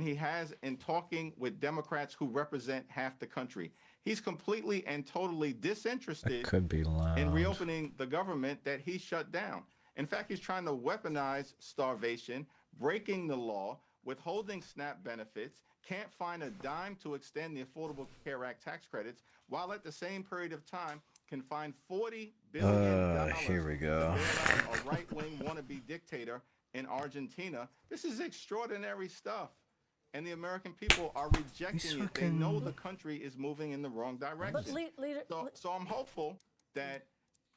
he has in talking with Democrats who represent half the country. He's completely and totally disinterested in reopening the government that he shut down. In fact, he's trying to weaponize starvation, breaking the law, withholding SNAP benefits, can't find a dime to extend the Affordable Care Act tax credits, while at the same period of time can find $40 billion here we go. to bail out a right-wing wannabe dictator in Argentina. This is extraordinary stuff. And the American people are rejecting it. They know the country is moving in the wrong direction. So I'm hopeful that,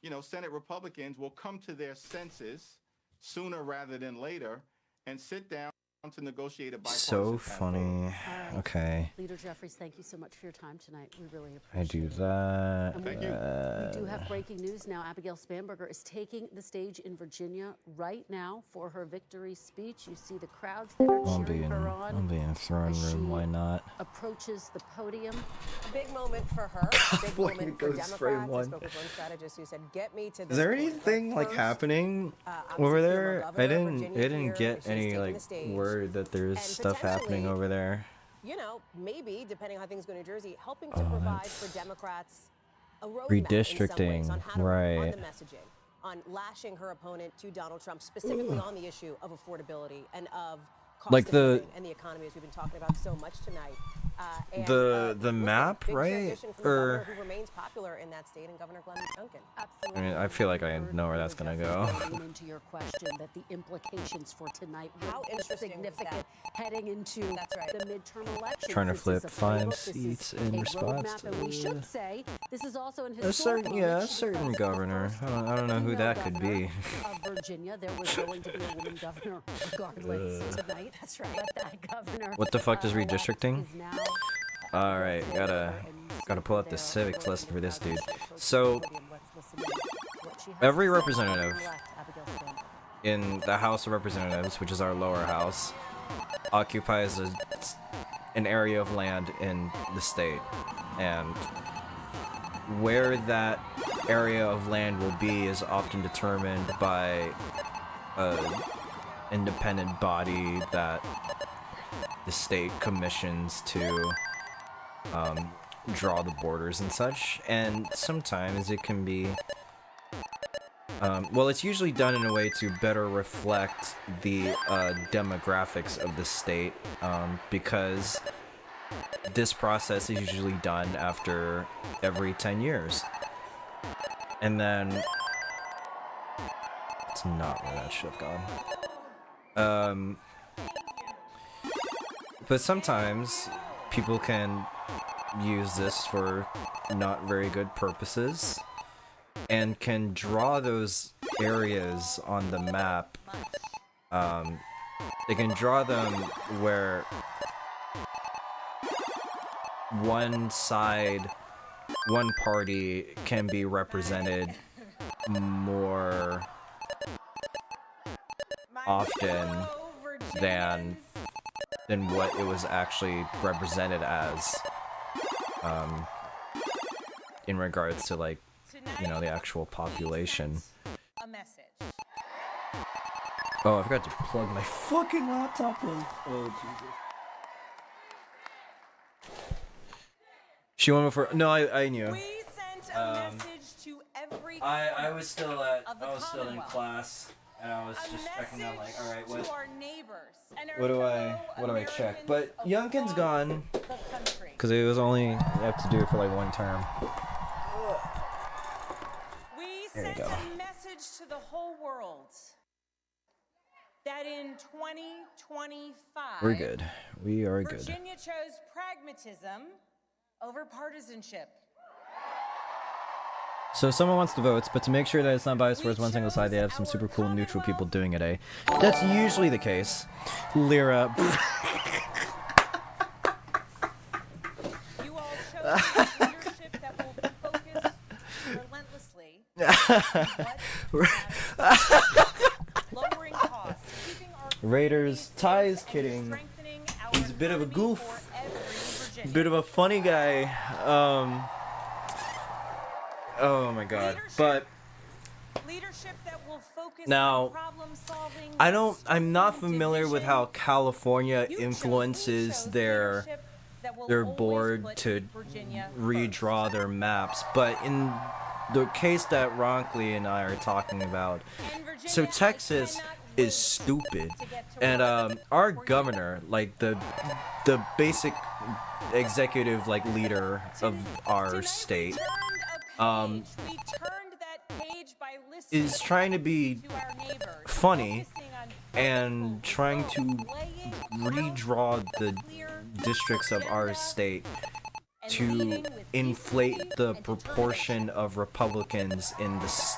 you know, Senate Republicans will come to their senses sooner rather than later and sit down to negotiate a bipartisan So funny. Right. Okay. Leader Jeffries, thank you so much for your time tonight. We really appreciate it. I do that. And Thank you. We do have breaking news now. Abigail Spanberger is taking the stage in Virginia right now for her victory speech. You see the crowds that are cheering her on. I'll be in a throne room. Why not? Approaches the podium. A big moment for her. Big moment for Democrats. I spoke with one strategist who said, "Get me to this." Is there point." anything like First, over obviously, there? former I governor of didn't Virginia here, get she's any taking like the stage. word that there's And stuff happening potentially, over there. You know, maybe depending on how things go in New Jersey, helping to provide for Democrats a roadmap Redistricting, in some ways on how to right. on the messaging, on lashing her opponent to Donald Trump, specifically on the issue of affordability and of cost Like of the- living and the economy, as we've been talking about so much tonight. The listen, map, big right? transition from the Or governor who remains popular in that state, and Governor Glenn Youngkin. Absolutely. I mean, I feel like I know where that's gonna go. Into your question, that the implications for tonight How were interesting is significant heading into That's right. the midterm elections. Trying to This flip is a 5 playbook. This is seats in a response roadmap, and we to should say this is also an a historic certain, yeah, a moment certain because governor. the I don't know who female that could governor be. Of Virginia, there was going to be a woman governor regardless tonight. That's right. But that governor. What the fuck does elect redistricting? is now All right, gotta pull out the civics lesson for this dude. So every representative in the House of Representatives, which is our lower house, occupies an area of land in the state, and where that area of land will be is often determined by an independent body that the state commissions to draw the borders and such, and sometimes it can be well, it's usually done in a way to better reflect the demographics of the state, because this process is usually done after every 10 years. And then it's not where that should have gone. But sometimes people can use this for not very good purposes and can draw those areas on the map. They can draw them where one side, one party can be represented more often than what it was actually represented as, in regards to, like, you know, the actual population. A message. Oh, I forgot to plug my fucking laptop in. Oh, Jesus. She went before. No, I knew. We sent a message to every I was still in Commonwealth. class, and I was just checking out, like, all right, to our neighbors and our what do I fellow check? But Americans Youngkin's across gone, the country. because it was only, you have to do it for like one term. We There you sent go. a message to the whole world that in 2025, We're good. We are good. Virginia chose pragmatism over partisanship. So someone wants to vote, but to make sure that it's not biased towards one single side, they have some super cool neutral people doing it, eh? That's usually the case. Lyra. You all chose leadership that will focus relentlessly lowering costs, keeping our Raiders, Ty is kidding. strengthening our He's a bit of a economy goof. for every Virginian. Bit of a funny guy. Oh my god. But Leadership that will focus Now, on problem solving. I'm not familiar with how California You influences chose their leadership that will always board put to Virginia redraw first. their maps, but in the case that Ronkley and I are talking about, And Virginia, so I Texas cannot is wait stupid, to get to and work our for you. governor, like the basic executive like leader of our Tonight state, we turned that page by listening is trying to be to our neighbors, funny focusing on and practical trying to results, laying redraw out the clear districts of our agenda state and to leading with inflate decency the and proportion of Republicans in this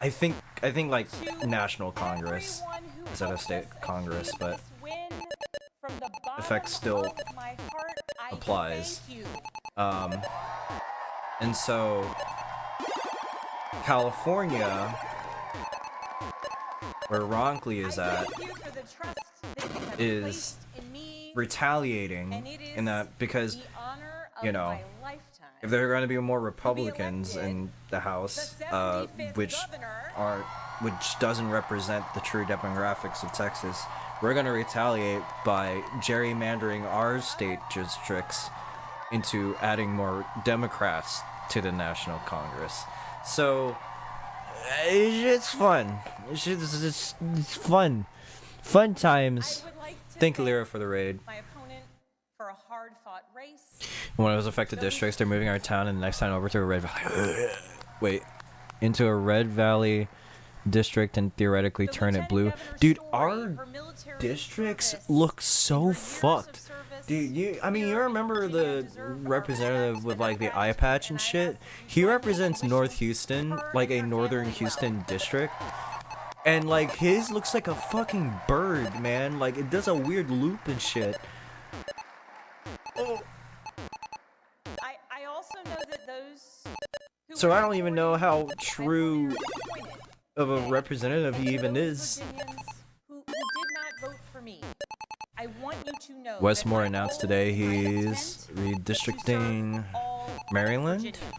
I think like determination. National To Congress everyone who instead of helped state us Congress, achieve but this win, from the effect bottom still of my heart, I applies. thank you. And so California, where Ronkley is I at, thank you for the trust that you have is placed in me, retaliating and it is in that because, the honor of you know, my lifetime. if there are going to be more Republicans elected in the House, the 75th which governor doesn't represent the true demographics of Texas, we're going to retaliate by gerrymandering our state districts into adding more Democrats to the National Congress. So it's fun. It's fun. Fun times. I would like to Thank you, Lyra, for the raid. my opponent for a hard-fought race. One of those affected districts, they're moving our town and the next town over to a red valley. Wait, into a red valley district and theoretically The turn it Lieutenant blue. Governor's Dude, story, our her military districts service, look and so her years fucked. of service, Dude, you clear remember Virginia the deserved our representative respect with and like the eye gratitude, patch and I shit? ask He you represents to wish North Houston, her like a and her northern family Houston well. district. And like his looks like a fucking bird, man. Like it does a weird loop and shit. I also know that those who So were I don't even know how supporting true I've appointed of a today, representative and he to even those is. Virginians who did not vote for me, I want you to know Westmore that my announced goal, today my he's intent is to serve redistricting all Maryland. Virginians.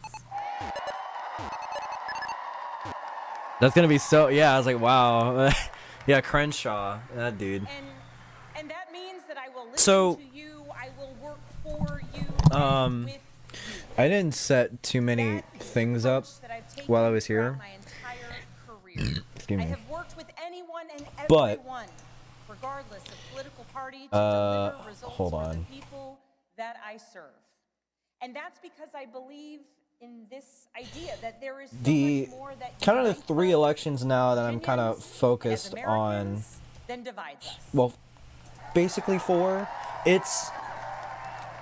That's gonna be so. Yeah, I was like, wow. Yeah, Crenshaw, that dude. And that means that I will listen So, to you, I will work for you, and with you. I didn't set too many That is the things up approach that I've taken while I was throughout here. my entire career. Excuse I me. have worked with anyone and But, everyone, regardless of political party, to deliver results hold for on. the people that I serve. And that's because I believe in this idea that there is so The much more that kind of the unites 3 us elections now that I'm kind of Virginians focused as on. Americans than divides us. Well, basically 4. It's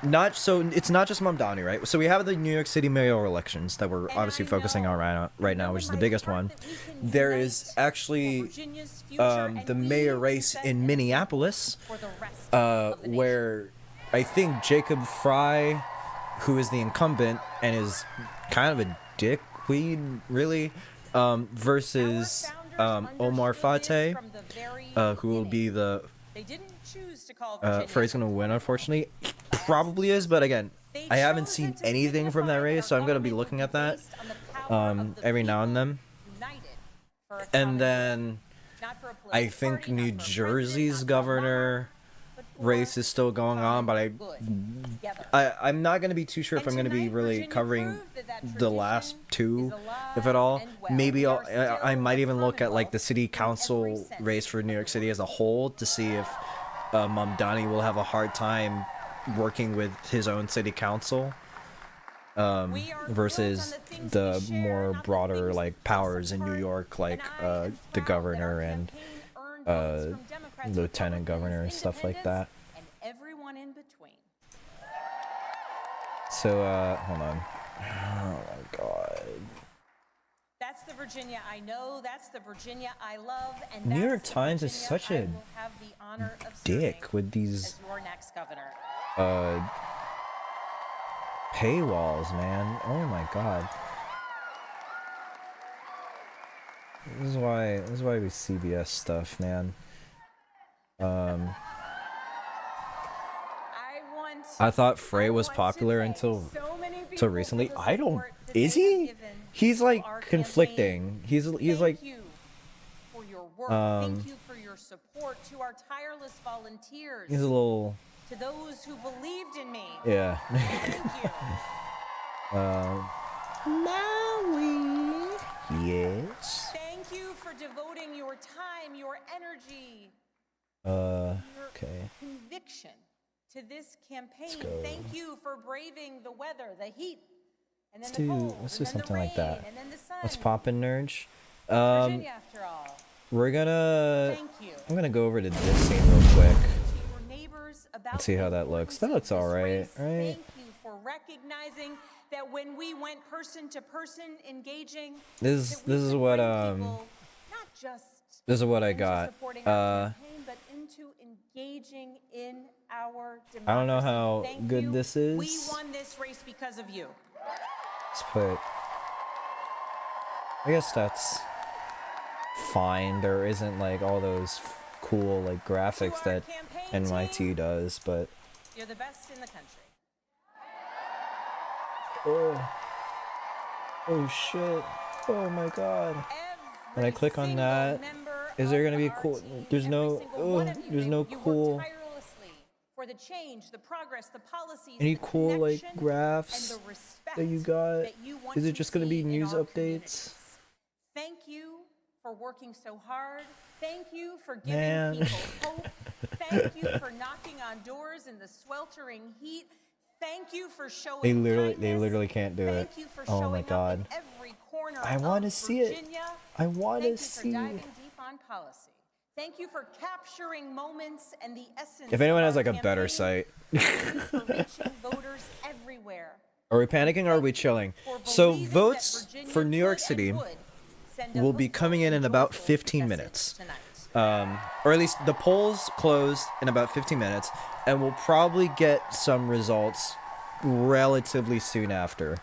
not just MAMDANI, right? So we have the New York City mayoral elections that we're And obviously I focusing on know right now, which is the in my biggest heart one. that we can There unite is for actually Virginia's future, and the we mayor will race set in an Minneapolis, example for the rest of the nation. where I think Jacob Fry, who is the incumbent and is kind of a dickweed, really, versus Our founders Omar understood this Fate, from the very who will be beginning. the They didn't choose to call Virginia Frey's gonna win, unfortunately. Probably is, but again, They I haven't chose seen it to anything from that signify race, so I'm gonna be our looking at government that would be based on the power of the every now and people then. united for a And common then good. Not for a I political think party, New not for a president, Jersey's not for a governor monarch, but for race is still going on, but common good together. I'm not gonna be too sure if And I'm gonna be tonight, really Virginia covering proved that the last tradition 2, is alive if at all. and well. Maybe We are I still might a even look at like the commonwealth city in every council sense race for of New the York City word. as a whole to see if Mamdani will have a hard time working with his own city council We are built versus on the things the we share, more not the broader things like we powers in New separate. York, like And I am the proud governor that our and campaign earned votes from Democrats, lieutenant governor and Republicans, stuff like that. independents, and everyone in between. So hold on. Oh my god. That's the Virginia I know. That's the Virginia I love. And New that's York the Times is Virginia such I a will have the honor of dick serving with these as your next governor. paywalls, man. Oh my god. This is why we CBS stuff, man. I thought Frey was popular until recently. I don't that Is they have he? given He's to like our conflicting. He's campaign. like Thank you for your work. Thank you for your support to our tireless volunteers. he's a little To those who believed in me. yeah. Thank you. Maui. Yes. Thank you for devoting your time, your energy, Okay. conviction to this campaign. go. Thank you for braving the weather, the heat, and then Let's the do cold, let's and do then the something like that. rain, and then the sun. Let's pop in Nerge. Virginia, after all. We're gonna Thank you. I'm gonna go over to this scene real quick. To your neighbors about Let's see how the that looks. importance That of looks this alright, race. right? Thank you for recognizing that when we went person to person engaging, This that we is could what bring people not just this is what I into got. supporting our campaign, but into engaging in our democracy. I don't know how Thank good you. this is. We won this race because of you. Let's put I guess that's fine. There isn't like all those cool like graphics To our that campaign NYT team, does, but you're the best in the country. oh shit. Oh my god. When I Every click on single that, member is there of gonna be our cool team, there's every no single one of you, there's no you worked cool tirelessly for the change, the progress, the policies, any the cool like connection, graphs and the respect that you got? that you want Is it to just gonna be see in news our updates? communities. Thank you for working so hard. Thank you for giving Man. people hope. Thank you for knocking on doors in the sweltering heat. Thank you for showing They literally kindness. can't do it. Thank you for Oh my showing up god. in every corner I of want to see it. Virginia. I want Thank to you for see. diving deep on policy. Thank you for capturing moments and the essence. If anyone of has our like a better campaign. site. Thank you for reaching voters everywhere. Are we panicking or are we chilling? For So believing that votes Virginia for New York could City and would send a will be hopeful coming in and about joyful 15 message minutes. tonight. Or at least the polls close in about 15 minutes, and we'll probably get some results relatively soon after.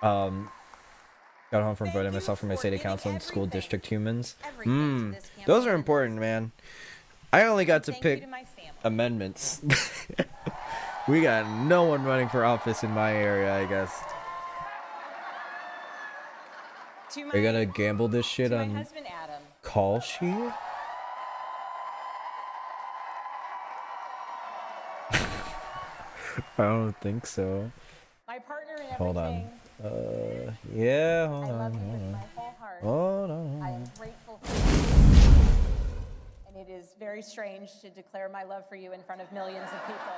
Got home from voting myself for my city council and school district humans. Those are important, man. I only got to Thank you pick to my family. amendments. We got no one running for office in my area, I guess. To Are you my- gonna gamble this shit to my on husband Adam. call sheet? I don't think so. My partner in everything. Hold on. Yeah, hold I love on, you hold with on. my whole heart. Hold on. I am grateful for you. And it is very strange to declare my love for you in front of millions of people.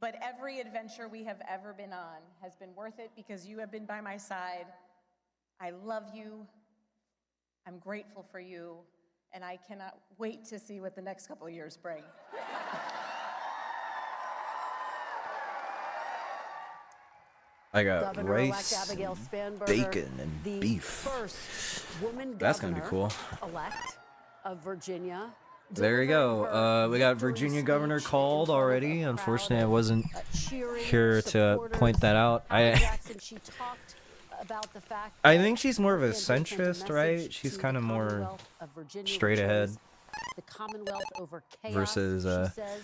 But every adventure we have ever been on has been worth it because you have been by my side. I love you. I'm grateful for you. And I cannot wait to see what the next couple of years bring. I got Governor-elect rice, Abigail Spanberger, bacon, and the beef. first woman That's gonna be cool. governor-elect of Virginia. There we delivered go. her We got victory Virginia governor speech in called front of a already. crowd Unfortunately, I of, wasn't cheering here to point supporters. that out. Howard Jackson, she talked about the fact I that think she's more of a Abigail sent a centrist, right? message She's to kind of the more Commonwealth of Virginia, straight which ahead was the Commonwealth over chaos, versus, she says,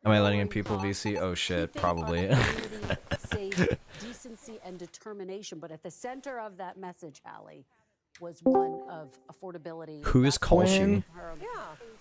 am I letting in lowering people costs, VC? Oh shit, keeping our probably. community safe, decency and determination. But at the center of that message, Hallie, was one of affordability. Who is call she? Her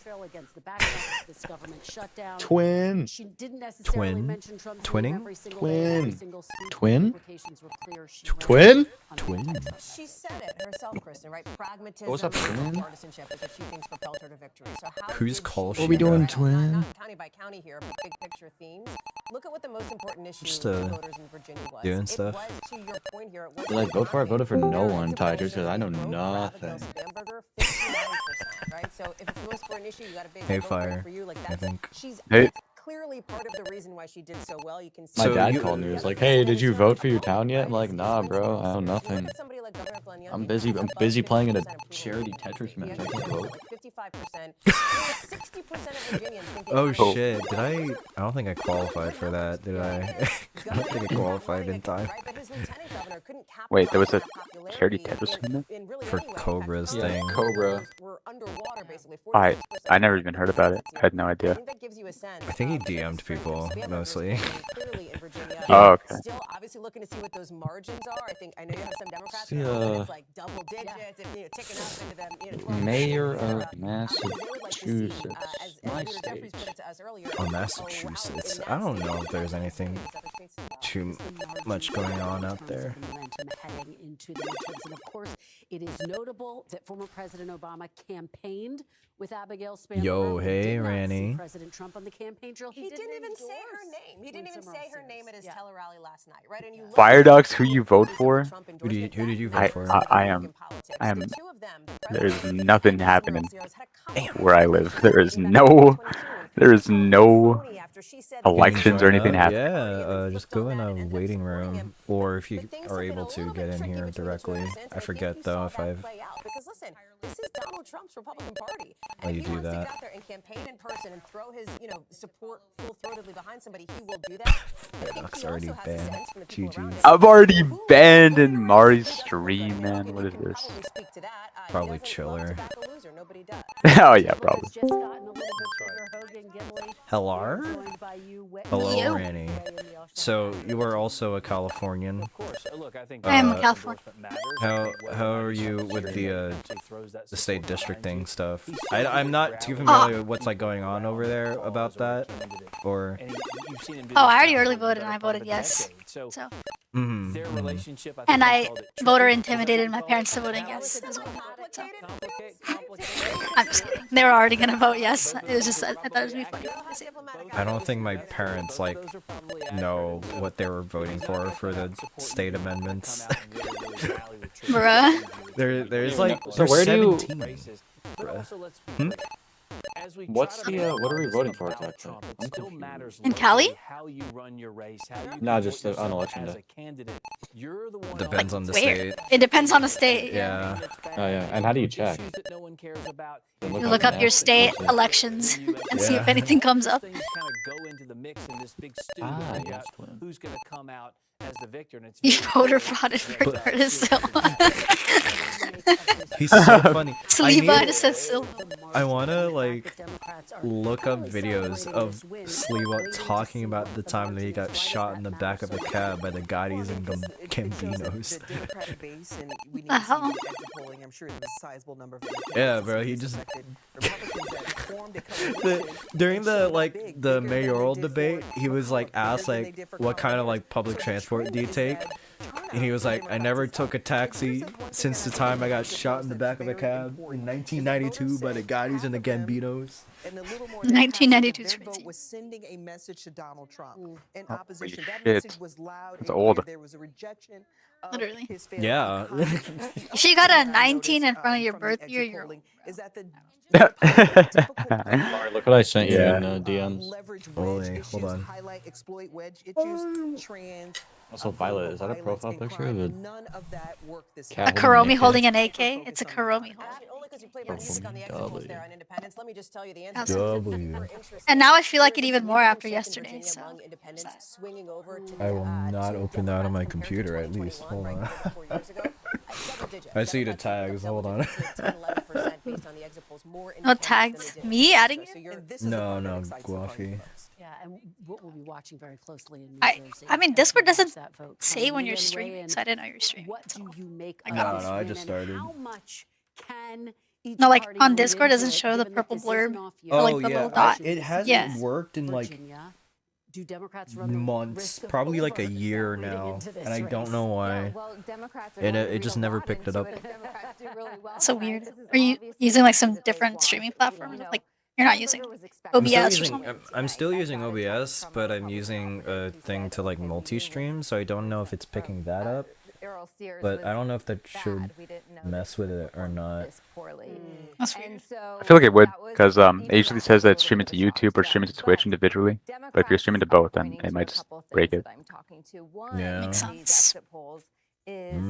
trail against the backdrop of this government shutdown. Twin. She didn't necessarily Twin? mention Trump's Twinning? name every single day, every Twin. single speech. Twin? The implications were clear. She ran Twin? on Twin. She said it herself, Kristen, right? Pragmatism What's up, and twin? partisanship is what she thinks propelled her to victory. So how Who's did call she she? What we doing, not twin? county by county here, but big picture themes. Look at what the most important issue Just, to voters in Virginia was. doing It stuff. was, to your point here, it was You're like, the vote for it, I voted for economy. no one, Narrative Ty, just polls 'cause I know vote for Abigail nothing. Spanberger, 59%, right? So if it's the most important issue, you got a big Hey, vote Fire, for you. Like I that's think. she's Hey. clearly part of the reason why she did so well. You can see My So dad you- called me. He was like, "Hey, did you vote for your town yet?" I'm like, "Nah, bro. I know nothing. I'm busy. I'm busy playing in a charity Tetris match. I can't vote." 55%. 60% of Virginians think the Oh economy shit, is did I don't think I qualified for that, did I? I don't think I qualified in time. right, but his lieutenant governor couldn't Wait, there was a capitalize on that charity popularity Tetris in that? in really For any way. In fact, Cobra's early thing. Cobra. voters were underwater, basically. I never even heard about it. I had no idea. I think that gives you a sense. I think he DM'd people mostly. Clearly in Virginia. Oh, okay. Still obviously looking to see what those margins are. I know you have some Democrats See, that are it's like double digits, and, ticking up into them. 12 Mayor digits, of Massachusetts, my state. Oh, Massachusetts. I don't know if there's anything too much going on out there. Heading into the midterms. And of course, it is notable that former President Obama campaigned with Abigail Spanberger. Yo, hey, Did not see Ranny. President Trump on the campaign trail. He didn't even say her name. He didn't even say her name at his tele rally last night, right? And you Fire Dogs, who you vote for? Who did you vote for? I am. There's nothing happening where I live. There is no elections or anything happening. Yeah, just go in a waiting room, or if you are able to get in here directly. I forget though if I've. Because listen, this is Donald Trump's Republican Party. Oh, you do that. If he wants to get out there and campaign in person and throw his, support full-throatedly behind somebody, he will do that. That's already banned. GG. I've already banned in Mari's stream, man. What is this? Probably chiller. Oh yeah, probably. Hello? Hello, Ranny. So, you are also a Californian? Of course. Look, I think I am a Californian. How are you with the state districting stuff? I'm not too familiar with what's like going on over there about that, or... Oh, I already early voted and I voted yes. So. Mm-hmm. And I voter intimidated my parents to voting yes as well. So. I'm just kidding. They were already gonna vote yes. It was just I thought it was gonna be funny. I don't think my parents like know what they were voting for the state amendments. Bruh. There's like So where do you? 17. Hmm? What's the what are we voting for exactly? I'm confused. In Cali? No, just on election day. Depends on the Where? state. It depends on the state. Yeah. Oh yeah, and how do you check? You look up your state elections and see if anything comes up. Ah, yes. You voter frauded for Curtis Silva. He's so funny. Sleeva just says Silva. I wanna like look up videos of Sleeva talking about the time that he got shot in the back of a cab by the Gaudis and Gambinos. The hell? Yeah, bro, he just during the mayoral debate, he was like asked like what kind of like public transport do you take? And he was like, I never took a taxi since the time I got shot in the back of a cab in 1992 by the Gaudis and the Gambinos. 1992 is crazy. Was sending a message to Donald Trump in opposition. Shit. That message was loud. It's old. There was a rejection of Literally. his family. Yeah. If you got a 19 in front of your birth year, you're old. Is that the Look what I sent you in DMs. Holy, hold on. Highlight, exploit wedge issues, trans. Also, Violet, is that a profile picture of None of that worked this A Karomi holding an AK? It's a Karomi holding. Only because you played by stick on the exit there on Independence. Let me just tell you the answer. W. And now I feel like it even more after yesterday, so. I will not open that on my computer at least. Hold on. I see the tags, hold on. No tags? Me adding you? No, Guafi. Yeah, and what we'll be watching very closely in New Jersey. I mean, Discord doesn't say when you're streaming, so I didn't know you were streaming. What do you make of No, this I win, just and started. How much can each No, like party on lean Discord into doesn't it, show the given that purple this blurb. isn't off Or yet? like the little dot. It hasn't Yeah. worked in like Virginia, do Democrats run the months, risk of probably like a over year leading now, into this and I don't race? know why. And it just never picked it up. That's so weird. Are you using like some different streaming platform? Like you're not using OBS or something? I'm still using OBS, but I'm using a thing to like multi-stream, so I don't know if it's picking that up. But I don't know if that should mess with it or not. That's weird. I feel like it would, because it usually says that stream it to YouTube or stream it to Twitch individually. But if you're streaming to both, then it might just break it. Yeah. Makes sense. Is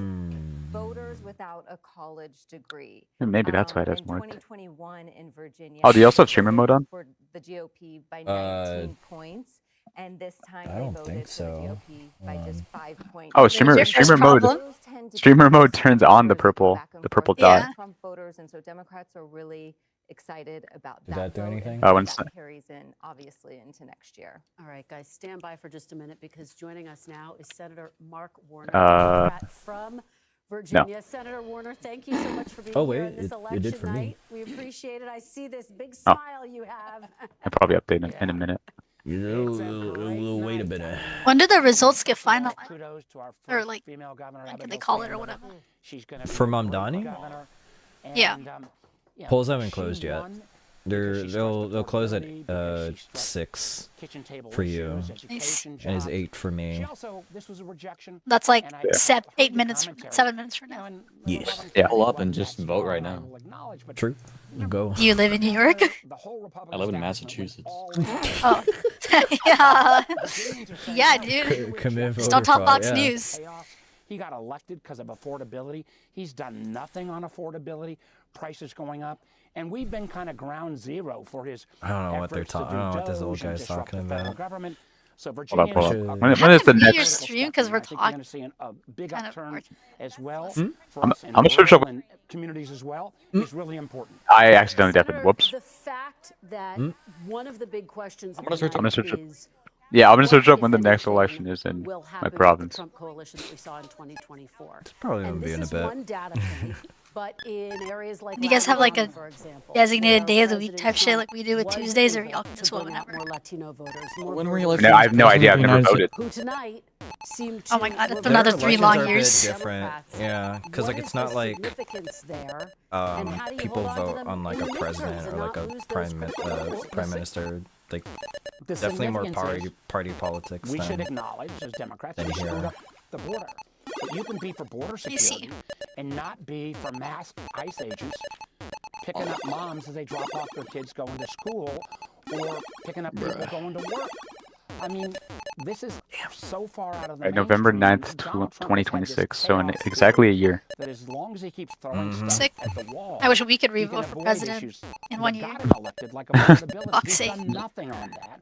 voters without a college degree. Maybe that's why it In doesn't work. 2021 in Virginia. Oh, do you also have streamer mode on? For the GOP by 19 points, and this time I they don't voted think for so. the GOP by just 5 points. Oh, There's streamer mode. problem? Streamer mode turns on the purple dot. Yeah. Trump voters numbers, and so Democrats are really excited about Did that. that do vote, anything? and that carries in, obviously, into next year. All right, guys, stand by for just a minute because joining us now is Senator Mark Warner, Democrat from Virginia. Senator Warner, thank you so much for being here on this election night. We appreciate it. I see this big smile you have. I'll probably update in a minute. We'll wait a minute. When do the results get finalized? Or like, female governor, when can they call it or whatever? For MAMDANI? Yeah. Polls haven't closed yet. They'll close at 6 for you, Nice. and it's 8 for me. That's like 7 minutes from now. Yes. Yeah, pull up and just vote right now. True. Go. Do you live in New York? I live in Massachusetts. Oh. Yeah. Yeah, dude. Come in, Just don't tell voter Fox fraud, yeah. News. He got elected because of affordability. He's done nothing on affordability. Prices going up. And we've been kind of ground zero for his I don't know what they're talking. I don't know what this old guy's talking about. Government. So Hold up. When is Have the to mute your next? stream because we're talking. Going to see a big kind of upturn as well. I'm gonna search up. Communities as well is really important. I accidentally deafened. Whoops. The fact that one of the big questions I'm gonna search up. is Yeah, I'm gonna search up when the next election is in will my happen with the province. Trump coalition that we saw in 2024. It's probably gonna And be this in a is bit. one data point, but in areas like Do you guys have like a Louisiana, for example, designated where day of the week President type shit Trump like we do with was Tuesdays, or able y'all can just to vote bring out whenever? more Latino voters, more When were voters you who No, I have no idea. I've never voted. who tonight seem to Oh my God, it's reverse another the 3 Elections long are a bit years. different, Democrats. yeah, because like What it's is not the like significance there, and how do you people hold on to vote them on like in a the midterms president and or like not a lose those critical prime minister. Like The definitely more significance is party politics we should than acknowledge as Democrats than we screwed here. up the border. But you can be for border see. security and not be for mass ICE agents picking up moms as they drop off their kids going to school or picking up people going to work. I mean, this is so far out of the November mainstream. 9th, Donald Trump has had 2026, this so in chaos exactly a theory year. That as long as he keeps throwing Mm-hmm. stuff Sick. at the wall, I wish we could he can re-vote for avoid president issues in that 1 year. got him elected, like affordability. Fuck's He's sake. done nothing on that.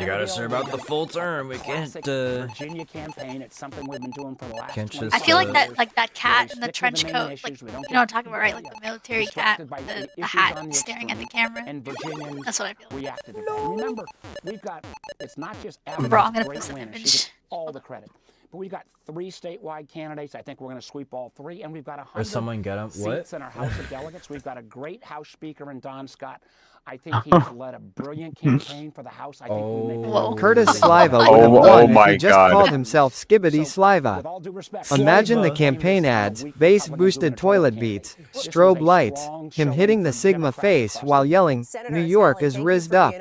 You gotta Abigail serve out the Williams, full term. We can't. classic Virginia campaign. It's something we've been doing for the last Can't 25 just, I feel like years. that cat in the stick to the trench main coat, issues. like, We don't you know what I'm get talking about, right? Like the military cat, distracted by the issues on hat the staring at the extreme. camera. And Virginians That's what I feel. reacted to that. And remember, we've got, it's not just Abigail's Bro, I'm gonna great post an win. She image. gets all the credit. But we've got 3 statewide candidates. I think we're going to sweep all 3. And we've got 100 Or someone get him. What? seats in our House of Delegates. We've got a great House Speaker in Don Scott. I think he's led a brilliant campaign for the House. I think we make Whoa. Curtis Sliva would Oh, have oh won if my he just God. called himself Skibbity Sliva. With all due respect, Imagine the Sliva. campaign ads, bass-boosted toilet beats, strobe lights, him hitting the Sigma face while yelling, "New York is rizzed up."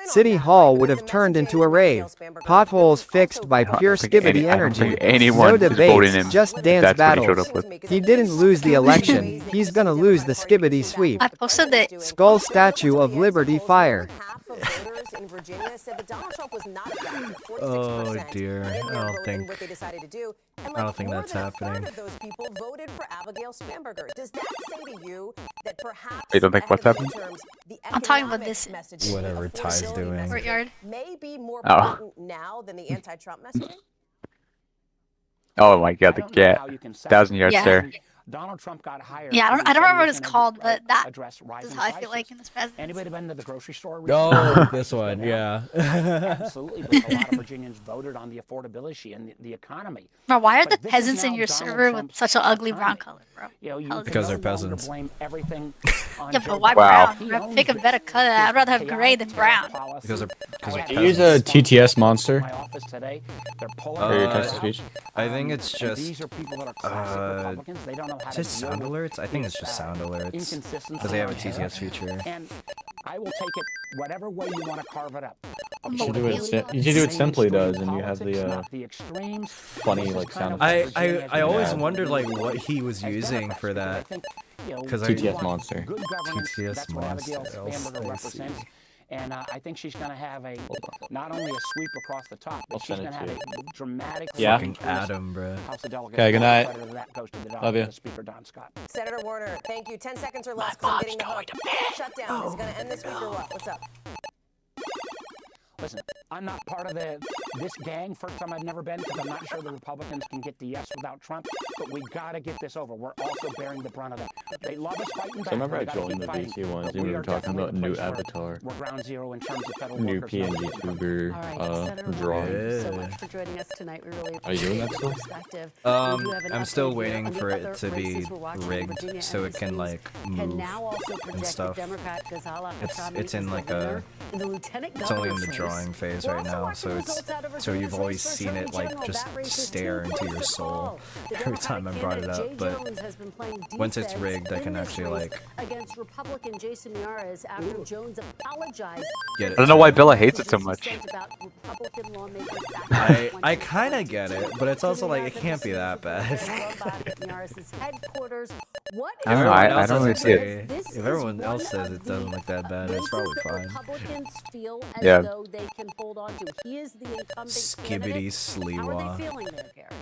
City Hall would have turned into a rave. Potholes fixed by pure Skibbity I don't energy. think anyone No is voting debates, him. just dance That's what he showed battles. up with. He didn't lose the election. He's gonna lose the Skibbity sweep. I posted that. Skull Statue of Liberty fire. Half of voters in Virginia said that Donald Trump was not effective. 46% Oh dear. in I their don't vote and think. what they decided to do. And I don't think more that's than a third happening. of those people voted for Abigail Spanberger. Does that say to you that perhaps You don't think what's ahead of happening? midterms, the I'm talking about economic this messaging, Whatever the Ty's affordability doing. messaging Courtyard. may be more Oh. potent now than the anti-Trump messaging? Oh my God, the I don't know cat. how you can separate 1,000 yards Yeah. there. Donald Trump got hired. Yeah, I because don't he remember said what he it's was called, gonna but that address is rising how I feel prices. like in this presidency. Anybody been to the grocery store? No, recently? this one, yeah. Absolutely, but a lot of Virginians voted on the affordability and the economy. Bro, why are the But this is peasants in now your Donald server with Trump's such an ugly brown economy. color, bro? You know, you Hell is can Because no they're longer peasants. blame everything on Yeah, Joe but why Wow. brown? He Bro, owns pick a it. better color. I'd rather have gray than brown. Because they're Can you use a TTS monster? My office today, they're pulling For your out. text to speech? I think it's And just. these are people that are classic Republicans. They don't know how Is to it deal sound with alerts? I think it's just sound alerts. inconsistency Because they have a on TTS here. feature. And I will take it whatever way you want to carve it up. You should do it. You should do it simply does, and you have the the extremes. funny like sound. I always Yeah. wondered like what he was using for that. Because TTS monster. Good governance, TTS that's what Abigail monster. Spanberger I see. represents. And I think she's going to have a not only a sweep across the top, but I'll she's send going it to have to a dramatic Yeah. Fucking Adam, bro. House of Delegates. Okay, good night. Credit of that goes to the Love ya. Speaker Don Scott. Senator Warner, thank you. 10 seconds or less because I'm getting the hook. Shutdown. Is it going to end this week or what? What's up? Listen, I'm not part of this gang. First time I've never been because I'm not sure the Republicans can get the yes without Trump. but we got to get this over. We're also bearing the brunt of it. They love us fighting back. I remember I joined the VC ones and we were talking about new avatar. We're ground zero in terms of federal New workers. PNG tuber drawing. Thank you so much for joining us tonight. We really Are you doing that still? I'm still waiting for it to be rigged so it can like move and stuff. It's in like a it's only in the drawing phase right now, so you've always seen it like just stare into your soul every time I brought it up, but once it's rigged I can actually like against Republican Jason Miyares after Jones apologized. Get it. I don't know why Bella hates it so much. I kind of get it, but it's also like it can't be that bad. I don't know, I don't really see it. If everyone else says it doesn't look that bad, it's probably fine. Yeah. Skibbity Sliwa.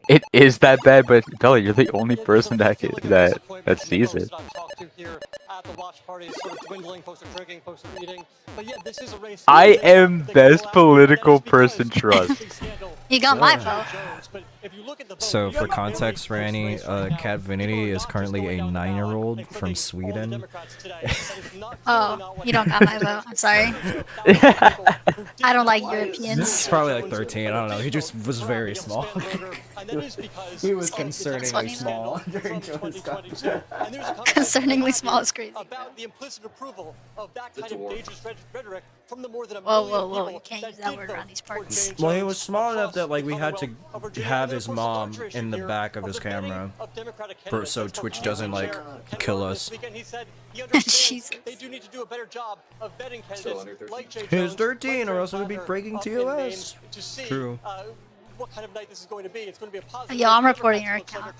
It is that bad, but Bella, you're the only person that sees it. I am best political person trust. You got my vote. So for context, Ranny, Cat Vinity is currently a 9-year-old from Sweden. Oh, you don't got my vote. I'm sorry. I don't like Europeans. He's probably like 13. I don't know. He just was very small. He was concerningly small during Joe's conversation. Concerningly small is crazy. Whoa, you can't use that word around these parts. Well, he was small enough that like we had to have his mom in the back of his camera, so Twitch doesn't like kill us. Jesus. He's 13, or else we would be breaking TOS. True. What kind of night this is going to be? It's going to be a positive. Yo, I'm reporting your account.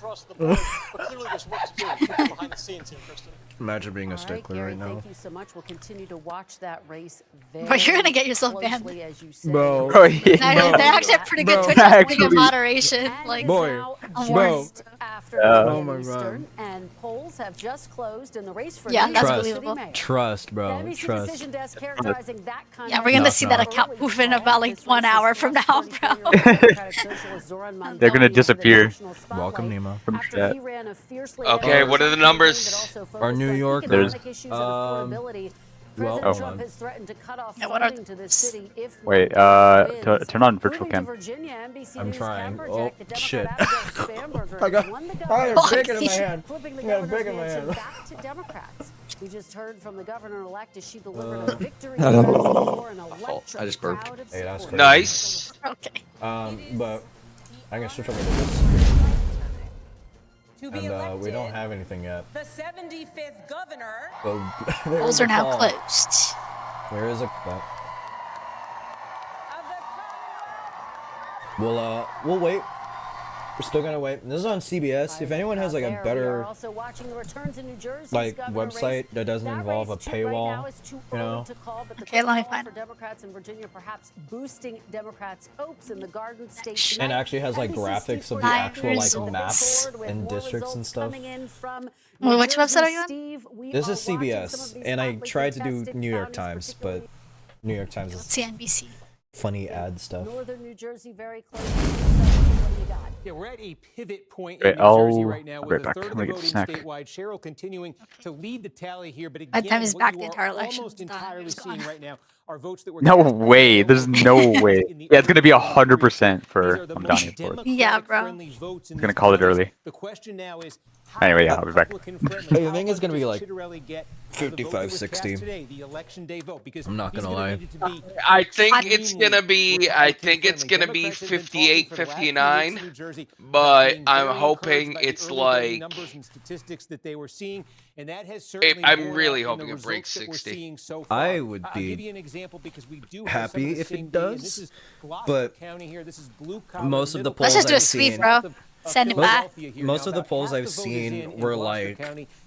Imagine being a stickler right now. Thank you so much. We'll continue to watch that race very Bro, you're gonna get yourself banned. Bro, they actually have pretty good Twitch, pretty good moderation. Like, bro. Oh my god. And polls have just closed in the race for that's believable. Trust, bro. Trust. Yeah, we're gonna see that account move in about like 1 hour from now, bro. They're gonna disappear. Welcome, Nemo. From chat. Okay, what are the numbers? Our New York. There's. Well, Trump has threatened to cut off funding to the city if wait, turn on virtual cam. I'm trying. Oh, shit. I got a bacon in my hand. I got a bacon in my hand. Back to Democrats. We just heard from the governor-elect as she delivered a victory for an electric I just burped. Hey, that's crazy. Nice. Okay. But I'm gonna switch over to this. And we don't have anything yet. The 75th governor. Polls are now closed. Where is it? We'll wait. We're still gonna wait. This is on CBS. If anyone has like a better like website that doesn't involve a paywall, you know. Okay, let me find it. Democrats in Virginia, perhaps boosting Democrats' hopes in the Garden State. And actually has like graphics of the actual like maps and districts and stuff. Well, which website are you on? This is CBS, and I tried to do New York Times, but New York Times is CNBC. Funny ad stuff. Northern New Jersey very close. Yeah, we're at a pivot point Wait, in New Jersey right now with back. a third of the voting statewide. Cheryl continuing to lead the tally here, but again, time is back the what you entire are election. almost entirely seeing right now are votes that were No way. There's no way. Yeah, it's gonna be 100% for MAMDANI, of course. Yeah, bro. I'm gonna call it early. The question now is, anyway, yeah, I'll be back. I think it's gonna be like 55-60. I'm not gonna lie. I think it's gonna be 58-59, but I'm hoping it's like I'm really hoping it breaks 60. I would be happy if it does, but most of the polls Let's just do a I've sweep, seen, bro. Send it back. Most of the polls I've seen were like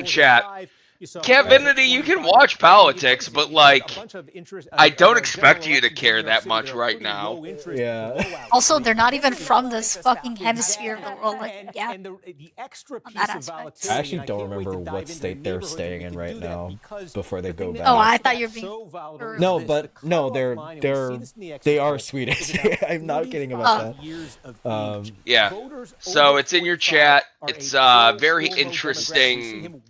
in chat. Vanity, you can watch politics, but like, I don't expect you to care that much right now. Yeah. Also, they're not even from this fucking hemisphere of the world. Like, yeah. I actually don't remember what state they're staying in right now before they go back. Oh, I thought you were being. No, but no, they are Swedish. I'm not kidding about that. Yeah. So it's in your chat. It's very interesting.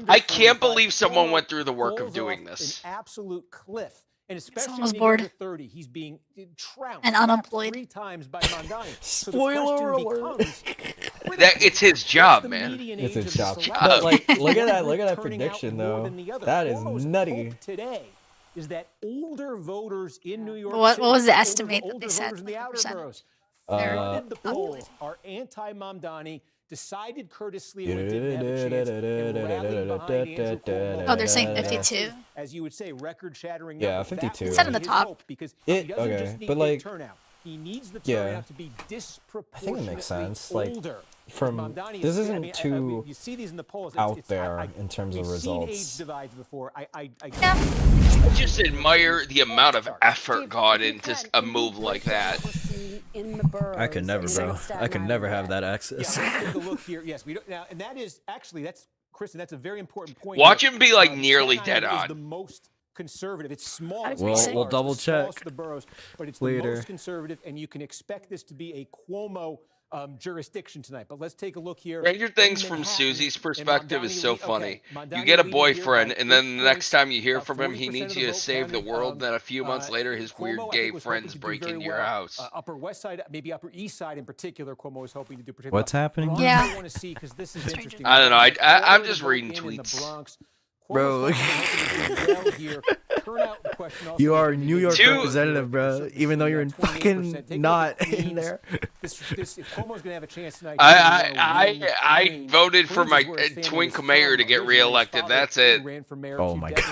I can't believe someone went through the work of doing this. An absolute cliff. And especially someone was bored 30, he's being trounced and unemployed 3 times by MAMDANI. Spoiler alert! It's his job, man. It's his job. But like, look at that prediction though. That is nutty. Today is that older voters in New York. What was the estimate that they said? The polls are anti-MAMDANI. Decided Curtis Sliwa didn't have a chance and rallied behind Andrew Cuomo. Oh, they're saying 52. As you would say, record-shattering. Yeah, 52. It said in the top. Because okay, but like, turnout. He needs the turnout to be disproportionately I think it makes sense. Like, from this isn't too out there in terms of results. I just admire the amount of effort gone into a move like that. I could never, bro. I could never have that access. Take a look here. Yes, we don't now, and that is actually Kristen. That's a very important point. Watch him be like nearly dead on. The most conservative. It's small. We'll double check the boroughs, but it's later. The most conservative, and you can expect this to be a Cuomo jurisdiction tonight. But let's take a look here. Stranger Things from Susie's perspective is so funny. You get a boyfriend, and then the next time you hear from him, he needs you to save the world. And then a few months later, his weird gay friends break into your house. Upper West Side, maybe Upper East Side in particular, Cuomo is hoping to do. What's happening? Yeah. I want to see because this is interesting. I don't know. I'm just reading tweets. Bro, you are a New York representative, bro. Even though you're in fucking not in there. If Cuomo's gonna have a chance tonight. I voted for my twink mayor to get reelected. That's it. Oh my god.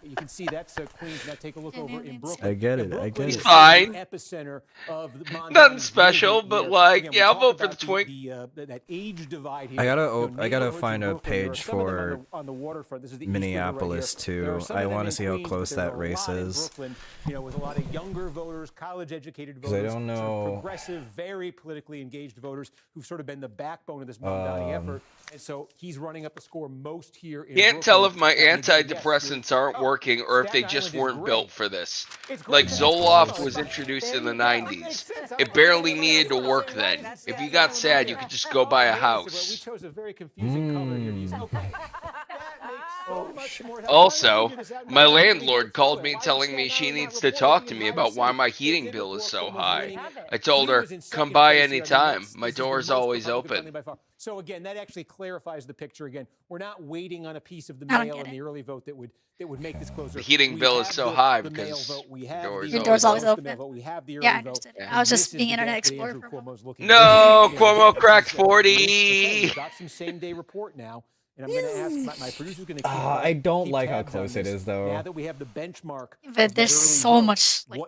You can see that's Queens. Now take a look over in Brooklyn. I get it. I get it. Fine. Epicenter of nothing special, but like, yeah, I'll vote for the twink. That age divide here. I gotta find a page for Minneapolis too. I want to see how close that race is. You know, with a lot of younger voters, college-educated voters, I don't know. Progressive, very politically engaged voters who've sort of been the backbone of this MAMDANI effort. And so he's running up the score most here in Can't tell if my antidepressants aren't working or if they just weren't built for this. Like Zoloft was introduced in the 90s. It barely needed to work then. If you got sad, you could just go buy a house. Also, my landlord called me telling me she needs to talk to me about why my heating bill is so high. I told her, come by anytime. My door's always open. So again, that actually clarifies the picture again. We're not waiting on a piece of the mail in the early vote that would make this closer. The heating bill is so high because your door's always open. Yeah, I understood. I was just being Internet Explorer. No, Cuomo cracked 40. Got some same-day report now. And I'm going to ask my producer's going to keep I don't like how close it is, though. Now that we have the benchmark. But there's so much. Like,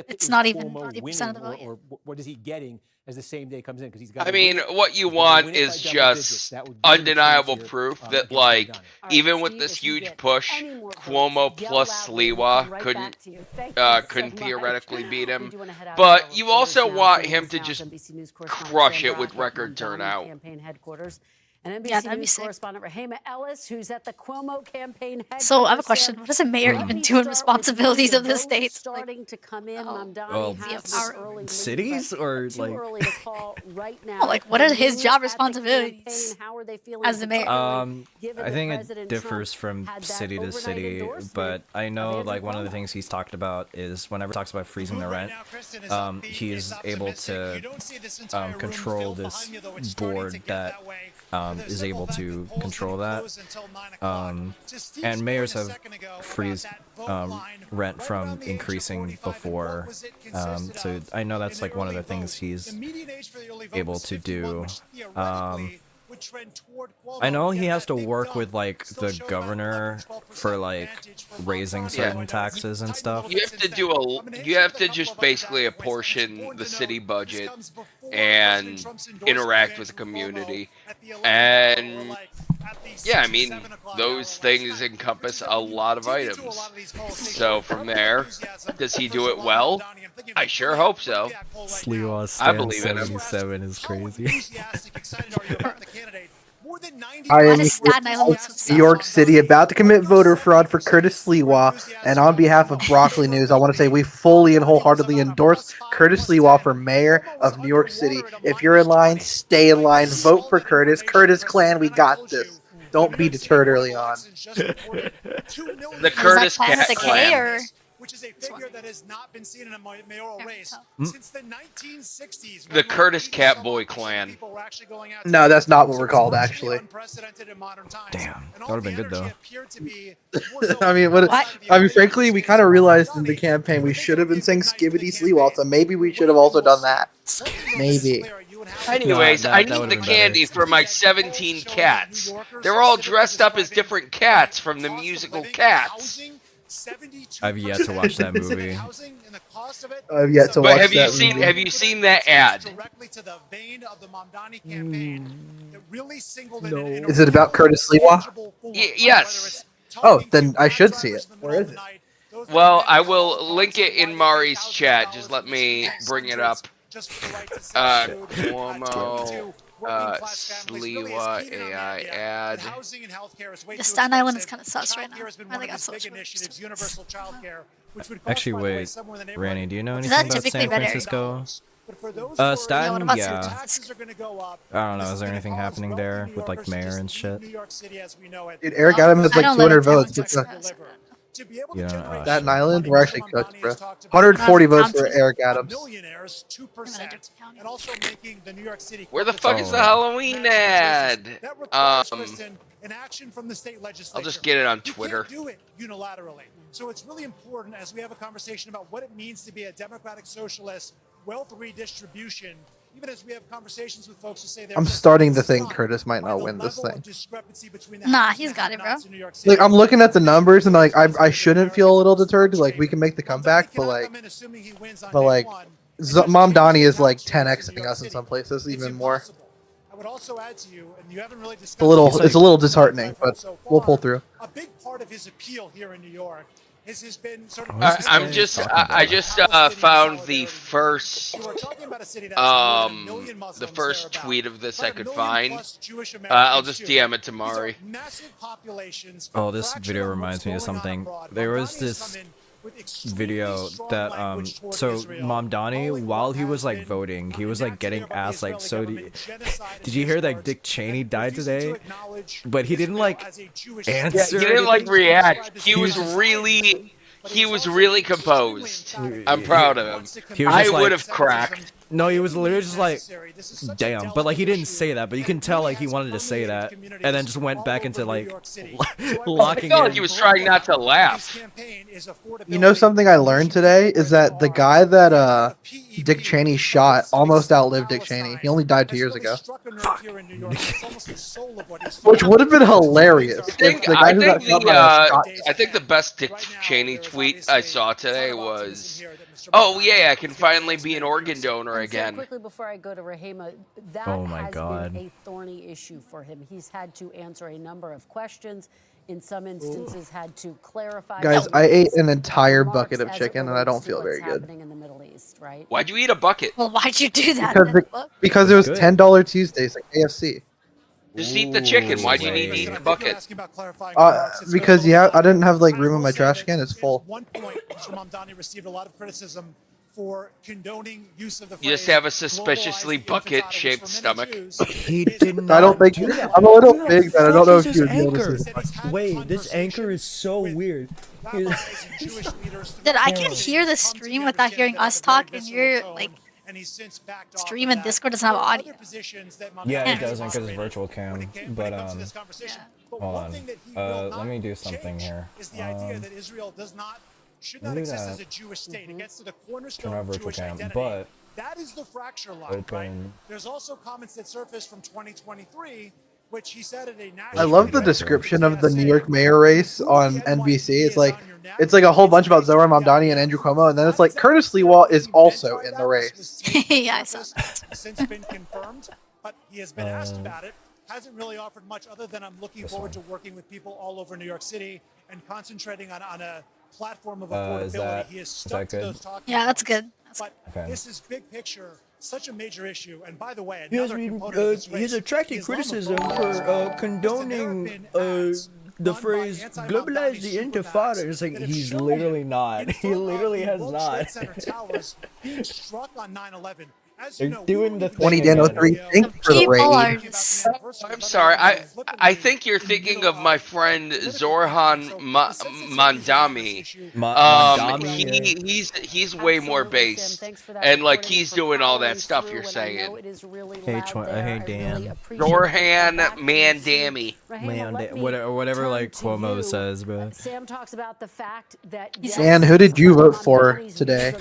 it's not even 50% of the vote. Or what is he getting as the same day comes in? Because he's got. I mean, what you want is just undeniable proof that, like, even with this huge push, Cuomo plus Sliwa couldn't theoretically beat him. But you also want him to just crush it with record turnout. And NBC News correspondent Rahema Ellis, who's at the Cuomo campaign headquarters. So I have a question. What does a mayor even do in responsibilities of the state? Starting to come in, cities or like? Like, what are his job responsibilities as the mayor? I think it differs from city to city, but I know like one of the things he's talked about is whenever he talks about freezing the rent, he's able to control this board that is able to control that, and mayors have freeze rent from increasing before, so I know that's like one of the things he's able to do. I know he has to work with like the governor for like raising certain taxes and stuff. You have to just basically apportion the city budget and interact with the community. And yeah, I mean, those things encompass a lot of items. So from there, does he do it well? I sure hope so. Sliwa I believe Stan in him. 77 is crazy. I am New York City about to commit voter fraud for Curtis Sliwa, and on behalf of Broccoli News, I want to say we fully and wholeheartedly endorse Curtis Sliwa for mayor of New York City. If you're in line, stay in line, vote for Curtis. Curtis clan, we got this. Don't be deterred early on. The Curtis Cat Clan. Which is a figure that has not been seen in a mayoral race since the 1960s. The Curtis Catboy Clan. No, that's not what we're called, actually. Damn, that would have been good though. I mean, frankly, we kind of realized in the campaign we should have been saying Skibbity Sliwa, so maybe we should have also done that. Maybe. Anyways, I need the candy for my 17 cats. They're all dressed up as different cats from the musical Cats. I've yet to watch that movie. I've yet to watch that movie. Have you seen that ad? No. Is it about Curtis Sliwa? Yes. Oh, then I should see it. Where is it? Well, I will link it in Mari's chat. Just let me bring it up. Cuomo, Sliwa AI ad. The Staten Island is kind of sus right now. I think that's so Actually, wait, Randy, do you know Is anything that about typically San red Francisco? Staten, yeah. I don't know. Is there anything happening there with like mayor and shit? Dude, Eric Adams has like 200 votes. You don't know. Staten Island, we're actually cooked, bro. 140 votes for Eric Adams. Where the fuck is the Halloween ad? I'll just get it on Twitter. You can't do it unilaterally. So it's really important as we have a conversation about what it means to be a democratic socialist, wealth redistribution. Even as we have conversations with folks who say I'm starting to think Curtis might not win this thing. Nah, he's got it, bro. Like, I'm looking at the numbers and like I shouldn't feel a little deterred because like we can make the comeback, but like MAMDANI is like 10xing us in some places even more. I would also add to you, and you haven't really discussed it's a little disheartening, but we'll pull through. A big part of his appeal here in New York has been sort of. I just found the first tweet of this I could find. I'll just DM it to Mari. Oh, this video reminds me of something. There was this video that so MAMDANI, while he was like voting, he was like getting asked like, so did you hear that Dick Cheney died today? But he didn't like answer. He didn't like react. He was really composed. I'm proud of him. I would have cracked. No, he was literally just like, damn. But like he didn't say that, but you can tell like he wanted to say that, and then just went back into like locking I felt like he was trying not to laugh. You know something I learned today is that the guy that Dick Cheney shot almost outlived Dick Cheney. He only died 2 years ago. Which would have been hilarious. I think the best Dick Cheney tweet I saw today was, "Oh yeah, I can finally be an organ donor again." Quickly before I go to Rahima, that has been a thorny issue for him. He's had to answer a number of questions. In some instances, had to clarify. Guys, I ate an entire bucket of chicken and I don't feel very good. In the Middle East, right? Why'd you eat a bucket? Well, why'd you do that? Because it was $10 Tuesdays at KFC. Just eat the chicken. Why'd you need to eat the bucket? Because I didn't have like room in my trash can. It's full. One point, Mr. MAMDANI received a lot of criticism for condoning use of the phrase. You just have a suspiciously bucket-shaped stomach. He didn't. I don't think I'm a little big, that I don't know if you would notice it. Wait, this anchor is so weird. Dude, I can hear the stream without hearing us talk, and you're like. Stream and Discord doesn't have audio. Yeah, it doesn't because it's virtual cam. But hold on. Let me do something here. Should not exist as a Jewish state. It gets to the cornerstone of Jewish identity. But that is the fracture line, right? There's also comments that surfaced from 2023, which he said at a national. I love the description of the New York mayor race on NBC. It's like It's like a whole bunch about Zoran Mamdani and Andrew Cuomo, and then it's like Curtis Lewa is also in the race. Yeah, I saw that. Since been confirmed, but he has been asked about it. Hasn't really offered much other than I'm looking forward to working with people all over New York City and concentrating on a platform of affordability. He is stuck to those talking Yeah, that's good. But this is big picture, such a major issue. And by the way, He's attracting criticism for condoning the phrase globalize the intifada. It's like he's literally not. He literally has not. Being struck on 9/11. They're doing the 2003 thing for the raid. I'm sorry. I think you're thinking of my friend Zorhan Mandami. He's way more based, and like he's doing all that stuff you're saying. Hey Dan. Zorhan Mandami. Whatever like Cuomo says, bro. Sam talks about the fact that Dan, who did you vote for today?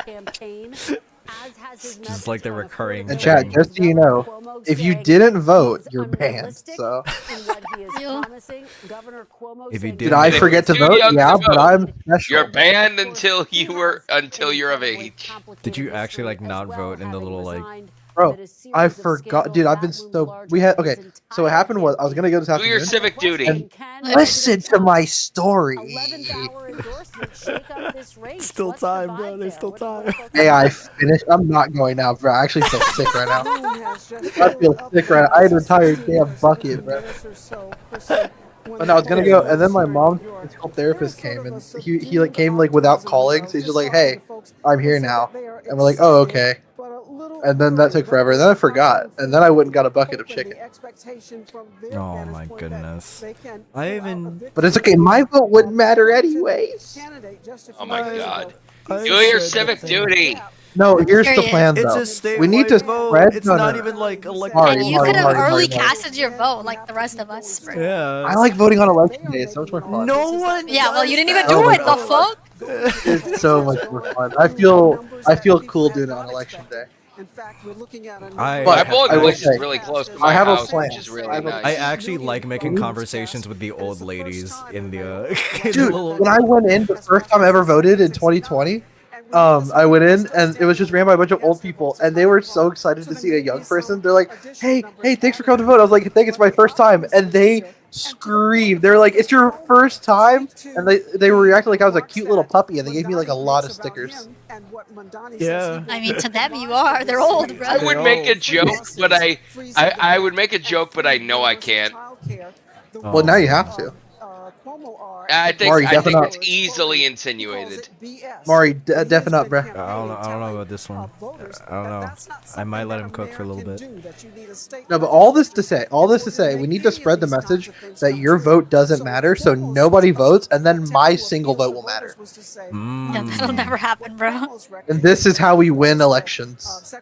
Campaign, as has his Just like the recurring. And chat, just so you know, if you didn't vote, you're banned. So. Did I forget to vote? Yeah, but I'm special. You're banned until you're of age. Did you actually like not vote in the little like? Bro, I forgot, dude. I've been so okay. So what happened was I was gonna go this afternoon. Do your civic duty. Listen to my story. Still time, bro. There's still time. Hey, I finished. I'm not going now, bro. I actually feel sick right now. I feel sick right now. I had an entire damn bucket, bro. But no, I was gonna go, and then my mom's physical therapist came, and he like came like without calling. So he's just like, "Hey, I'm here now," and we're like, "Oh, okay." And then that took forever. And then I forgot. And then I went and got a bucket of chicken. Oh my goodness. I even. But it's okay. My vote wouldn't matter anyways. Oh my god. Do your civic duty. No, here's the plan though. We need to spread. It's not even like And you could have early casted your vote like the rest of us. Bro. Yeah. I like voting on election day. It's so much more fun. No one. Yeah, well, you didn't even do it. The fuck? It's so much more fun. I feel cool doing it on election day. In fact, we're looking at my polling place is really close to my house, which is really nice. I actually like making conversations with the old ladies in the. Dude, when I went in the first time I ever voted in 2020, I went in and it was just ran by a bunch of old people, and they were so excited to see a young person. They're like, "Hey, thanks for coming to vote." I was like, "I think it's my first time," and they screamed. They're like, "It's your first time?" And they were reacting like I was a cute little puppy, and they gave me like a lot of stickers. Yeah. I mean, to them you are. They're old, bro. I would make a joke, but I would make a joke, but I know I can't. Well, now you have to. I think Mari, it's easily insinuated. Mari, deafen up, bro. I don't know about this one. I don't know. I might let him cook for a little bit. No, but all this to say, we need to spread the message that your vote doesn't matter, so nobody votes, and then my single vote will matter. Yeah, that'll never happen, bro. And this is how we win elections.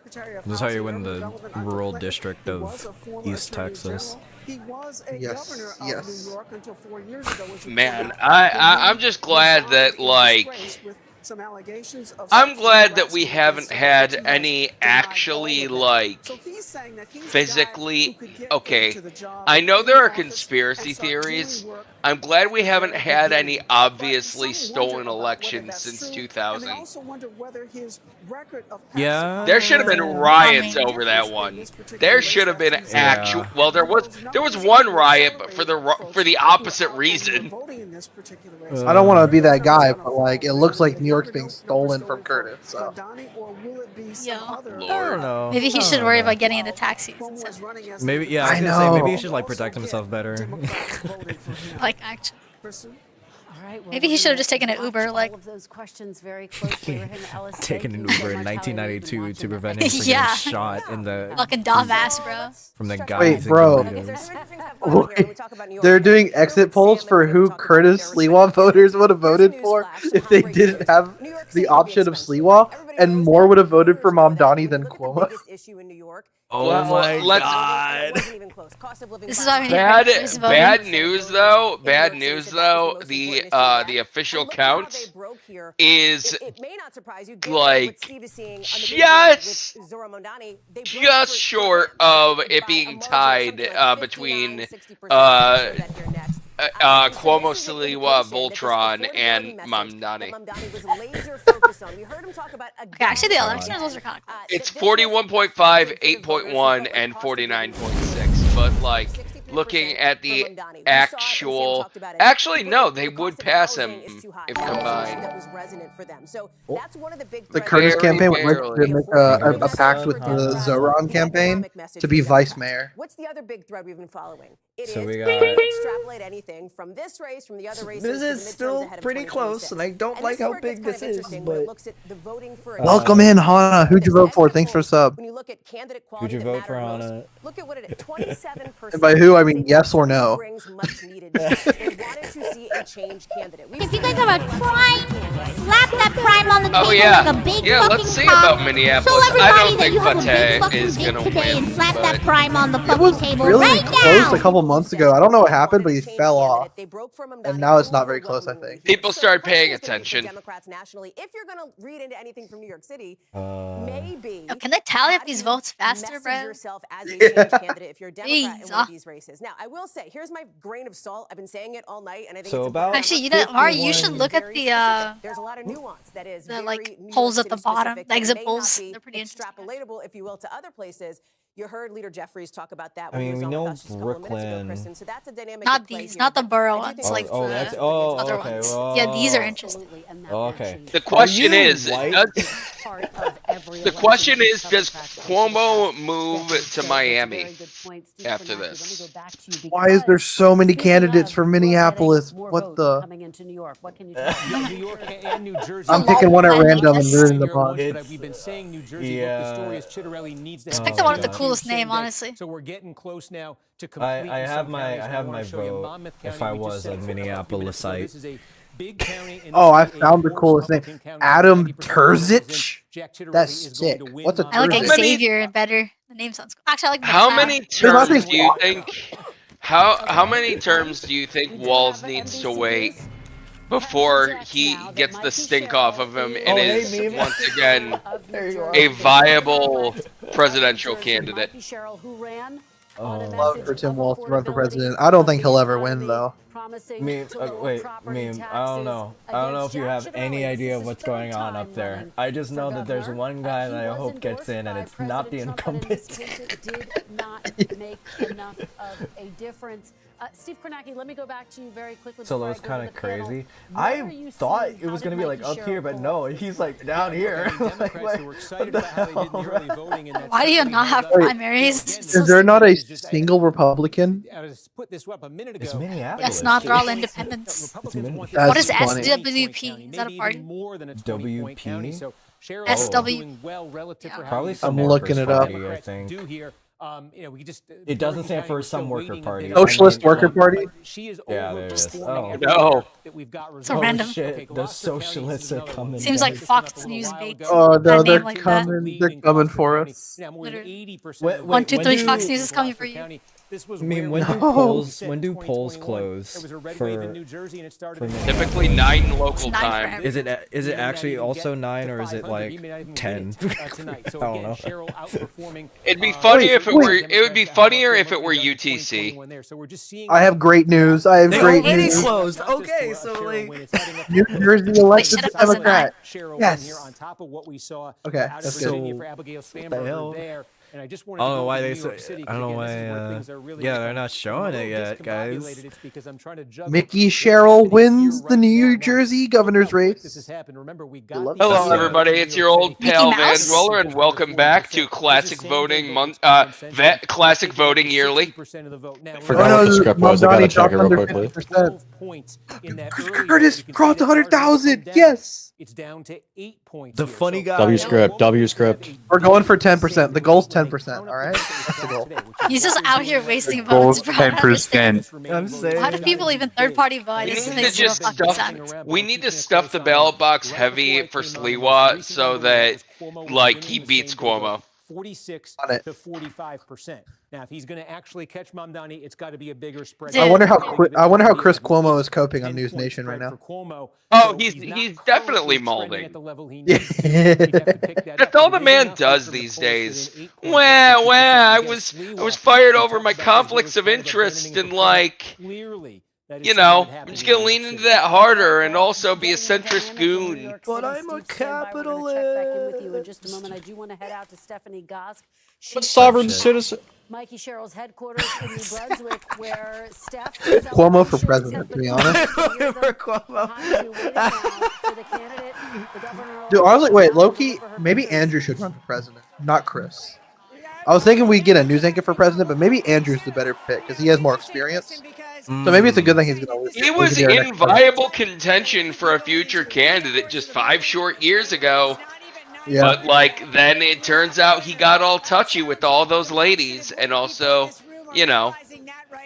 This is how you win the rural district of East Texas. He was a governor of New York until 4 years ago. Man, I'm just glad that like I'm glad that we haven't had any actually like physically okay. I know there are conspiracy theories. I'm glad we haven't had any obviously stolen elections since 2000. Yeah. There should have been riots over that one. There should have been actual. Well, there was one riot, but for the opposite reason. I don't want to be that guy, but like it looks like New York's being stolen from Curtis. So. Yo. I don't know. Maybe he should worry about getting into taxis. Maybe yeah. I was gonna say maybe he should like protect himself better. Like actually. Maybe he should have just taken an Uber, like. Taken an Uber in 1992 to prevent him from Yeah. getting shot in the. Fucking dumbass, bro. From the guy. Wait, bro. They're doing exit polls for who Curtis Sliwa voters would have voted for if they didn't have the option of Sliwa, and more would have voted for Mamdani than Cuomo. Oh my god. This is why we need Bad news though. Bad news though. The official count is like just short of it being tied between Cuomo, Sliwa, Voltron, and MAMDANI. Okay, actually, the election results are kind of cool. It's 41.5, 8.1, and 49.6. But like, looking at the actual, actually no, they would pass him if combined. The Curtis campaign would like to make a pact with the Zoran campaign to be vice mayor. What's the other big thread we've been following? So we got. Extrapolate anything from this race, from the other races. This is still pretty close, and I don't like how big this is. But welcome in, Hana. Who'd you vote for? Thanks for a sub. Who'd you vote for, Hana? Look at what it is. 27%. And by who, I mean yes or no. If you guys have a prime, slap that prime on the table yeah. like a big yeah, fucking let's see cock. about Minneapolis. Show I don't everybody that think you have a big Pate fucking is dick gonna today win. and slap But that prime on the It fucking was table really right close now. a couple months ago. I don't know what happened, but he fell off. And now it's not very close, I think. people started paying attention. Democrats nationally, if you're going to read into anything from New York City, maybe. Yo, can they tally up these votes faster, bro? Yourself as a change candidate if you're a Democrat in one of these races. Now, I will say, here's my grain of salt. I've been saying it all night, and I think So it's about Actually, you know, Mari, you should look at the there's a lot of nuance that is the like polls at the bottom, the exit polls. They're pretty interesting. Extrapolatable, if you will, to other places. You heard Leader Jeffries talk about that. I mean, we know Brooklyn. So that's a dynamic. Not these, not the borough ones, like oh, the that's other okay. ones. Well, Yeah, these are interesting. Okay. The question is, white? the question is, does Cuomo move to Miami after this? Why is there so many candidates for Minneapolis? What the? I'm picking one at random and rooting them on. Just pick the one with the coolest name, honestly. So we're getting close now to I have my vote if I was a Minneapolisite. Oh, I found the coolest name. Adam Terzic? That's sick. What's a I like Terzic? Xavier better. The name sounds cool. Actually, I like How McLeod. many terms do you think? How many terms do you think Walz needs to wait before he gets the stink off of him and is once again a viable presidential candidate? Love for Tim Wolf to run for president. I don't think he'll ever win, though. Meme, wait, Meme, I don't know. I don't know if you have any idea of what's going on up there. I just know that there's one guy that I hope gets in, and it's not the incumbent. Did not make enough of a difference. Steve Kornacki, let me go back to you very quickly. So that was kind of crazy. I thought it was gonna be like up here, but no, he's like down here. Like, what the hell, Why do you not have primaries? Is there not a single Republican? Put this up a minute ago. It's Minneapolis. Yes, not. They're all independents. That's What is funny. SWP? Is that a party? WP? SW. Probably some I'm looking it up. party, I think. We just, It doesn't stand for some worker party. Socialist Worker Party? Yeah, there it is. Oh. No. It's a random. Shit, the socialists are coming. Seems like Fox News bait. Oh no, A they're name like that. coming. They're coming for us. Literally. Wait, 1, 2, 3. do- Fox News is coming for you. I mean, when do polls close for Typically 9 local It's 9 for time. everyone. Is it actually also 9 or is it like 10? I don't know. It'd be funny if it were. It would be funnier if it were UTC. I have great news. I have They great already news. closed. Okay, so like. New Jersey elected shut up, doesn't Democrat. Yes. Yes. Okay, that's So, good. what the hell? I don't know why they say. I don't know why. Yeah, they're not showing it yet, guys. Mickey Sherrill wins the New Jersey governor's race. Hello, everybody. It's your old pal Van Mouse? Dweller, and welcome back to Classic Voting Classic Voting Yearly. Forgot what the script was. I gotta check it real quickly. Curtis crossed 100,000. Yes. It's down to 8 points. The funny guy. W script. W script. We're going for 10%. The goal's 10%. All right. That's the goal. He's just out here wasting Goals votes, bro. I don't understand. 10%. I'm saying. How do people even third-party vote? We This need to makes zero just fucking stuff. sense. We need to stuff the ballot box heavy for Sliwa so that, like, he beats Cuomo. 46 On it. to 45%. Now, if he's going to actually catch MAMDANI, it's got to be a bigger spread. I wonder how Chris Cuomo is coping on News Nation right now. Oh, he's definitely molding. That's all the man does these days. I was fired over my conflicts of interest and like you know, I'm just gonna lean into that harder and also be a centrist goon. But I'm a capitalist. Check back in with you in just a moment. I do want to head out to Stephanie Gosk. A sovereign citizen. Mikey Sherrill's headquarters in New Brunswick, where Steph Cuomo for president, to be honest. Dude, honestly, wait, Loki, maybe Andrew should run for president, not Chris. I was thinking we'd get a news anchor for president, but maybe Andrew's the better pick because he has more experience. So maybe it's a good thing he's going to lose. He was in viable contention for a future candidate just 5 short years ago. Yeah. But, like, then it turns out he got all touchy with all those ladies and also, you know,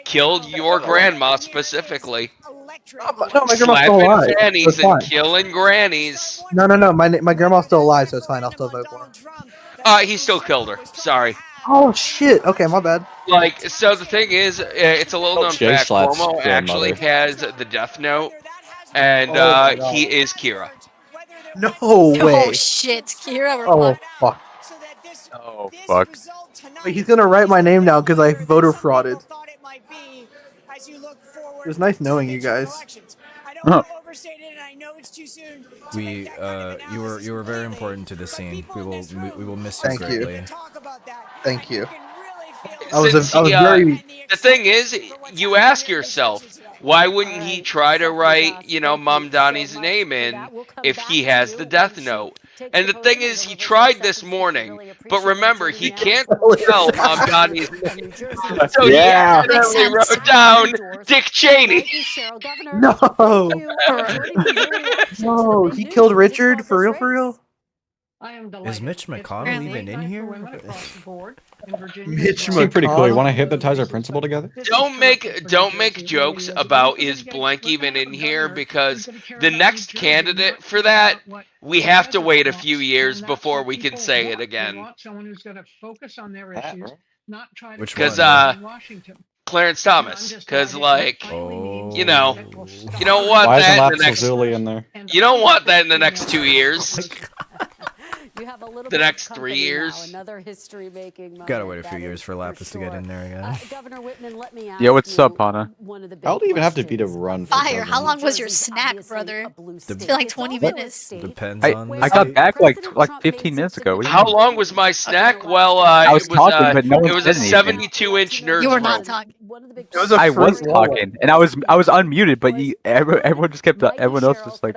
killed your grandma specifically. No, my grandma's still alive. Slapping fannies It's fine. and killing grannies. No, my grandma's still alive, so it's fine. I'll still vote for him. He still killed her. Sorry. Oh, shit. Okay, my bad. Like, so the thing is, it's a little known Jay fact. slaps Cuomo actually grandmother. has the Death Note, and he is Kira. No way. Oh shit, Kira. Oh, fuck. Oh, fuck. Wait, he's going to write my name now because I voter frauded. It was nice knowing you guys. Oh. We, you were very important to the scene. We will miss you Thank you. greatly. Thank you. The thing is, you ask yourself, why wouldn't he try to write, you know, MAMDANI's name in if he has the Death Note? And the thing is, he tried this morning, but remember, he can't spell MAMDANI's name. So he accidentally wrote down Dick Cheney. No! No, he killed Richard? For real, for real? Is Mitch McConnell even in here? Mitch Seemed pretty cool. You want to hypnotize our principal together? Don't make jokes about is blank even in here, because the next candidate for that, we have to wait a few years before we can say it again. Which Because one? Clarence Thomas, because like, you know what? Why isn't That in Laps the next, Lazuli in there? you don't want that in the next 2 years. You have a little The bit next of 3 company now, years. Another history-making moment. Gotta wait a few that years is for Lapis to get in there again. Governor Whitman, let me ask Yo, what's you up, Hana? one of the big How do you even have to be to questions. run for Fire, president? how long was your snack, brother? It's been like 20 minutes. Depends on. I got back like 15 minutes ago. What do you How mean? long was my snack? Well, I was it was talking, but no one it was a said anything. 72-inch nerd. You were not talking. I was talking, and I was unmuted, but everyone just kept everyone else just like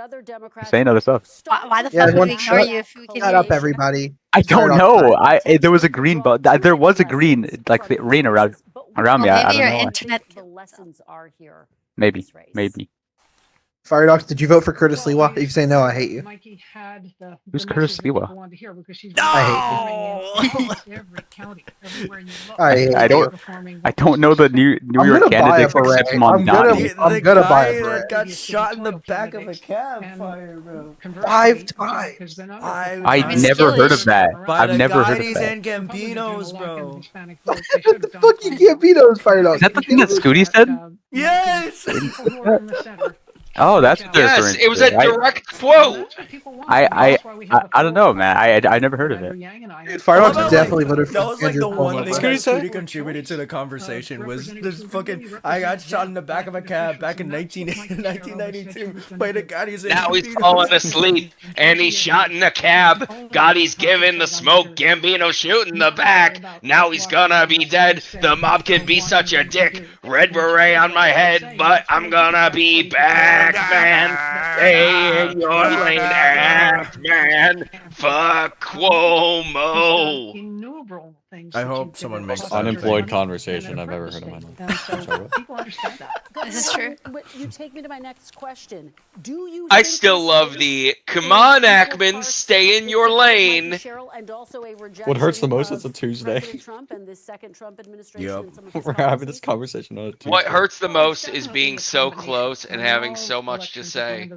saying other stuff. Why the Yeah, fuck would we everyone ignore shut- you if we can Shut hear up, you? everybody. I don't Start know. off There was a green button. There was a green like the rain around me. Well, I maybe don't your know. why. internet. The lessons are here. Maybe. Firedox, did you vote for Curtis Lewa? If you say no, I hate you. Who's Curtis Lewa? I hate you. I don't know the New I'm York gonna buy a candidates except beret. MAMDANI. I'm gonna buy a The guy beret. that got shot in the back of a cab fire, bro. 5 times. I never heard of that. I've never heard of that. and Gambinos, bro. What the fuck you Gambinos, Firedox? Is that the thing that Scooty said? Yes! Oh, that's what they're Yes, referring it was to. a direct quote. I don't know, man. I never heard of it. Dude, Firedox definitely voted for That was like Andrew the one Cuomo. thing Scooty that said? Scooty contributed to the conversation was this fucking I got shot in the back of a cab back in 1992 by the guy who's Now he's falling asleep, and he's shot in a cab. Gotti's giving the smoke, Gambino shooting the back. Now he's gonna be dead. The mob can be such a dick. Red beret on my head, but I'm gonna be back, man. Stay in your lane, act, man. Fuck Cuomo. I hope someone makes that Unemployed thing. conversation I've ever heard in my life. People understand that. This is true. But you take me to my next question. Do you I think still this love race the come on, Ackman, stay in your lane. What hurts the most is a Tuesday. Trump and this second Trump administration Yep. and some of his We're having this conversation on a Tuesday. What hurts the most is being so close and having so much to say.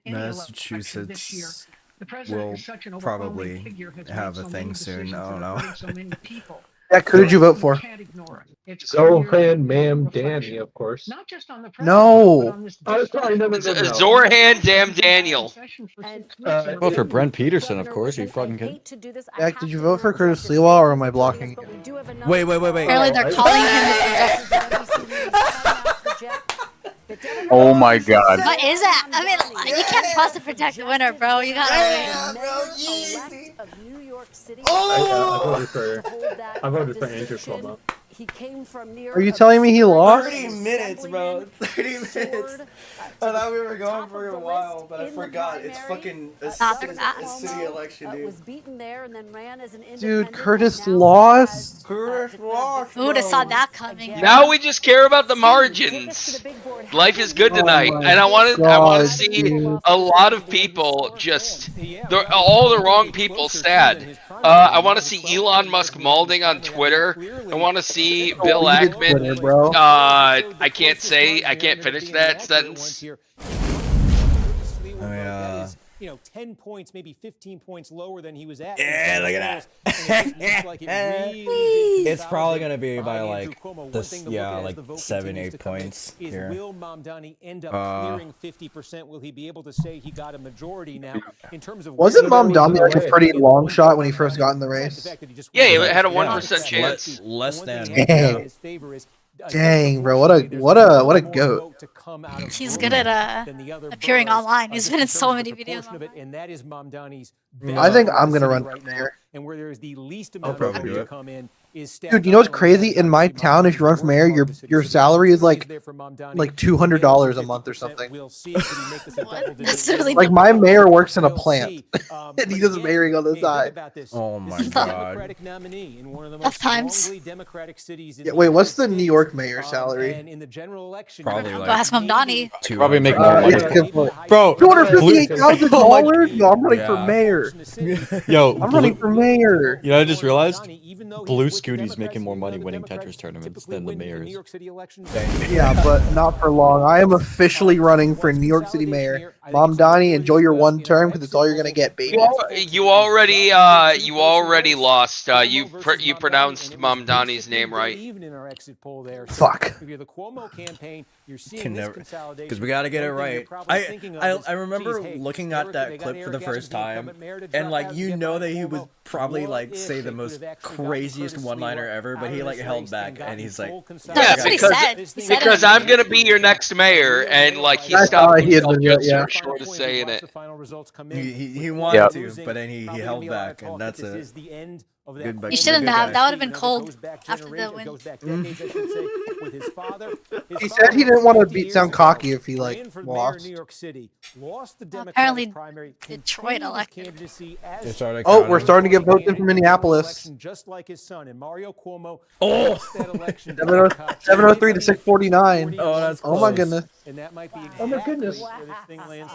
Massachusetts will probably have a thing soon. I don't know. Jack, who did you vote for? Zohan MAMDANI, of course. No. Zorhan Damn Daniel. Vote for Brent Peterson, of course. Are you fucking kidding? Jack, did you vote for Curtis Lewa or am I blocking you? Wait. Apparently they're calling him the Oh my god. What is that? I mean, you can't trust the projected winner, bro. You gotta. I voted for Andrew Cuomo. He came from near Are you telling me he lost? 30 minutes, bro. 30 minutes. I thought we were going for a while, but I forgot. It's fucking a city election, dude. Was beaten there and then ran as an Dude, Curtis lost. Curtis lost. Who would have saw that coming? Now we just care about the margins. Life is good tonight, and I want to see a lot of people just all the wrong people sad. I want to see Elon Musk malding on Twitter. I want to see Bill Ackman. I can't finish that sentence. Oh, yeah. 10 points, maybe 15 points lower than he was at. Yeah, look at that. It's probably gonna be by like this, like 7-8 points here. Will MAMDANI end up clearing 50%? Will he be able to say he got a majority now? In terms of wasn't MAMDANI like a pretty long shot when he first got in the race? Yeah, he had a 1% chance. Less than. Dang, bro, what a goat. He's good at appearing online. He's been in so many videos. And that is MAMDANI's I think I'm gonna run for mayor. And where there is the least amount of votes to come in is dude, you know what's crazy? In my town, if you run for mayor, your salary is like $200 a month or something. Like my mayor works in a plant, and he does mayoring on the side. Oh my god. Tough times. Yeah, wait, what's the New York mayor salary? Probably like. Ask MAMDANI. Probably make more money. Bro, $258,000. No, I'm running for mayor. Yo, I'm running for mayor. You know, I just realized Blue Scooty's making more money winning Tetris tournaments than the mayors. Yeah, but not for long. I am officially running for New York City mayor. MAMDANI, enjoy your one term because it's all you're gonna get, baby. You already lost. You pronounced MAMDANI's name right. Fuck. Can never, because we gotta get it right. I remember looking at that clip for the first time, and like that he would probably like say the most craziest one-liner ever, but he like held back, and he's like, yeah, because I'm gonna be your next mayor, and like he stopped himself just short of saying it. He wanted to, but then he held back, and that's it. You shouldn't have. That would have been cold after the win. He said he didn't want to sound cocky if he like lost. Apparently, Detroit elected. Oh, we're starting to get votes in from Minneapolis. Just like his son and Mario Cuomo. Oh, 703 to 649. Oh, that's close. Oh my goodness. And that might be oh my goodness.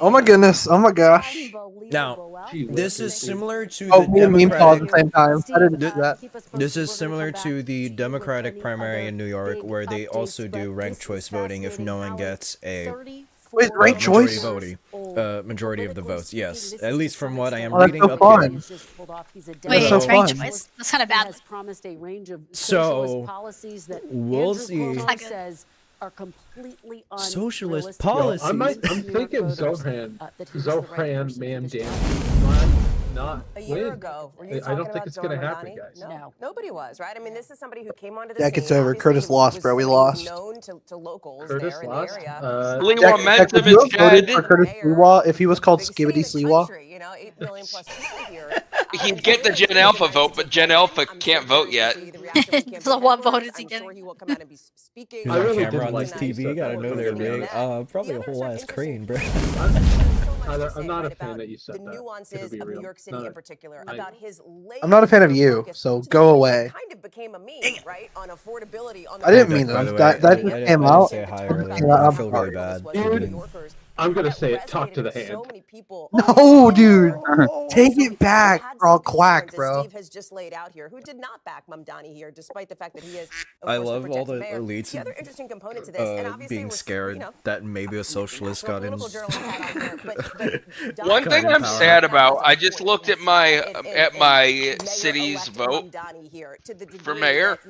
Oh my goodness. Oh my gosh. Now, this is similar to the Democratic. Meme at the same time. I didn't do that. This is similar to the Democratic primary in New York, where they also do ranked choice voting if no one gets a ranked choice majority of the votes. Yes, at least from what I am that's reading so up fun. here. Wait, so it's ranked choice. That's kind of bad. So we'll see. Are completely socialist policies. I'm thinking Zohan MAMDANI not a year win. ago. I don't think it's going to happen, guys. No, nobody was, right? I mean, this is somebody who came onto the Jack, it's over. Curtis lost, bro. We lost. Known to locals Curtis there lost. in the area. Jack, would you have voted for Curtis Sliwa if he was called Skibbity Sliwa? You know, 8 million plus people here. He'd get the Gen Alpha vote, but Gen Alpha can't vote yet. So what vote is he getting? He's on camera on this TV. Gotta know they're big. Probably a whole ass crane, bro. I'm not a fan that you said that. Nuances of New York City in particular about his. I'm not a fan of you, so go away. Kind of became a meme, right? On affordability. On I didn't mean that. That just came out. I feel really bad. I'm gonna say it. Talk to the hand. No, dude. Take it back, bro. Quack, bro. Steve has just laid out here, who did not back MAMDANI here, despite the fact that he is. I love all the elites the other interesting component to this, and obviously being scared that maybe a socialist got in. One thing I'm sad about, I just looked at my city's vote for mayor,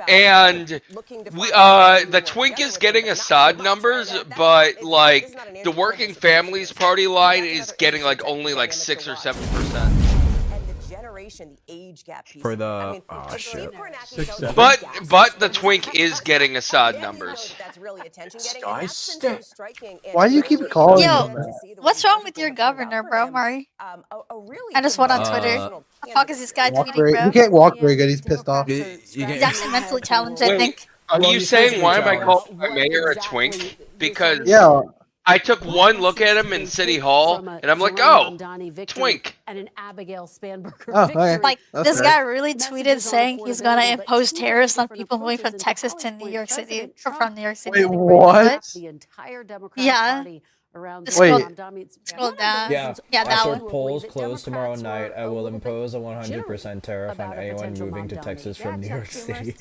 and the Twink is getting Assad numbers, but like the Working Families Party line is getting like only like 6 or 7%. generation, the age gap piece. For the I mean, oh if shit. Steve Kornacki knows But the twink is getting Assad numbers. that's really attention getting. Sky And that's been so striking. And Why do you keep calling Yo, him that? what's wrong with your governor, bro, Mari? I just went on Twitter. What the fuck is this guy Walk tweeting, very, bro? he can't walk very good. He's pissed off. He's actually mentally challenged, I Wait, think. are Well, you he's saying physically why am I challenged. calling my mayor a twink? Because Yeah. I took one look at him in City Hall, and I'm like, oh, twink. And an Abigail Spanberger Oh, okay. Like, That's this fair. guy really tweeted saying he's gonna impose tariffs on people moving from Texas to New York City, or from New York City. Wait, what? The entire Democratic Yeah. Party around Wait. Scroll down. Yeah, Yeah, that after one. polls close tomorrow night, I will impose a 100% tariff on anyone moving to Texas from New York City.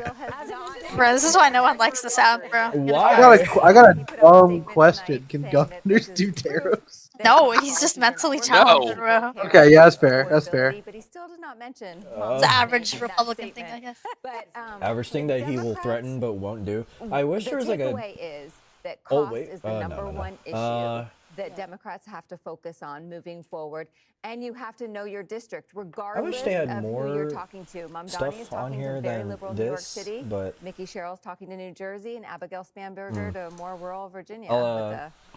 Bro, this is why no one likes the sound, bro. Why? I got a dumb question. Can governors do tariffs? No, he's just mentally challenged, bro. Okay, yeah, that's fair. That's fair. But he still did not mention It's the average Republican thing, I guess. But Average thing that he will threaten but won't do. I wish there was like a. takeaway is that Oh, cost wait. is the No, number no, no. one issue that Democrats have to focus on moving forward, and you have to know your district, regardless they had of who more you're talking to. stuff Mamdani is on talking here to very than liberal New York this, City. but- Mickey Sherrill's talking to New Jersey, and Abigail Spanberger to more rural Virginia. I'll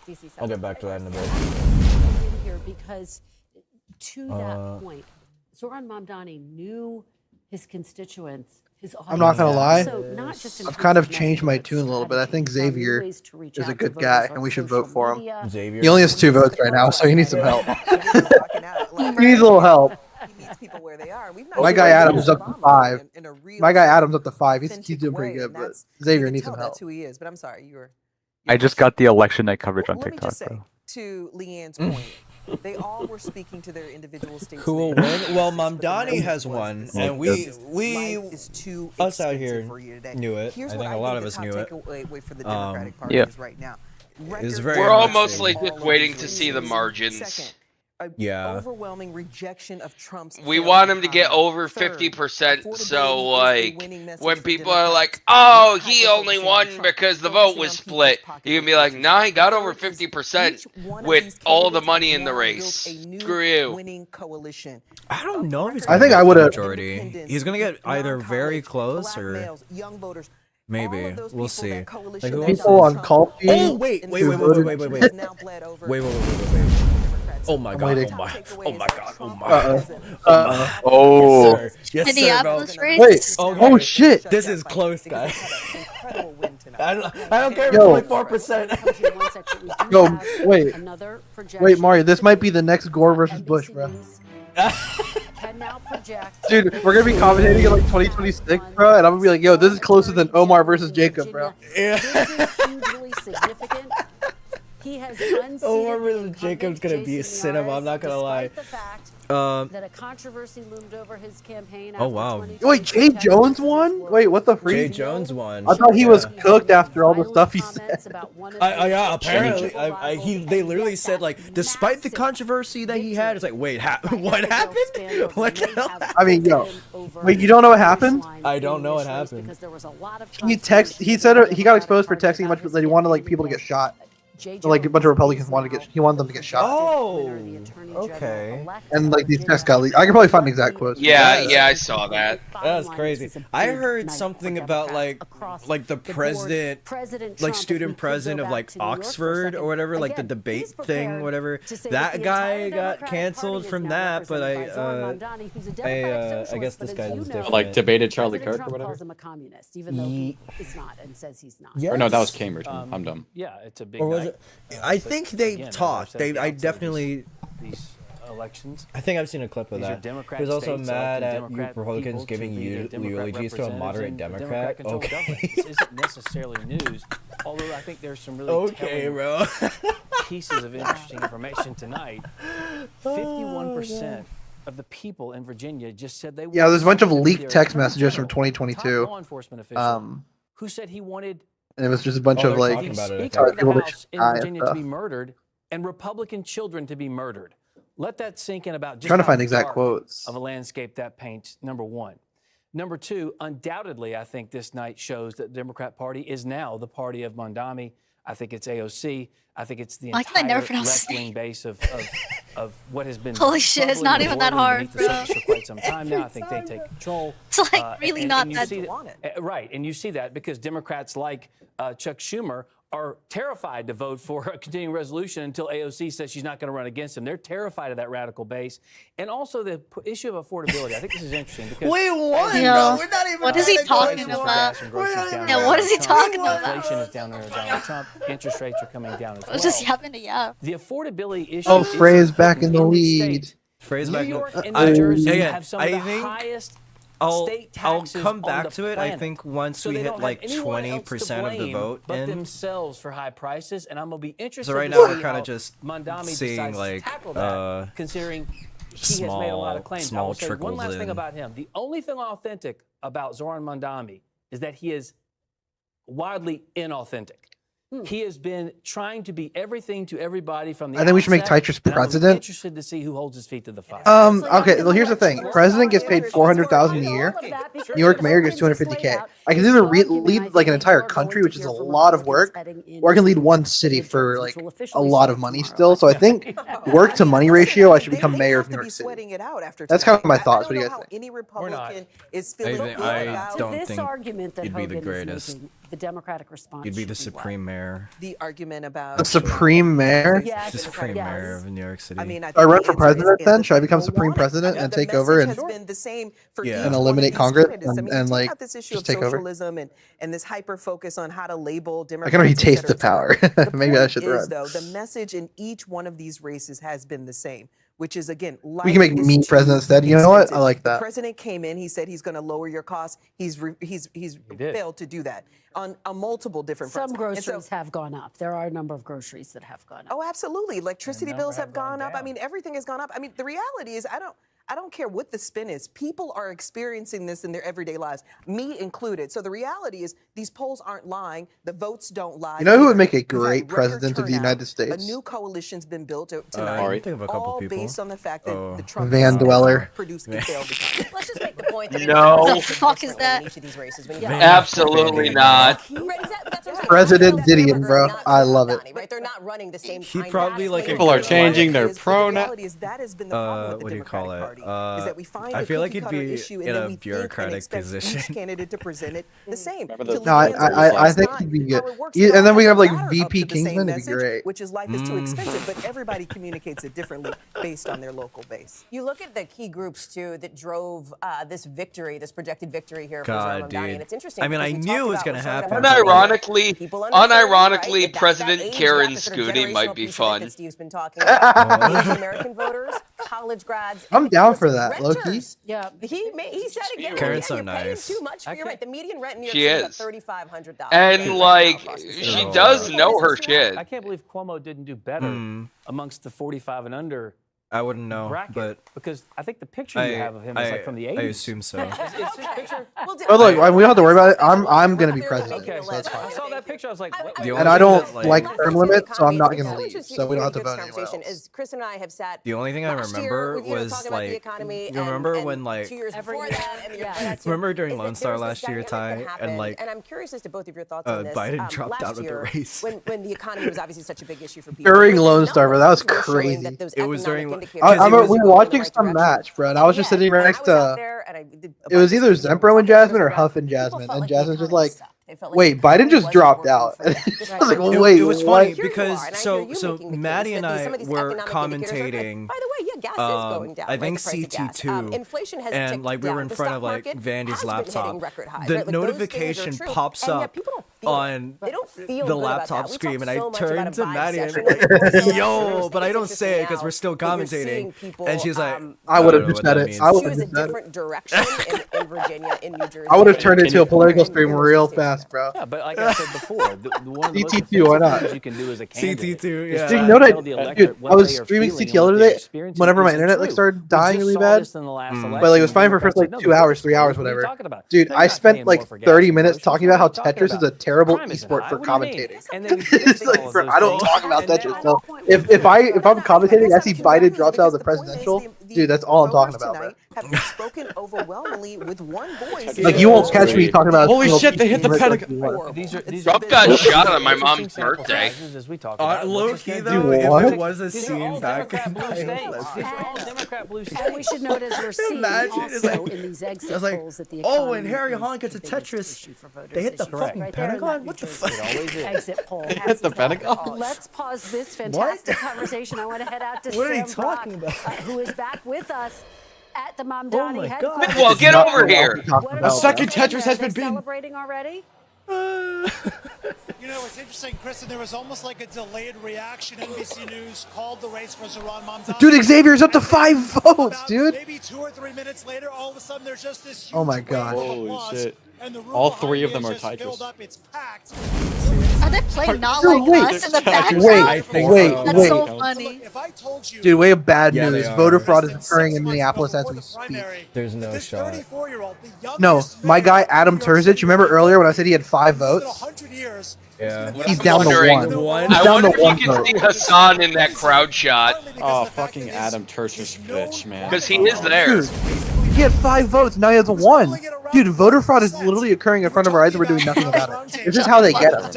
with the DC I'll get back to that in a bit. in here because to that point, Zoran Mamdani knew his constituents, his audience. I'm not gonna lie. So not just in I've kind of terms changed my messaging, tune a little bit. I think strategy, Xavier ways to reach is a out good to guy, voters and on we should social vote for him. media. Xavier. He only has 2 votes right now, so he needs some help. He needs a little help. people where they are. My guy Adams is up to 5. My guy Adams up to 5. He's doing pretty good, but Xavier needs some help. That's who he is. But I'm sorry, you were. I just got the election night coverage on Let me TikTok, just say, bro. to Leanne's point, they all were speaking to their individual states. Who will win? Well, Mamdani has won, and we us out here knew it. I think a lot of us knew it. Yeah. We're all mostly just waiting to see the margins. Yeah. Overwhelming rejection of Trump's. We want him to get over 50%, so like when people are like, "Oh, he only won because the vote was split," you can be like, "Nah, he got over 50% with all the money in the race. Screw you." I don't know if he's. I think I would have. Majority. He's gonna get either very close or maybe. We'll see. Like, who People on Call Feed. Oh wait. Oh my god! Oh my god! Oh my! Oh. Yes, Minneapolis sir, race? Wait. Oh shit. This is close, guys. I don't care if Yo. it's like 4%. Yo, wait, Mario. This might be the next Gore versus Bush, bro. Dude, we're gonna be commentating in like 2026, bro, and I'm gonna be like, yo, this is closer than Omar versus Jacob, bro. Omar versus Jacob's gonna be a cinema. I'm not gonna lie. That a controversy loomed over his campaign. Oh wow. Wait, Jay Jones won? Wait, what the freak? Jay Jones won. I thought he was cooked after all the stuff he said. Yeah, apparently, they literally said like, despite the controversy that he had, it's like, wait, what happened? What the hell? I mean, yo, wait, you don't know what happened? I don't know what happened. He said he got exposed for texting much that he wanted like people to get shot. Like a bunch of Republicans he wanted them to get shot. Oh, okay. And like these texts got leaked. I can probably find exact quotes. Yeah, I saw that. That's crazy. I heard something about like the president, like student president of like Oxford or whatever, like the debate thing, whatever. That guy got canceled from that, but I guess this guy is different. Like debated Charlie Kirk or whatever. Calls him a communist, even though he is not, and says he's not. Or no, that was Cambridge. I'm dumb. Yeah, it's a big. Or was it? I think they again, talked. as I said, I the definitely. These elections. I think I've seen a clip of These are that. Democrat He was also states, mad elected at you Democrat Republicans people to giving be you Democrat eulogies to a moderate representatives Democrat. in the Democrat-controlled Okay. government. This isn't necessarily news, although I think there's some really Okay, telling bro. pieces of interesting information tonight. 51% of the people in Virginia just said they. Yeah, there's a bunch of wanted leaked their text attorney messages from general, 2022. top law enforcement official, who said he wanted. And it was just a bunch Oh, of they're like talking about it, I Speaker of people the to House in die and Virginia to stuff. be murdered and Republican children to be murdered. Let that sink in about just Trying to how find exact dark quotes. of a landscape that paints, number one. Number two, undoubtedly, I think this night shows that the Democrat Party is now the party of Mamdani. I think it's AOC. I think it's the Why can I never entire pronounce his wrestling base of of what has been. Holy shit, it's not even that hard, bro. For quite some time now. I think they take control. It's like really not that. Right, and you see that because Democrats like Chuck Schumer are terrified to vote for a continuing resolution until AOC says she's not going to run against him. They're terrified of that radical base. And also the issue of affordability. I think this is interesting because... Wait, what? Yeah. We're not even what is he talking about? Yeah, what is he talking about? Inflation is down there with Donald Trump. Interest rates are coming down as well. I was just yapping to yap. The affordability issue... Oh, Frey's back in the lead. Frey's back in New York and New Jersey have some of the think highest... I'll come back to it. I think once we hit like 20% of the vote but in. themselves for high prices, and I'm gonna be interested. So right to now see we're kind how of just Mandami seeing like considering he has made a lot of claims. I small will say one trickles last thing in. about him: the only thing authentic about Zoran Mandami is that he is wildly inauthentic. He has been trying to be everything to everybody from the I think we should make outset, Tetris and I'm president. interested to see who holds his feet to the fire. Okay, well, here's the thing. President gets paid $400,000 a year. New York mayor gets $250K. I can either lead like an entire country, which is a lot of work, or I can lead one city for like a lot of money still. So I think work to money ratio, I should become mayor of New York City. That's kind of my thoughts. What do you guys think? Any Republican is I don't this think argument that he'd be the Hogan is greatest. making, the Democratic response. He'd be the should what? supreme mayor. The argument about The supreme mayor? Yes, The supreme mayor of New York City. I mean, I run for president then? Should I become supreme president and take over and eliminate Congress and like just take over? And this hyper focus on how to label I Democrats. can already taste the power. Maybe I should run. Though, the message in each one of these races has been the same, which is again, We can make me president instead. You know what? I like The that. president came in. He said he's going to lower your costs. He's failed to do that on multiple different fronts. Some groceries have gone up. There are a number of groceries that have gone up. Oh, absolutely. Electricity bills have gone up. I mean, everything has gone up. I mean, the reality is, I don't care what the spin is. People are experiencing this in their everyday lives, me included. So the reality is these polls aren't lying. The votes don't lie. You know who would make a great president of the United A States? new coalition's been built tonight, think of a couple all people. based on the fact that the Trump Van Dweller. produced a failed economy. Let's just make the point that No. What the fuck is that? each of these races. When Absolutely not. President Didion, bro. I love it. Right? They're not running the same. He probably like People are changing their pronouns. what do you call it? I feel like he'd be in a bureaucratic position. Candidate to present it the same. No, I think he'd be good. And then we have like VP Kingsman. It'd be great. Which is life is too expensive, but everybody communicates it differently based on their local base. You look at the key groups too that drove this victory, this projected victory here for God, Zoran Mamdani, dude. and it's interesting. I mean, I knew it was gonna happen. Unironically, President Karen Scooty might be fun. That Steve's been talking about. Asian American voters, college grads. I'm down for that, Loki. Yeah, he said again. Karen's so You're paying nice. too much for your rent. The median rent in New York She City is. is $3,500. And like, she does know her shit. I can't believe Cuomo didn't do better amongst the 45 and under I wouldn't know, bracket, but because I think the picture you have of him is like from the 80s. I assume so. Is his picture? But look, we don't have to worry about it. I'm gonna be president, Okay, so that's fine. I saw that picture. I was like, what? And I don't like term limits, so I'm not gonna leave. So we don't have to vote anywhere else. As Chris and I have sat. The only thing I remember was like, remember when like, remember during Lone Star last year, Ty, and like, and I'm curious as to both of your thoughts on this. Biden dropped out of the race. When the economy was obviously such a big issue for people. During Lone Star, bro, that was crazy. It was during. We were watching some match, bro, and I was just sitting right next to. It was either Zempro and Jasmine or Huff and Jasmine, and Jasmine's just like, wait, Biden just dropped out. I was like, well, wait, it was what? funny because so Maddie and I were commentating. By the way, yeah, gas is going down. I think CT2, inflation has and like we were in front of like Vandy's laptop. The notification pops up on the laptop screen, and I turned to Maddie and like, yo, but I don't say it because we're still commentating. And she's like, I would have just said it. I would have just said it. In Virginia, in New Jersey. I would have turned it into a political stream real fast, bro. Yeah, but like I said before, one of the most CT2, why not? things you can do as a candidate CT2, is yeah. Dude, to you know tell the what? electorate Dude, what I was they are streaming feeling CT and what the they're other day. experiencing Whenever my isn't internet like true. started We dying just really saw bad, this in the last election but like it was fine for the when first like Democrats 2 said, no, hours, 3 hours, what are you whatever. talking about? Dude, They're I not spent paying like more for gas 30 minutes stations. talking What about are how you talking Tetris is about? a terrible Crime is esport high. for What do you mean? commentating. And then we It's like, all bro, those I don't things. talk about And then- Tetris. So if I'm commentating, I see Biden drops out of the presidential, Dude, that's all I'm talking about, bro. Have spoken overwhelmingly with one voice. Like, you won't catch me talking about. Holy shit, they hit the Pentagon. Trump got shot on my mom's birthday. Low key though, Dude, if what? it was a scene back in And we should note, as we're seeing also in these exit polls that the oh, and economy Harry is Hahn the gets a biggest Tetris. issue for voters They hit the this year. fucking Right there in Pentagon? that What the New fuck? Jersey exit poll. They hit the Pentagon? Let's pause this fantastic conversation. I want to head out to What are you Sam Brock, talking about? who is back with us at the Oh MAMDANI my headquarters. God. Well, get over here. A second Tetris has been beaten. Celebrating already? You know, it's interesting, Kristen, there was almost like a delayed reaction. NBC News called the race for Zohran Mamdani. Dude, Xavier's up to 5 votes, dude. Maybe 2 or 3 minutes later, all of a sudden there's just this huge Oh my god. Holy shit. All 3 of them are Tetris. Are they playing not Dude, like wait. us in the background? Wait. That's so funny. Dude, we have bad Yeah, news. they are. Voter fraud is occurring in Minneapolis as we speak. There's no shot. No, my guy Adam Terzic. You remember earlier when I said he had 5 votes? Yeah. He's down to Wondering- 1. I He's down wonder to if 1 you can vote. see Hassan in that crowd shot. Oh, fucking Adam Terzic, bitch, man. Because he is there. Dude, he had 5 votes. Now he has 1. Dude, voter fraud is literally occurring in front of our eyes and we're doing nothing about it. This is how they get us.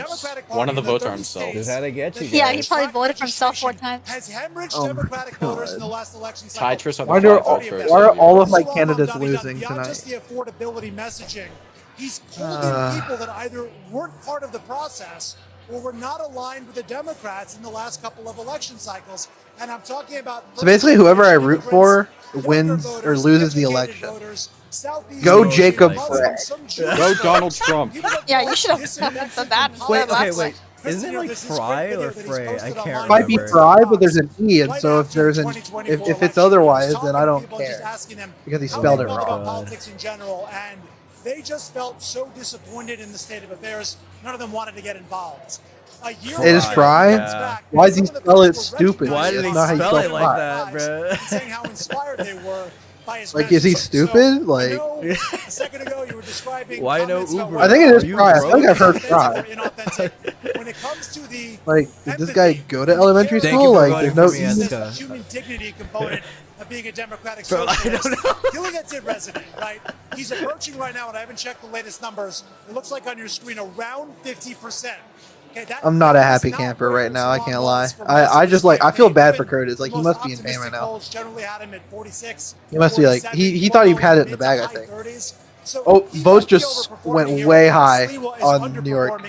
One of the votes are himself. This is how they get you. Yeah, he guys. probably voted for himself 4 times. Has hemorrhaged Oh my Democratic voters in the God. last election cycle. Tetris are Why the are 5 all, votes for why are all of my Zohran candidates Mamdani, losing beyond just tonight? the affordability messaging, he's pulled in people that either weren't part of the process or were not aligned with the Democrats in the last couple of election cycles. And I'm talking about So basically, whoever I root for wins or loses the election. Go Jacob Frey. Go Donald Trump. Yeah, you should have said that. Wait, okay, wait. Isn't it like Fry or Frey? I can't It might be remember. Fry, but there's an E, and so if there's an if it's otherwise, then I don't care because he spelled it wrong. politics in general, and they just felt so disappointed in the state of affairs. None of them wanted to get involved. A year It is ago, Fry. Yeah. Why does he spell it stupid? Why did he That's not how you spell it like Fry. that, bro? saying how inspired they were by his Like, is he message. stupid? So, Like, I know a second ago you were describing Why no comments about Uber? I think it is Are you Fry. I broke? think I've heard Fry. inauthentic. When it comes to the Like, did this guy go to elementary Thank school? you for Like, there's voting no for me, E. Aska. human dignity component of being a Democratic Bro, I socialist. don't know. Gilligan did resonate, right? He's approaching right now, and I haven't checked the latest numbers. It looks like on your screen around 50%. Okay, I'm not a that is happy not camper where right now. I Zohran can't was lie. for I most just of like his I feel campaign. bad for Curtis. Like, he Most must be in pain optimistic right now. polls generally had him at 46. He must be like he thought he had it in the bag. I think. Oh, votes just went way high on New York.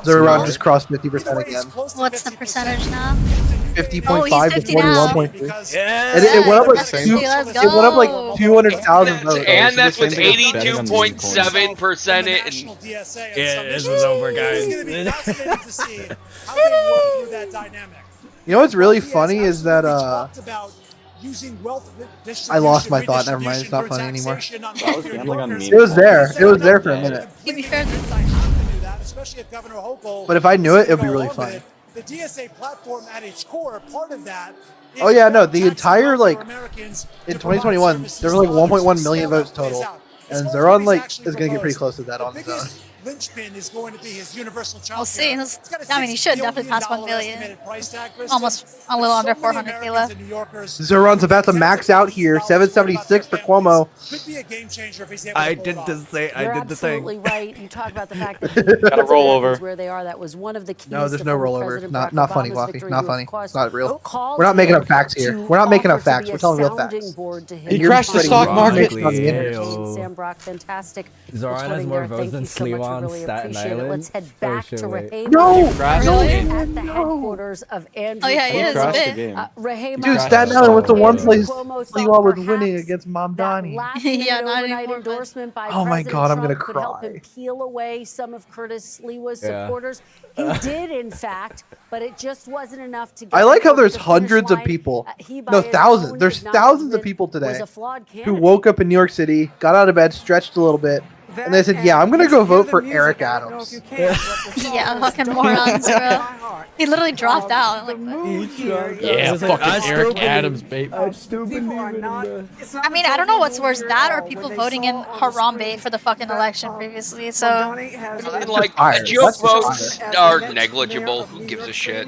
Zohran just crossed 50% again. What's the percentage now? 50.5 to 41.3. Yeah. It went up like Let's two. Let's It went up like go. 200,000 votes. And that's the with same thing as betting on the unicorns. 82.7%. Yeah, this is over, guys. You know what's really funny is that I lost my thought. Never mind. It's not funny anymore. I was gambling on memes. It was there. It was there for a minute. To be fair, But if I knew it, it would be really funny. The DSA platform at its core, part of that. Oh yeah, no, the entire like in 2021 there were like 1.1 million votes total, and Zohran like is gonna get pretty close to that on his own. Linchpin is going to be his universal child. we'll see. I mean, he should definitely pass 1 million. Almost a little under 400K left. Zohran's about to max out here, 776 for Cuomo. Could be a game changer if he's able I to pull did it off. the say. I You're did the thing. absolutely right. You talk about the fact that Got a rollover. where they are. That was one of the keys. No, there's to no former rollover. President Not Barack funny, Obama's Waffy. victory, Not who, funny. of course, It's not real. called We're not making him up facts here. to We're not making up offer to facts. be We're a telling real sounding facts. board to him. He crashed the stock market. Sam Brock, fantastic. Zohran has reporting more there. votes Thank than you so much. We Sliwa on really Staten appreciate it. Island. Let's head Oh, back shit, to wait. Rahema. No! Crashed Really? the game. At the headquarters of Andrew. Oh, yeah, he He is a crashed the bit. game. Rahema. Dude, Crashed Staten the Island was the one game. place Cuomo thought Sliwa was perhaps winning against that MAMDANI. last-minute Yeah, not overnight anymore, but- endorsement by Oh my President God, I'm Trump gonna could help him cry. peel away some of Curtis Sliwa's Yeah. supporters. He did, in fact, but it just wasn't enough to get I like him how over there's the finish hundreds of line. people. He, by No, his thousands. own There's thousands of acknowledgement, people was today a flawed who candidate. woke up in New York City, got out of bed, stretched a little bit, and they said, "Yeah, I'm gonna go vote for Eric Adams." Yeah, fucking morons, bro. He literally dropped out. Like, Yeah, fucking Eric Adams, babe. I still believe in him. I mean, I don't know what's worse, that or people voting in Harambe for the fucking election previously. So Like, Fire. joke That's just votes are negligible. Who gives a shit?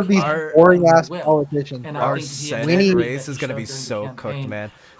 of these boring ass politicians. And I Our think he Senate had race that is he gonna be showed during the so cooked, campaign. man.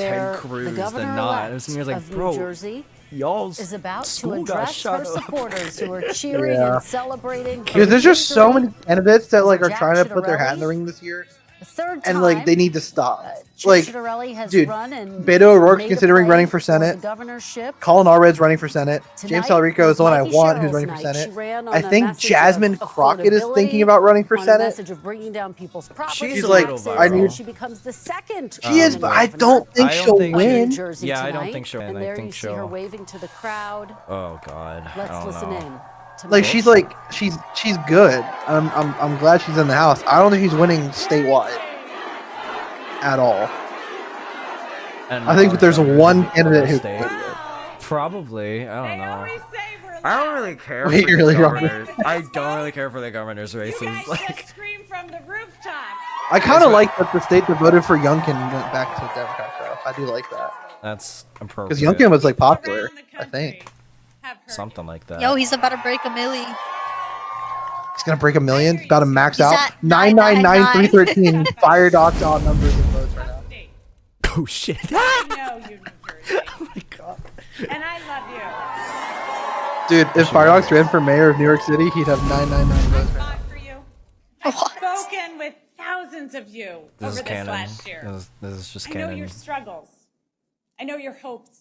Ted Cruz than not. It was like, bro, y'all's is about to school got address shut her up. supporters who are cheering and celebrating. Because there's just so many candidates that like are Jack trying to put their hat in Ciattarelli. the ring this year, The third and like time, they need to stop. Chip Like, Ciattarelli has dude, run and Beto O'Rourke's made a considering play running for the Senate. governorship. Colin Allred's running for Senate. James Tonight Talarico is was the one I Mikey want who's Sherrill's running for night. Senate. She ran on I a think message Jasmine of Crockett is thinking affordability, about running for on a Senate. message of bringing down people's property She's like, taxes, I need. she becomes the second. She is, but I don't think she'll win. Yeah, I don't think she'll win. And I there think you see her she'll. waving to the crowd. Oh God. I Let's don't listen know. in. Like she's good. I'm glad she's in the House. I don't think she's winning statewide at all. And I think there's one candidate who. Probably. I don't know. I don't really care Wait, for really, the Robert? governors. I don't really care for the governor's races. Like, I kind of like that the state that voted for Youngkin went back to Democrat though. I do like that. that's appropriate. Because Youngkin was like popular, I think. Something like that. Yo, he's about to break a milli. He's gonna break 1 million. He's about to max He's out at 999,313 fire docs odd numbers in votes right now. Oh shit. I know you, New Jersey. Oh my God. And I love you. Dude, if Fire Docs ran for mayor of New York City, he'd have 999 votes right now. For you. I've spoken with thousands of you This over is this canon. last year. This is just I know canon. your struggles. I know your hopes.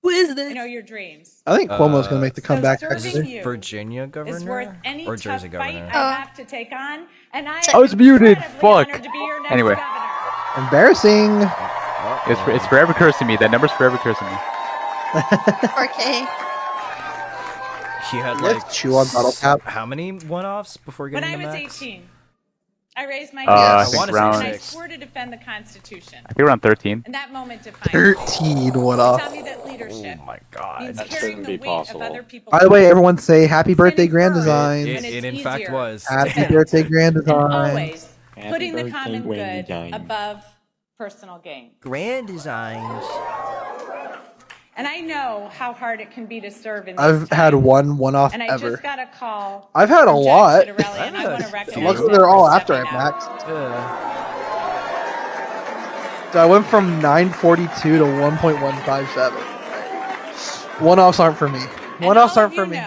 I know your dreams. I think Cuomo's gonna make the comeback. serving next year. you Virginia is governor worth any or tough Jersey fight governor? I have to take on, and I I was am muted. incredibly Fuck. honored to be your next Anyway, governor. Embarrassing. it's forever cursing me. That number's forever cursing me. 4K. He had Let's like chew on bottle cap. how many one-offs before When getting I the was max? 18, I raised my I hand think and around. I swore to defend the Constitution. I think around 13. And that moment defined 13 one off. Tell me that leadership Oh my god. means That carrying shouldn't the be weight of possible. other people's By the way, burdens. everyone say happy birthday, Grand It, Design. it in fact was. Happy birthday, Grand And Design. always Happy putting the birthday, common Granny good Jane. above personal gain. Grand Designs. And I know how hard it can be to serve in I've these had times. one off And I ever. just got a call. I've had a from Jack lot. Citarelli, and I want to recognize Luckily, him they're for all after I stepping out. maxed. So I went from 942 to 1.157. One offs aren't for me. One offs aren't for me.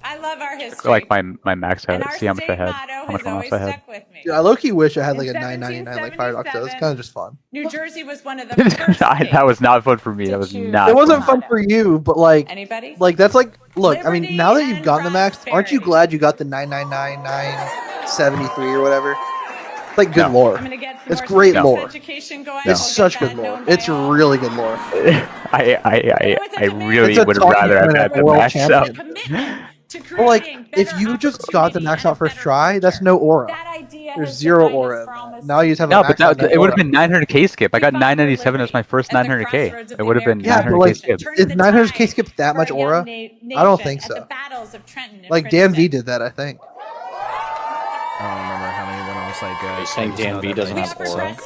I love our I history. feel like my max And out. our See how much I state had. motto How much has one always offs I had. stuck with me. Dude, I low-key wish I had like a In 999 like Paradox though. It's kind of just fun. New Jersey was one of the first That was not fun for me. That was not. It wasn't fun for you, but like, Anybody? like that's like, look, I mean, now that you've gotten the max, aren't you glad you got the 999,973 or whatever? It's like good lore. It's great lore. It's such good lore. It's really good lore. I really It's a would talking rather have point had at the world max out. champion. Well, like, if you just got the max out first try, that's no aura. There's zero aura in that. Now you just have No, a but max out. that, it would have been 900k skip. I got 997 as my first 900k. It would have been Yeah, but 900k like, skip. is 900k skip that much aura? I don't think so. Like Dan V did that, I think. I don't remember how many one-offs I got. Are you saying Dan V doesn't have aura?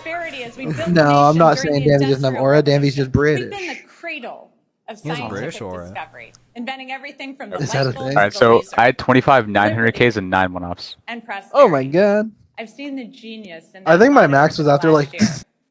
No, I'm not saying Dan V doesn't have aura. Dan V's just British. We've been the cradle of He has British scientific aura. discovery, inventing everything from the Is that a light bulb thing? to Alright, the so laser I had 25 900ks and 9 one-offs. and prosperity. Oh my god. I've seen the genius in I that think my product max was over the after last like year,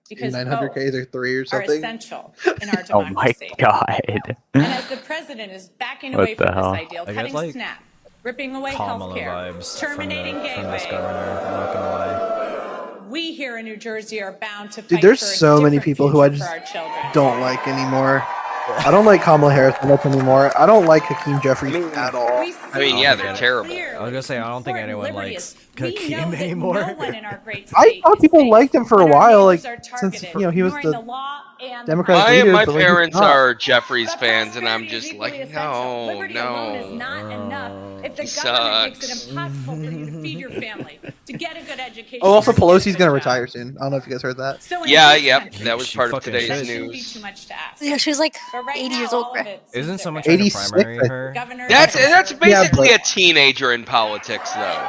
because 900k or 3 or are something. essential in our Oh my democracy. god. And as the president is backing What away the from hell? this ideal, I got, cutting like, SNAP, ripping away Kamala healthcare, vibes terminating from this gateway, governor. I'm not gonna lie. we here in New Jersey are bound to fight Dude, there's for a so many different people who I future just for our children. don't like anymore. I don't like Kamala Harris much anymore. I don't like Hakeem Jeffries at all. I mean, yeah, they're terrible. I was gonna say I don't think anyone likes We know Hakeem that anymore. no one in our great I state thought is people safe liked him for a when our while, like neighbors are since targeted, he was ignoring the law and Democratic My leader. but, like, he's parents not. are Jeffries fans, and I'm Prosperity is just equally like, essential. no, Liberty alone is no. not enough if the He government makes it sucks. impossible for you to feed your family, to get a good education. Oh, also or to get a Pelosi's good gonna job. retire soon. I don't know if you guys heard that. So in Yeah, this yep, country, that was She part of fucking today's should. that shouldn't be news. too much to ask. Yeah, she was like But right 80 now, years old, all bro. of it seems Isn't someone different. trying to 86, primary I think. her? Governor That's basically but- a teenager in politics, though.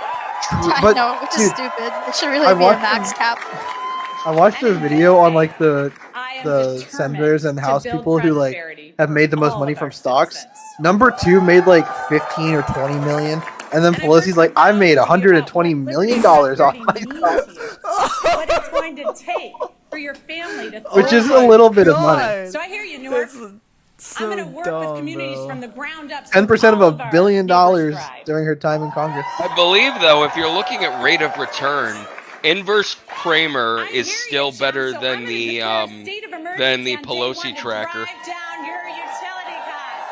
I But, know, which is dude, stupid. It should really I be a watched max him- cap. I watched a video on like the I am determined senators and to House build people who like prosperity have for made the most all money of from our stocks. citizens. Number 2 made like 15 or 20 million, and then Pelosi's like, I made 120 million dollars off my stock, What it's going to take for your family to which is a thrive. little bit of money. So I hear you, Newark. I'm going to work with communities from the ground up. So 10% of all $1 our billion neighbors thrive. during her time in Congress. I believe, though, if you're looking at rate of return, inverse Kramer is still better than the Pelosi tracker. Drive down your utility costs.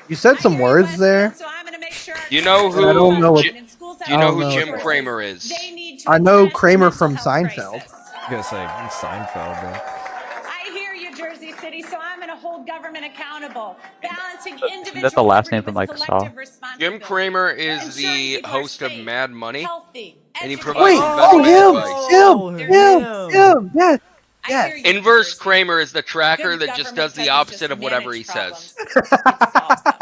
You said some words there. So I'm going to make sure You know who? I don't know what- Do you know who Jim Kramer is? they need to I know address Kramer the from mental health Seinfeld. crisis. I'm gonna say Seinfeld, bro. I hear you, Jersey City, so I'm going to hold government accountable, balancing individual That's the last name liberty from with like collective Saw. responsibility. Jim Kramer is Ensuring the people are host of safe, Mad Money, healthy, and he educated. provides Wait, investment advice. him, yes. I hear you, Inverse Jersey. Kramer is the tracker Good that just government does the doesn't opposite just of whatever he manage says. problems, it solves them.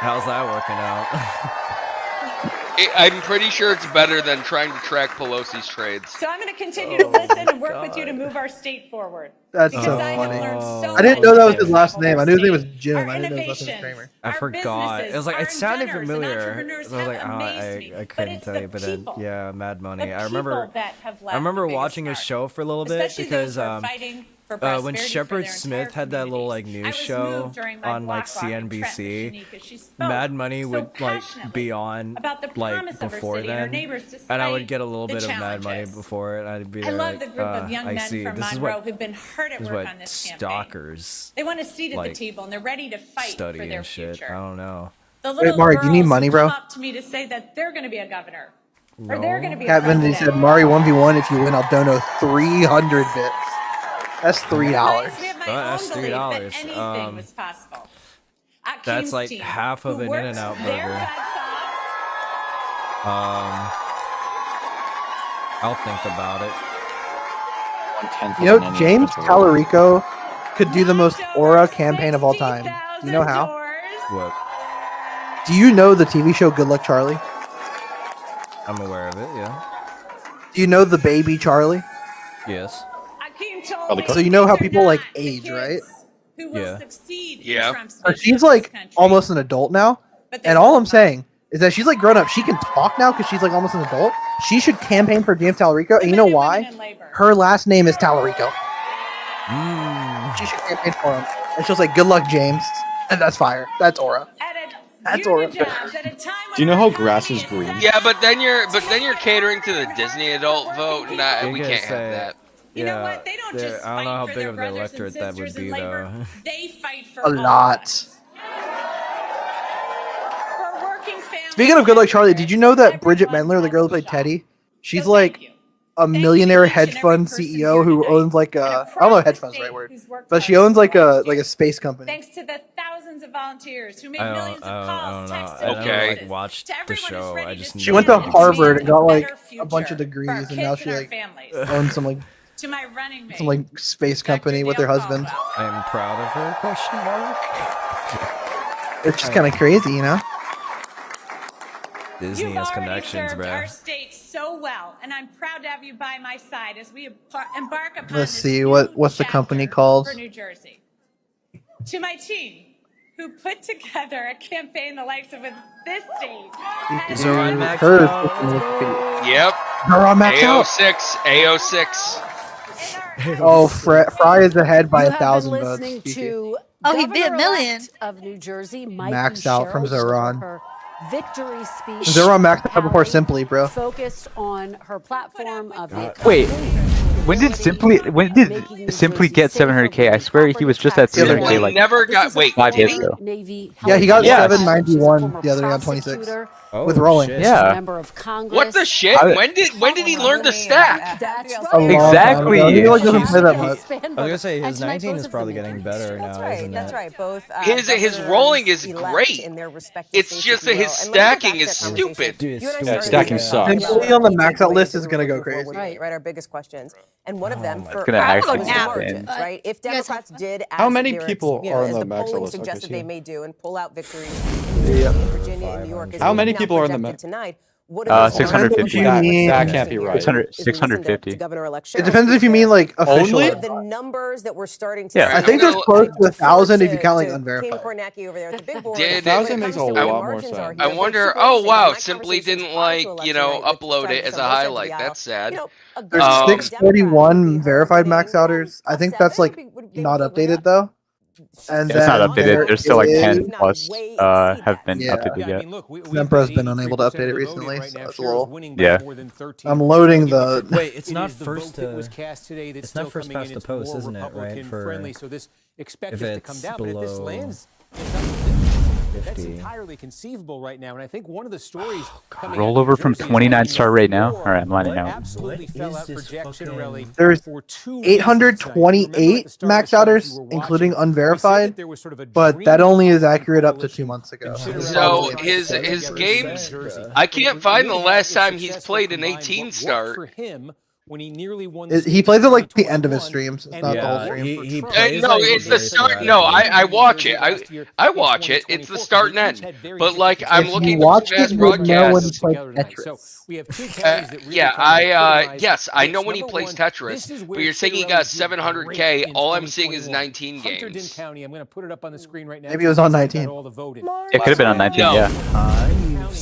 How's that working out? I'm pretty sure it's better than trying to track Pelosi's trades. So I'm going to continue to listen and work with you to move our state forward. That's Because so I have funny. learned so I didn't much know that was about his last our name. I knew his name was state. Jim. Our I didn't know his last name was innovations, Kramer. I our forgot. It was like businesses, it sounded our inventors, and familiar. entrepreneurs So I was like, have oh, amazed me. I But couldn't it's tell the you. But then, people, yeah, Mad Money. the I remember. people that have left I remember the biggest watching a mark. show for a little bit Especially because those who are fighting for prosperity when for Shepard their Smith entire had that little like communities. news I was show moved during my on like block walk in Trenton with CNBC, Shanika. She spoke Mad Money so would like passionately be on about the like promise of her before city and her then, neighbors and I would despite get a little the bit of Mad Money challenges. before it. I'd be I there love like, the group of young I men see. from This is Monroe what who've been hard at this is work what on this campaign. stalkers They want a seat at like the table and they're ready to fight for study their and shit. future. I don't know. The Wait, little Mari, do you need girls money, who bro? come up to me to say that they're going to be a governor or No. they're going to be a Cat Vanity president. said, Mari 1v1, if you win, I'll dono 300 bits. That's $3. Reminds me of my That's own belief that $3. anything was possible. At That's King's like team, half of who an worked In-N-Out their burger. butts I'll think about it. You know, James Tallarico could do the most Aura campaign of all time. Do you know how? What? Do you know the TV show Good Luck Charlie? I'm aware of it. Yeah. Do you know the baby Charlie? Yes. So you know how people like age, right? who will Yeah. succeed in Yeah. Trump's So vision she's of like this country. almost an adult now, and all I'm saying is that she's like grown up. She can talk now because she's like almost an adult. She should campaign for James Tallarico, and you know why? Her last name is Tallarico. She should campaign for him, and she'll say, "Good luck, James," and that's fire. That's Aura. That's Aura. Do you know how grass is green? Yeah, but then you're catering to the Disney adult vote, and we You can't could have say- that. You know what? They don't just I don't know how fight for big their of the brothers and electorate that would sisters in be, labor. though. They fight for A all lot. of us. For working families. Speaking of Good Luck Charlie, did you know that Bridget Mendler, the girl who played Teddy, she's like a millionaire hedge fund CEO who owns like a I don't know if hedge fund's the right word, but she owns like a space company. Thanks to the thousands of volunteers who made I millions don't, of calls, texts, I and don't Okay. like watch the show. I just She know went to that Harvard and got like future a bunch of for degrees, our and kids now and she our like families. owns some like To my running mate. some like space company with her husband. I am proud of her. Question mark. It's just kind of crazy, you know. Disney You've has already connections, served bro. our state so well, and I'm proud to have you by my side as we embark upon Let's this see new what's the company called. for New Jersey. To my team, who put together a campaign the likes of this state. has So I'm never maxed Her- out. Yep. Girl, I'm maxed out. AO6. AO6. Oh, Fry is ahead by You have been 1,000 votes. listening to Oh, he beat a Governor-elect million. of New Jersey, Mike Maxed out from Sherrill, Zoran. her victory speech. Zoran maxed out before rally Simply, bro. Focused on her platform of the Wait, when did Simply get 700K? I swear he was just at 300K Simply like never got. Wait, 5 did hits he? ago. Navy Yeah, he got Yes. 791 the other day on 26 with rolling. shit. Yeah. Member of Congress. What the shit? When did he learn to stack? That's A long time Exactly. ago. He like doesn't play that much. I was gonna say his 19 is probably getting better now, isn't That's it? right. Both His rolling is governors-elect great. in their respective It's states, just if that you his will. And let me go stacking back to is that conversation. stupid. Dude, it's You and I stupid. started stacking with sucks. Simply on the maxed out list is gonna go crazy. Right, our biggest questions. And one of them for gonna actually was be the insane. margins, right? If You guys Democrats did, as How many their people you know, are as on the the maxed out polling list? I can suggested see. they may do, and pull out victories in Virginia and New York. As How we've many now people are on the projected tonight. What Uh, it is- 650. That can't be right. 650. It depends if you mean like official. Only? or The not. numbers that we're starting to Yeah. see. I think there's close to 1,000 if you count like unverified. King Kornacki over there at the big board. Did- When it 1,000 makes comes a to where lot the more margins sense. are I here, wonder. super Oh interesting. wow, My Simply conversations didn't prior to like election night with upload Trump it as a from both sides of highlight. the aisle, That's sad. you know, a good There's Um, 641 verified max outers. I think that's like not updated though. And It's not then updated. There's still like is- 10 plus have been Yeah. updated yet. Zempro's been unable to update it recently, so it's a little. Yeah. I'm loading the. Wait, it's not is the first vote that to. was cast today that's It's not still first coming past in. the It's post, more isn't it? Right? Republican For friendly, so this expected if to come it's down. But if this below lands in double digits, that's 50. entirely conceivable right now. And I think one of the stories coming Roll out of over New from Jersey is 29 looking star at right now. four All right, I'm lining out. absolutely What fell is out for this Jack fucking- Ciarelli There's for 2 828 max outers, including unverified, but that only is accurate up to 2 months ago. So his games, I can't find the last time he's played an 18 start. for him when he nearly won He plays it like the end of his streams. It's not the whole Yeah, stream. he No, plays like it's the very start. sporadic. No, I watch it. I watch it. It's the start and end. But like I'm If you looking watch at it, past you would know when he broadcasts. plays So Tetris. we have two counties that really Yeah, kind of yes, I know this. when he Number plays one, Tetris, this is but where you're saying he Ciarelli got did 700K. great in All I'm seeing is 2021. 19 Hunterdon games. County, I'm going to put it up on the screen right now. Maybe it was on It's got 19. all the voting. It could have been on 19, No. yeah.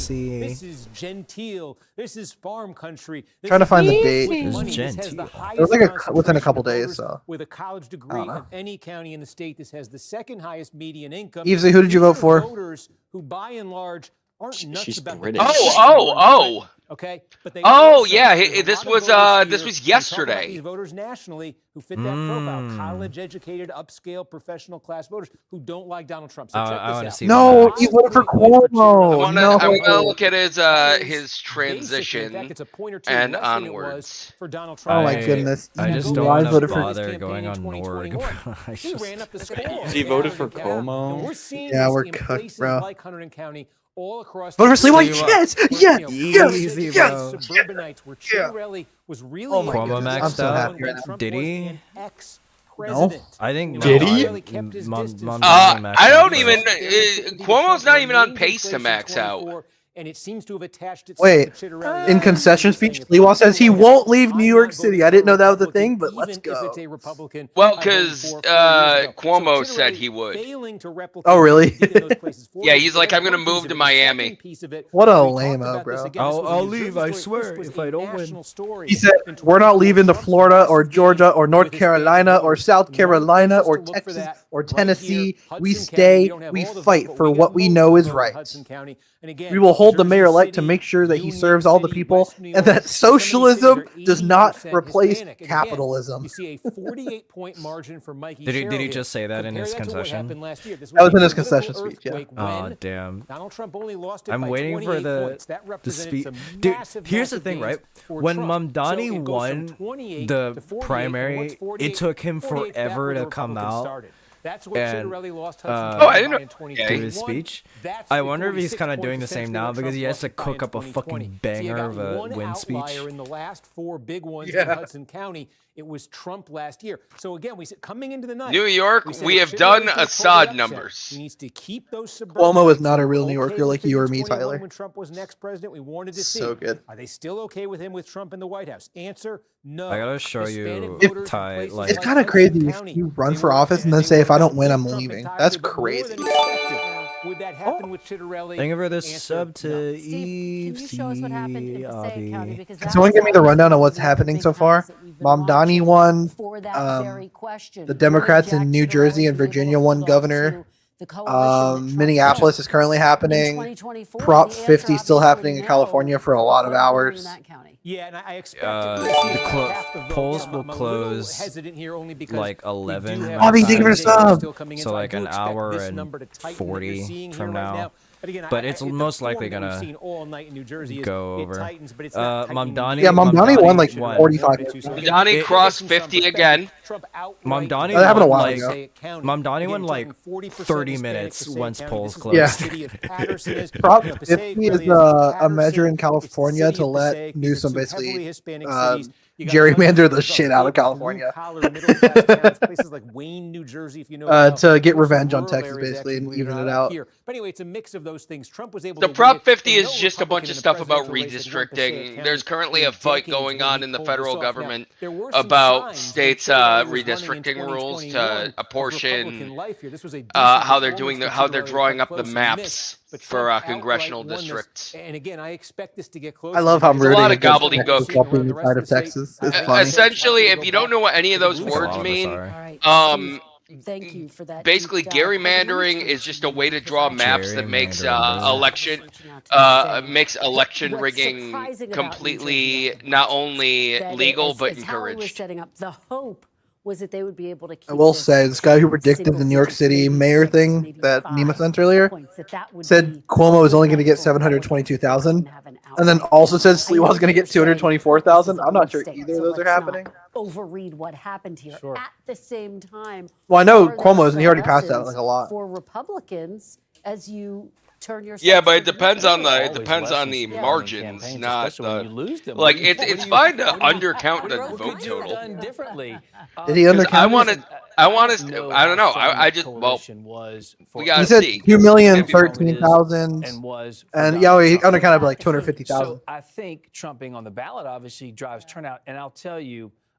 see. This is genteel. This is farm country. Trying to find the date. It was Money. This has genteel. the It was highest like within a concentration couple of days, voters so. with a college degree of any county in the state. This has the second highest median income. Evesy, who did you These vote are for? Voters who, by and large, aren't nuts She's about British. Oh. Okay, but they Oh also, yeah, there's a this lot of was voters this here, was when we talk about yesterday. these voters nationally who fit that profile, college-educated, upscale, professional class voters who don't like Donald Trump. So check I this want to out. see. No, you voted for Cuomo. I'm No. gonna look at his Basically, in transition fact, it's a point or two and less than it onwards. was for Donald Trump. Oh my goodness. I just Evesy, don't I want to voted for. bother going on Norg. I He just- ran up the score. He voted for Cuomo. And we're seeing Yeah, this we're in cooked, places bro. like Hunterdon County, all across Vote for the Sliwa. state. Yes, Where, yes, you know, yes, Easy, yes. bro. Suburbanites, where Chiarelli was really Oh my Cuomo goodness, maxed I'm so out. happy right now. Trump Did was he? an ex-president. I think. Did he? I don't even. Cuomo's not even on pace to max out. And it seems to have attached itself Wait, to Chiarelli. in concession speech, Sliwa says he won't leave New York City. I didn't know that was a thing, but let's go. Well, because Cuomo said he would. Oh, really? Yeah, he's like, I'm gonna move to Miami. What a lame-o, bro. I'll leave. I swear. If I don't win. He said, "We're not leaving to Florida or Georgia or North Carolina or South Carolina or Texas or Tennessee. We stay. We fight for what we know is right. We will hold the mayor-elect to make sure that he serves all the people and that socialism does not replace capitalism." You see a 48-point margin for Mikey Did he Sherrill just say that in here. his Compare that to what concession? happened last year. This That was in his a concession political speech, yeah. earthquake Oh when damn. Donald Trump only lost it I'm by waiting for 28 points. That the represented speech. some Dude, massive, here's the massive thing, gains right? for When Trump. MAMDANI So it goes from won 28 the to 48, primary, and what's 48? it took him 48 back forever when the to come Republicans out started. That's what and Chiarelli lost Hudson Oh, I County didn't by know. in do 2021. his speech. That's I the wonder if he's 46 kind of doing the points same essentially now where because he Trump has to lost by cook in up a 2020. fucking So you banger got of a one win speech. outlier in the last four big ones in Yeah. Hudson County. It was Trump last year. So again, we said coming into the night, New York, we said we if have done Chiarelli's gonna pull the Assad upset, numbers. He needs to keep those Cuomo suburbanites is not a real New okay Yorker like with you him or in me, 21 Tyler. When Trump was next president, we wanted to see. So good. Are they still okay with him with Trump in the White House? Answer: no. I gotta show Hispanic you, voters in Ty. places Like, It's kind of crazy if you run for office and then say, "If I don't win, I'm leaving." That's crazy. Would that happen with Chiarelli? thank you for this Answer, sub to no. Eve. Can you show us what happened in Passaic County? Because Can someone give me the rundown of what's happening so far? MAMDANI won. For that very question. The Democrats in New Jersey and Virginia won governor. Minneapolis is currently happening. Prop 50 is still happening in California for a lot of hours. Yeah, and I expect The polls will close like 11. Bobby, thank you for the sub. So like an hour and 40 from now. But it's most likely gonna go over. MAMDANI. Yeah, MAMDANI won like 45. MAMDANI crossed 50 again. MAMDANI That happened a won while like ago. MAMDANI won like 30 minutes once polls closed. Yeah. Prop 50 is a measure in California to let Newsom basically gerrymander the shit out of California. Places like Wayne, New Jersey, if you know. To get revenge on Texas, basically, and even it out. But anyway, it's a mix of those things. Trump was able The to Prop 50 is just a bunch of stuff about redistricting. There's currently a fight going on in the federal government about states' redistricting rules to apportion how they're doing how they're drawing up the maps for congressional districts. And again, I expect this to get close. I love how There's a rooting lot of against gobbledygook. Texas while being inside of Texas. It's funny. Essentially, if you don't know what any of those words mean, Thank you for that. basically gerrymandering is just a way to draw maps that makes election rigging completely not only legal but encouraged. Setting up the hope was that they would be able to keep I will say, this guy who predicted the New York City mayor thing that Nima sent earlier said Cuomo is only going to get 722,000, and then also said Sliwa's going to get 224,000. I'm not sure either of those are happening. Overread what happened here. At the same time, Well, I know Cuomo's, and he already passed out like a lot. for Republicans as you turn your Yeah, but it depends on the margins, not the like. It's fine to undercount the vote total. Did he undercount? I want to. I don't know. I just we He gotta said see. 2,013,000, and yeah, he undercounted by like 250,000. So I think Trump being on the ballot obviously drives turnout, and I'll tell you,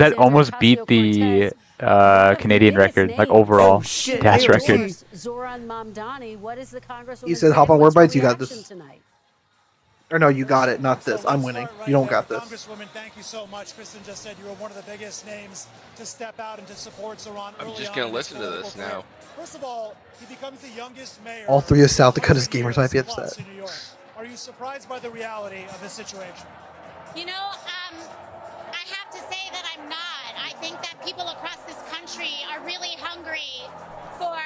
that almost beat the Canadian record, like overall gas record. Zoran Mamdani, what is the Congresswoman You said hop saying? on Word What's her Bites. You got reaction this. tonight? Or no, you got it. Not this. I'm winning. You don't got this. Congresswoman, thank you so much. Kristen just said you were one of the biggest names to step out and to support Zoran. I'm just gonna listen to this now. First of all, he becomes the youngest mayor. All three of South Dakota's gamers might be upset. In New York. Are you surprised by the reality of this situation? You know, I have to say that I'm not. I think that people across this country are really hungry for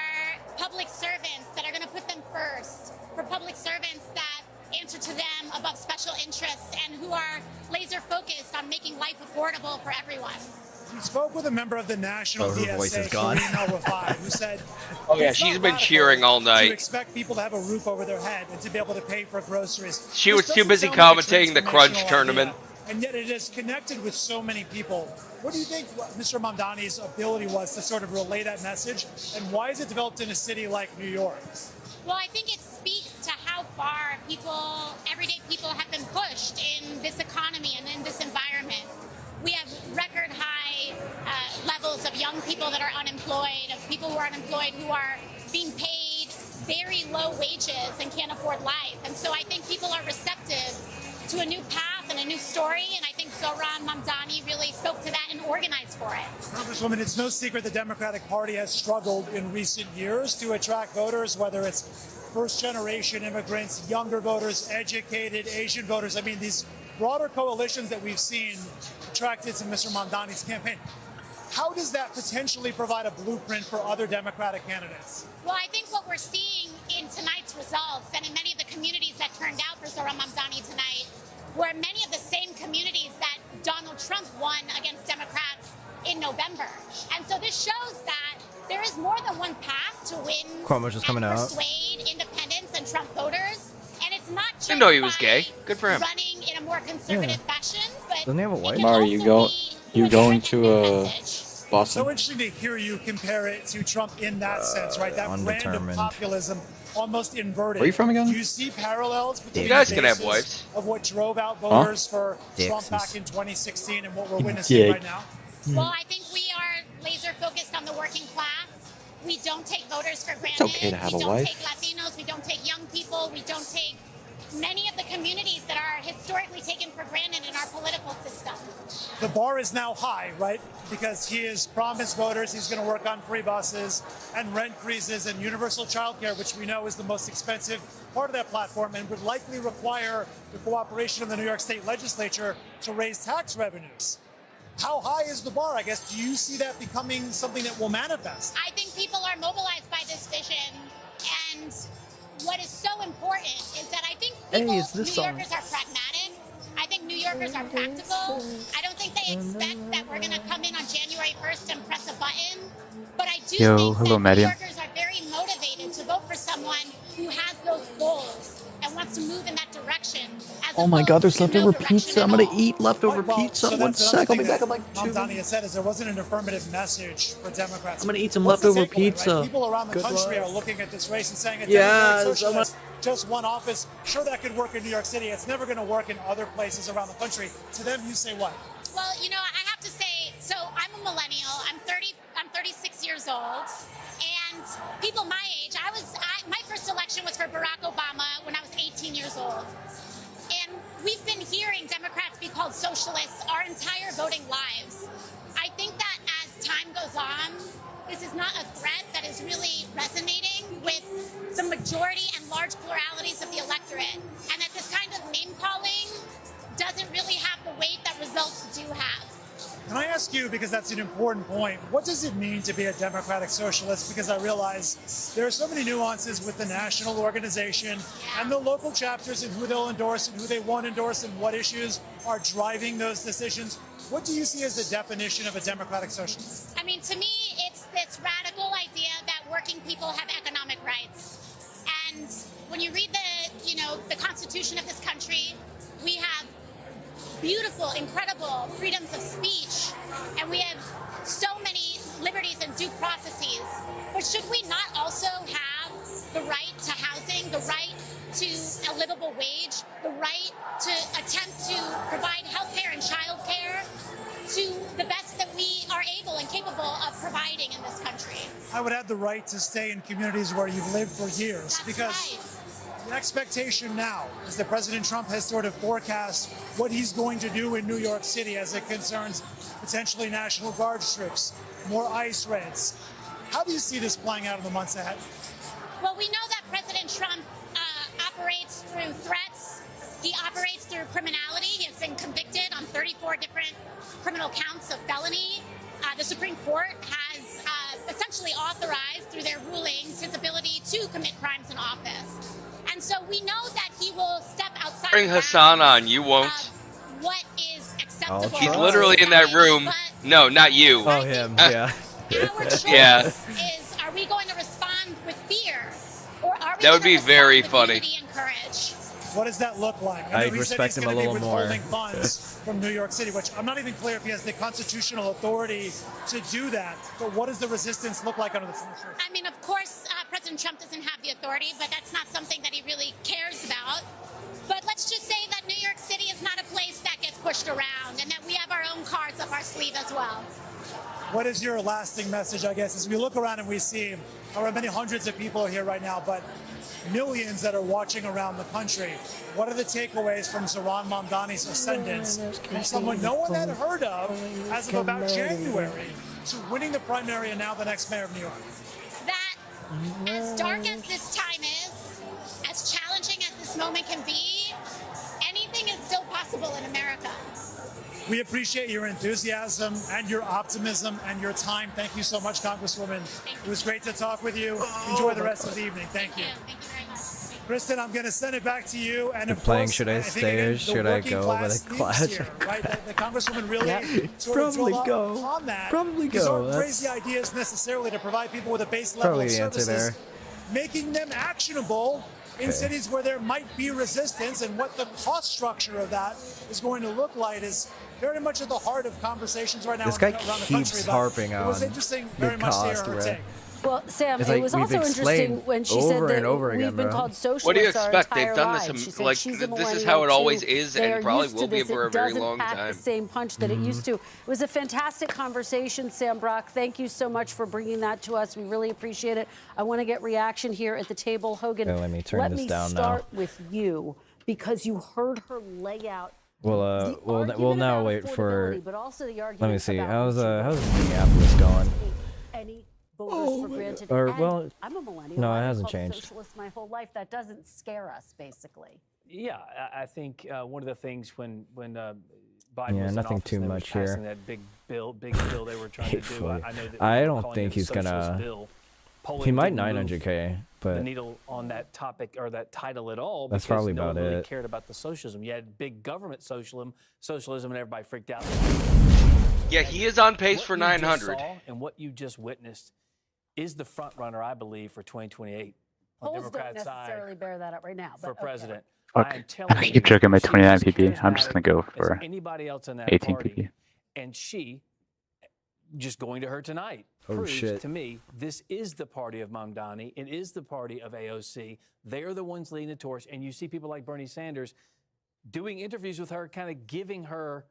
public servants that are going to put them first, for public servants that answer to them above special interests and who are laser focused on making life affordable for everyone. We spoke with a member of the National her voice is DSA, gone. Karine El-Rafai, who said, Oh yeah, "It's she's not been radical cheering all to night. expect people to have a roof over their head and to be able to pay for groceries." She This was too doesn't busy sound like a commentating the Crunch transformational tournament. idea, and yet it is connected with so many people. What do you think Mr. Mamdani's ability was to sort of relay that message, and why is it developed in a city like New York? Well, I think it speaks to how far everyday people have been pushed in this economy and in this environment. We have record high levels of young people that are unemployed, of people who are unemployed who are being paid very low wages and can't afford life. And so I think people are receptive to a new path and a new story, and I think Zohran Mamdani really spoke to that and organized for it. Congresswoman, it's no secret the Democratic Party has struggled in recent years to attract voters, whether it's first-generation immigrants, younger voters, educated Asian voters. I mean, these broader coalitions that we've seen attracted to Mr. Mamdani's campaign. How does that potentially provide a blueprint for other Democratic candidates? Well, I think what we're seeing in tonight's results and in many of the communities that turned out for Zohran Mamdani tonight were many of the same communities that Donald Trump won against Democrats in November. And so this shows that there is more than one path to win Cuomo's just coming out. persuade independents and Trump voters. And it's not just Didn't know he was gay. Good for him. running in a more conservative fashion, but Doesn't he have a wife? Mari, you going to Boston? So interesting to hear you compare it to Trump in that sense, right? That brand of undetermined. populism almost inverted. Where are you from again? Do you see parallels between You guys the can have basis wives. of what drove out voters for Trump Dicks. back in 2016 and what we're witnessing right now? Well, I think we are laser focused on the working class. We don't take voters for granted. It's okay to have we a don't wife. take Latinos. We don't take young people. We don't take many of the communities that are historically taken for granted in our political system. The bar is now high, right? Because he has promised voters he's going to work on free buses and rent freezes and universal child care, which we know is the most expensive part of that platform and would likely require the cooperation of the New York State legislature to raise tax revenues. How high is the bar, I guess? Do you see that becoming something that will manifest? I think people are mobilized by this vision, and what is so important is that I think people, Hey, it's this New song. Yorkers are pragmatic. I think New Yorkers are practical. I don't think they expect that we're going to come in on January 1st and press a button. But I do Yo, think hello, that Mariam. New Yorkers are very motivated to vote for someone who has those goals and wants to move in that direction. Oh my god, there's leftover pizza. I'm gonna eat leftover Well, pizza. so One that's another sec, I'll be thing back that in like 2 Mamdani minutes. has said is there wasn't an affirmative message for Democrats. I'm gonna eat some What's the leftover takeaway, right? pizza. People around the Good country luck. are looking at this race and saying, a Yes, Democratic socialist, just one office. Sure, that could work in New York City. It's never going to work in other places around the country. To them, you say what? Well, you know, I have to say, so I'm a millennial. I'm 36 years old. And people my age, my first election was for Barack Obama when I was 18 years old. And we've been hearing Democrats be called socialists our entire voting lives. I think that as time goes on, this is not a threat that is really resonating with the majority and large pluralities of the electorate. And that this kind of name-calling doesn't really have the weight that results do have. Can I ask you, because that's an important point, what does it mean to be a Democratic Socialist? Because I realize there are so many nuances with the national organization and the local chapters and who they'll endorse and who they won't endorse and what issues are driving those decisions. What do you see as the definition of a Democratic Socialist? I mean, to me, it's this radical idea that working people have economic rights. And when you read the Constitution of this country, we have beautiful, incredible freedoms of speech, and we have so many liberties and due processes. But should we not also have the right to housing, the right to a livable wage, the right to attempt to provide health care and child care to the best that we are able and capable of providing in this country? I would add the right to stay in communities where you've lived for years. That's because right. the expectation now is that President Trump has sort of forecast what he's going to do in New York City as it concerns potentially National Guard troops, more ICE raids. How do you see this playing out in the months ahead? Well, we know that President Trump operates through threats He operates through criminality. He has been convicted on 34 different criminal counts of felony. The Supreme Court has essentially authorized through their rulings his ability to commit crimes in office. And so we know that he will step outside. Bring Hassan on. You won't. What is acceptable? He's literally in that room. No, not you. Oh, him. Yeah. Our choice Yeah. is: are we going to respond with fear, or are we That would be going to very respond with funny. unity and courage? What does that look like? I'd know he respect said him a he's little gonna be more. withholding funds from New York City, which I'm not even clear if he has the constitutional authority to do that. But what does the resistance look like under the administration? I mean, of course, President Trump doesn't have the authority, but that's not something that he really cares about. But let's just say that New York City is not a place that gets pushed around, and that we have our own cards up our sleeve as well. What is your lasting message, I guess, as we look around and we see how many hundreds of people are here right now, but millions that are watching around the country? What are the takeaways from Zohran Mamdani's ascendance from someone no one had heard of as of about January to winning the primary and now the next mayor of New York? That as dark as this time is, as challenging as this moment can be, anything is still possible in America. We appreciate your enthusiasm and your optimism and your time. Thank you so much, Congresswoman. It was great to talk with you. Enjoy the rest of the evening. Thank you. Thank you very much. Kristen, I'm going to send it back to you. And of Playing course, should I think, stay or again, should I go by the clash? Here, right? The Congresswoman really sort of Probably drove go. on that. Probably These go. aren't That's crazy ideas necessarily to provide people with a base level probably of the answer services, there. making them actionable in cities where there might be resistance, and what the cost structure of that is going to look like is very much at the heart of conversations right now This guy around the keeps country. But harping it was on interesting the very much to hear cost, her bro. take. Well, Sam, It's it like was we've also interesting explained when she over said that and over we've again, been bro. called socialists What do you our expect? They've entire done this. lives. She said Like she's a this is how it millennial, always too. is, They and are probably used to will be this. for a It very doesn't long pack time. the same punch that it used to. It was a fantastic conversation, Sam Brock. Thank you so much for bringing that to us. We really appreciate it. I want to get reaction here at the table. Hogan, Okay, let me turn this down now. start with you because you heard her lay out. We'll now wait for. But also the Let me see. about How's Minneapolis going? any voters for granted. Or, And well, I'm a millennial. no, it I've been hasn't called changed. Socialist my whole life. That doesn't scare us, basically. Yeah, I think one of the things when Biden Yeah, was in nothing office too and they was much here. passing that big bill they were trying to do. Hatefully. I know that I we're don't calling think it a he's gonna- socialist bill. He Polling might didn't move 900K, but the needle on that topic or that title at all. That's because probably no about one really it. cared about the socialism. You had big government socialism, and everybody freaked out. Yeah, he is on pace for What you just 900. saw and what you just witnessed is the front runner, I believe, for 2028 on Polls don't Democrat necessarily side bear that out right now. for But okay. president. Fuck. I am telling I you, keep joking my she 29 is as PP. I'm just gonna go charismatic for as anybody else in that 18 party, PP. and she just going to her tonight Oh, proves shit. to me this is the party of Mamdani. It is the party of AOC. They are the ones leading the torch, and you see people like Bernie Sanders doing interviews with her, kind of giving her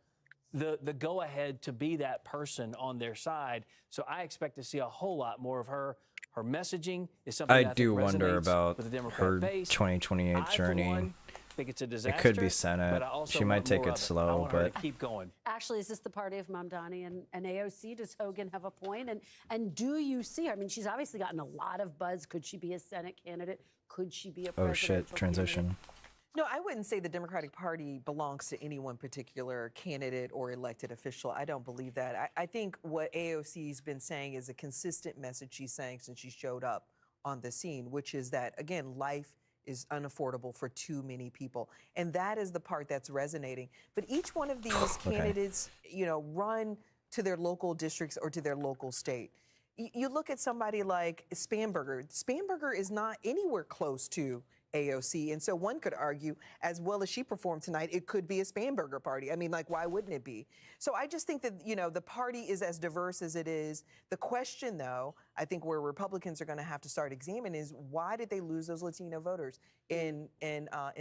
the go-ahead to be that person on their side. So I expect to see a whole lot more of her. Her messaging is something I that do think wonder resonates about with the Democrat her base. 2028 I, for journey. one, think it's a disaster. It could be but Senate. I also She might want take more it of I slow, want her to but keep going. Actually, is this the party of Mamdani and AOC? Does Hogan have a point? And do you see her? I mean, she's obviously gotten a lot of buzz. Could she be a Senate candidate? Could she be a oh presidential shit, transition. candidate? No, I wouldn't say the Democratic Party belongs to any one particular candidate or elected official. I don't believe that. I think what AOC's been saying is a consistent message she's saying since she showed up on the scene, which is that, again, life is unaffordable for too many people. And that is the part that's resonating. But each one of these candidates, you know, run to their local districts or to their local state. You look at somebody like Spanberger. Spanberger is not anywhere close to AOC. And so one could argue, as well as she performed tonight, it could be a Spanberger party. I mean, like, why wouldn't it be? So I just think that, you know, the party is as diverse as it is. The question, though, I think where Republicans are going to have to start examining is why did they lose those Latino voters in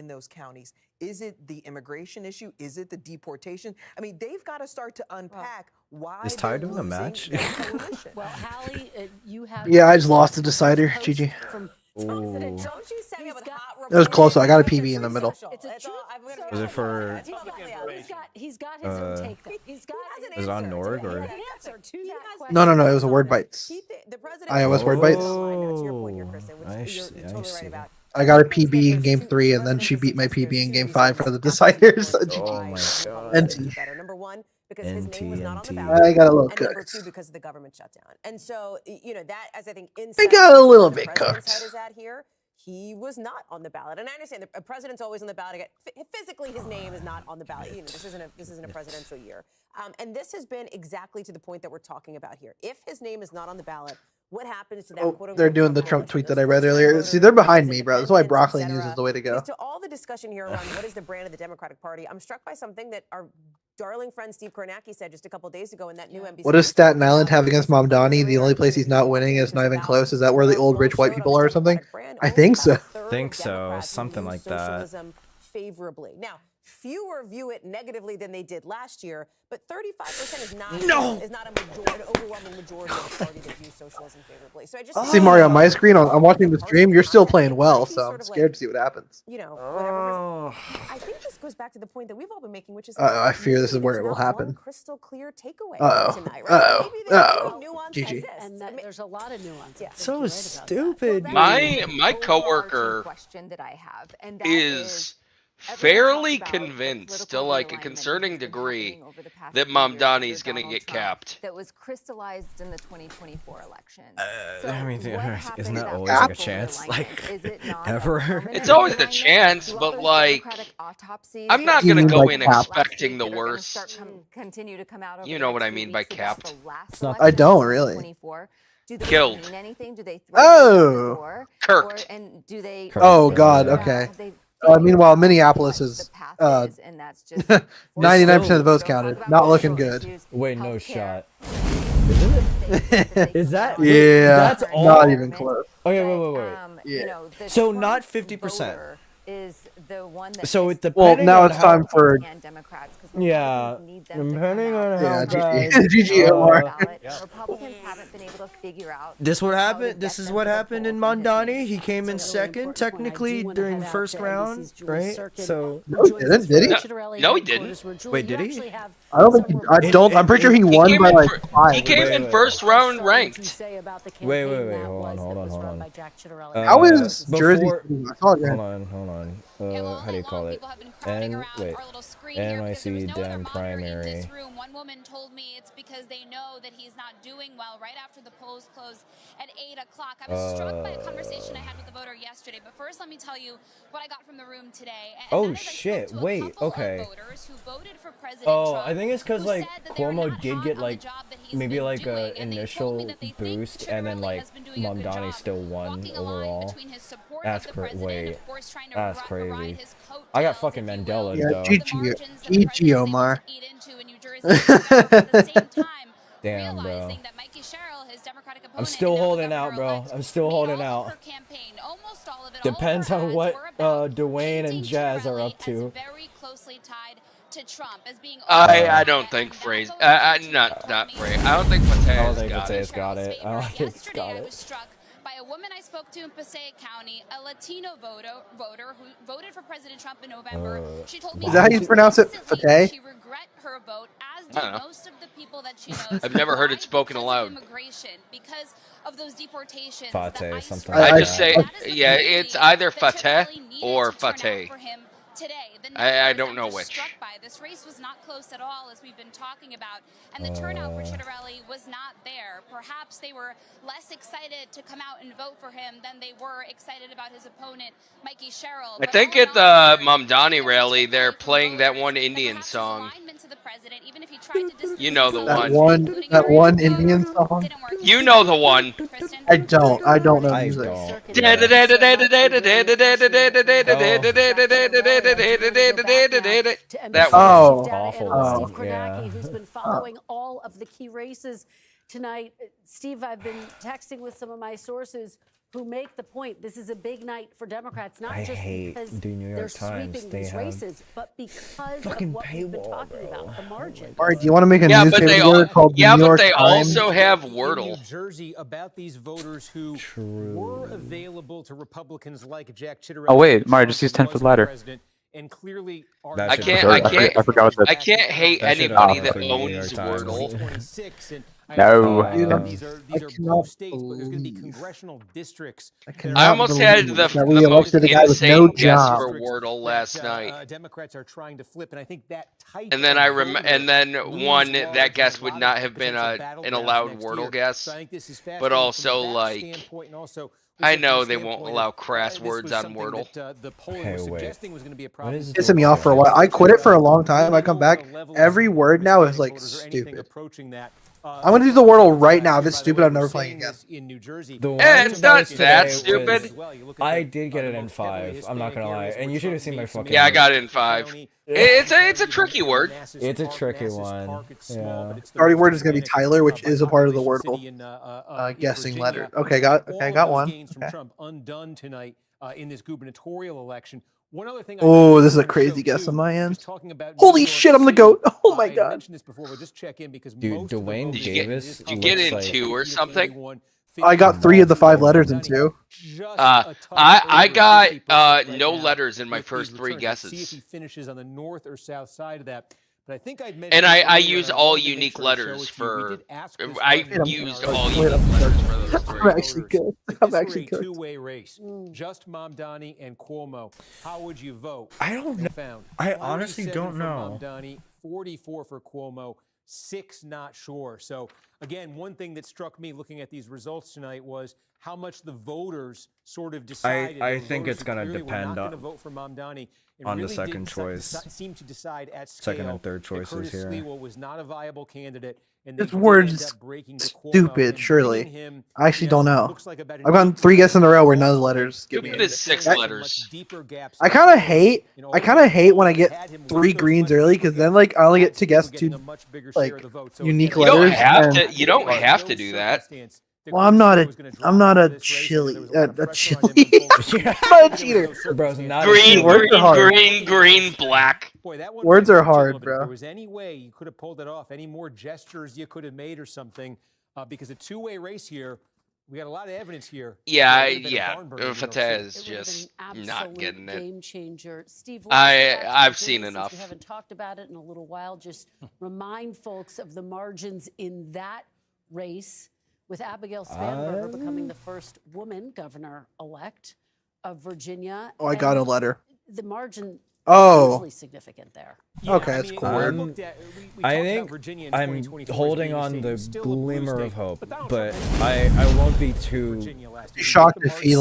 those counties? Is it the immigration issue? Is it the deportation? I mean, they've got to start to unpack why Is Ty doing a match? Well, Hallie, you have. Yeah, I just lost the decider. GG. President Ooh. Don't you say with hot It was close. I got a PB in the middle. It's a truth. Was it for? He's got his own take. Though. He's got. Is it on Norg or? He has an answer to that question. No, it was a word bites. iOS word bites. Oh, To your point here, Kristen, which I you're see, totally I right see. about. I got a PB in game 3, and then she beat my PB in game 5 for the deciders. Oh my god. NT. Number one, because his name was not on the I ballot. got a little And number cooked. two, because of the government shutdown. And so, that, as I think, I got a little bit the president's cooked. head is at here. He was not on the ballot, and I understand the president's always on the ballot. Again, physically, his name is not on the ballot. This isn't a presidential year, and this has been exactly to the point that we're talking about here. If his name is not on the ballot, what happens to that? Oh, they're doing the Trump tweet that I read earlier. See, they're behind me, bro. That's why broccoli news is the way to go. To all the discussion here around what is the brand of the Democratic Party, I'm struck by something that our darling friend Steve Kornacki said just a couple days ago in that new NBC. What does Staten Island have against MAMDANI? The only place he's not winning is not even close. Is that where the old rich white people are or something? I think so. Think so. Something like that. Favorably. Now, fewer view it negatively than they did last year, but 35% is not an overwhelming majority of the party that views socialism favorably. So I just See, Mario, on my screen, I'm watching the stream. You're still playing well, so I'm scared to see what happens. Whatever. I think this goes back to the point that we've all been making, which is I fear this is where it will happen. Crystal clear takeaway tonight, right? Uh-oh. GG. And there's a lot of nuance. Yeah, so stupid. My coworker is fairly convinced to like a concerning degree that MAMDANI is going to get capped. That was crystallized in the 2024 election. I mean, isn't that always like a chance? Like, ever? It's always a chance, but like, I'm not going to go in expecting the worst. You know what I mean by capped? I don't really. Killed. Oh! Kirked. Oh, God, okay. Meanwhile, Minneapolis is 99% of the votes counted. Not looking good. Wait, no shot. Is that? Yeah, that's all? not even close. Okay, wait. Yeah. So not 50%. Is the one that so it depends. Well, now it's time for. Yeah, depending on how GG Republicans haven't been able to figure out. This what happened. This is what happened in MAMDANI. He came in second, technically during the first round, right? So no, he didn't. Did he? No, he didn't. Wait, did he? I don't think. I'm pretty sure he won by like 5. He came in first round ranked. Wait. Hold on. How is Jersey? Hold on. How do you call it? NYC Dem primary. One woman told me it's because they know that he's not doing well right after the polls close at 8 o'clock. I was struck by a conversation I had with the voter yesterday, but first let me tell you what I got from the room today. Oh shit, wait, okay. Oh, I think it's because like Cuomo did get like maybe like a initial boost and then like MAMDANI still won overall. That's crazy. That's crazy. I got fucking Mandela though. GG Omar. Damn, bro. I'm still holding out, bro. I'm still holding out. Depends on what Dwayne and Jazz are up to. I don't think Frey. Not Frey. I don't think Fateh's got it. I don't think he's got it. By a woman I spoke to in Passaic County, a Latino voter who voted for President Trump in November. She told me is that how you pronounce it? Fateh? She regret her vote, as do most of the people that she knows. I've never heard it spoken aloud. Because of those deportations. Fateh, something. I just say, yeah, it's either Fateh or Fateh. Today, I don't know which. This race was not close at all, as we've been talking about, and the turnout for Chitterelli was not there. Perhaps they were less excited to come out and vote for him than they were excited about his opponent, Mikey Sherrill. I think at the MAMDANI rally, they're playing that one Indian song. You know the one. That one Indian song. You know the one. I don't know music. That was awful. Steve Kornacki, who's been following all of the key races tonight. Steve, I've been texting with some of my sources who make the point this is a big night for Democrats, not just because they're sweeping these races, but because of what we've been talking about, the margin. All right, do you want to make a newspaper called New York they Times? also have Wordle. New Jersey about these voters who were available to Republicans like Jack Chitterelli. Oh wait, Mario, just use 10-foot ladder. And clearly I can't hate anybody that owns Wordle. No. These are close states, but there's going to be congressional districts. I almost had the most insane guess for Wordle last night. Democrats are trying to flip, and I think that type. And then one that guess would not have been an allowed Wordle guess, but also like. I know they won't allow crass words on Wordle. Okay, wait. What is Pissing me off for a while. I quit it for a long time. I come back. Every word now is like stupid. I'm gonna do the Wordle right now. If it's stupid, I'm never playing again. It's not that stupid. I did get it in 5. I'm not gonna lie, and you should have seen my fucking. Yeah, I got it in 5. It's a tricky word. It's a tricky one. Yeah. Starting word is gonna be Tyler, which is a part of the Wordle. Guessing letter. Okay, got one. Okay. Trump undone tonight in this gubernatorial election. One other thing. Oh, this is a crazy guess on my end. Holy shit, I'm the GOAT. Oh my god. Dude, Dwayne Davis. Did you get in 2 or something? I got 3 of the 5 letters in 2. I got no letters in my first 3 guesses. See if he finishes on the north or south side of that. But I think I'd and I use all unique letters for. I used all unique letters for those 3. I'm actually good. I'm actually good. Two-way race. Just MAMDANI and Cuomo. How would you vote? I don't know. I honestly don't know. MAMDANI, 44 for Cuomo, 6 not sure. So again, one thing that struck me looking at these results tonight was how much the voters sort of decided. I think it's going to depend on vote for MAMDANI. On the second choice. Seem to decide at scale. Second and third choices here. Curtis was not a viable candidate. This word's stupid, surely. I actually don't know. I've gotten 3 guesses in a row where none of the letters give me. Stupid is 6 letters. I kind of hate when I get 3 greens early, because then like I only get to guess 2 like unique letters. You don't have to do that. Well, I'm not a chili. I'm not a cheater. Bro's not green, black. Words are hard, bro. If there was any way you could have pulled it off, any more gestures you could have made or something, because a two-way race here, we got a lot of evidence here. Yeah. Fateh is just not getting it. Game changer. Steve, I've seen enough. We haven't talked about it in a little while. Just remind folks of the margins in that race, with Abigail Spanberger becoming the first woman governor-elect of Virginia. Oh, I got a letter. The margin hugely significant there. Okay, that's cool. I think I'm holding on the glimmer of hope, but I won't be too shocked if he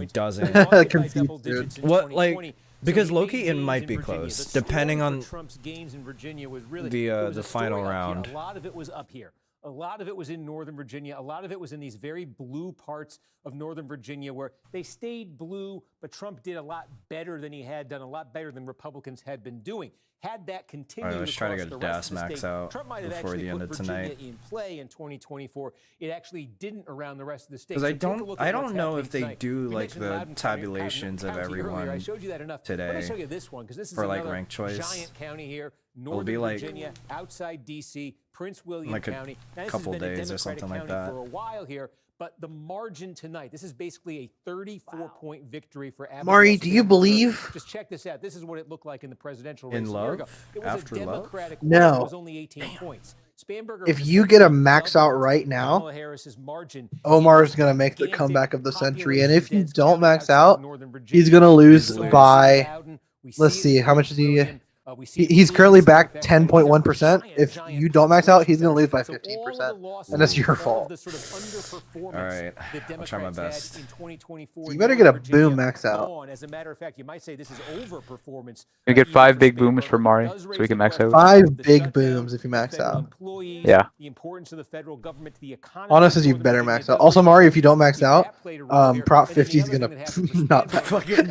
doesn't. Confused, dude. What because Loki, it might be close, depending on Trump's gains in Virginia was really the final round. A lot of it was up here. A lot of it was in Northern Virginia. A lot of it was in these very blue parts of Northern Virginia where they stayed blue, but Trump did a lot better than he had done, a lot better than Republicans had been doing. Had that continued, let's try to get a DAS max out before the end of tonight. In play in 2024, it actually didn't around the rest of the state. Because I don't know if they do like the tabulations of everyone today. Let me show you this one, because this is for like another ranked choice. Giant county here, Northern Virginia, outside DC, Prince William like County. A couple days or something like that. For a while here. But the margin tonight, this is basically a 34-point victory for Abigail. Mari, do you believe? Just check this out. This is what it looked like in the presidential race. In love? It was after a Democratic love? No. It was only 18 points. If you get a max out right now, Omar is going to make the comeback of the century. And if you don't max out, he's going to lose by, let's see, how much is he? He's currently back 10.1%. If you don't max out, he's going to lose by 15%. And that's your fault. All right. I'll try my best. You better get a boom max out. As a matter of fact, you might say this is overperformance. You get 5 big booms for Mari so we can max out. 5 big booms if you max out. Yeah. The importance of the federal government to the economy. Honestly, you better max out. Also, Mari, if you don't max out, Prop 50 is going to not fucking.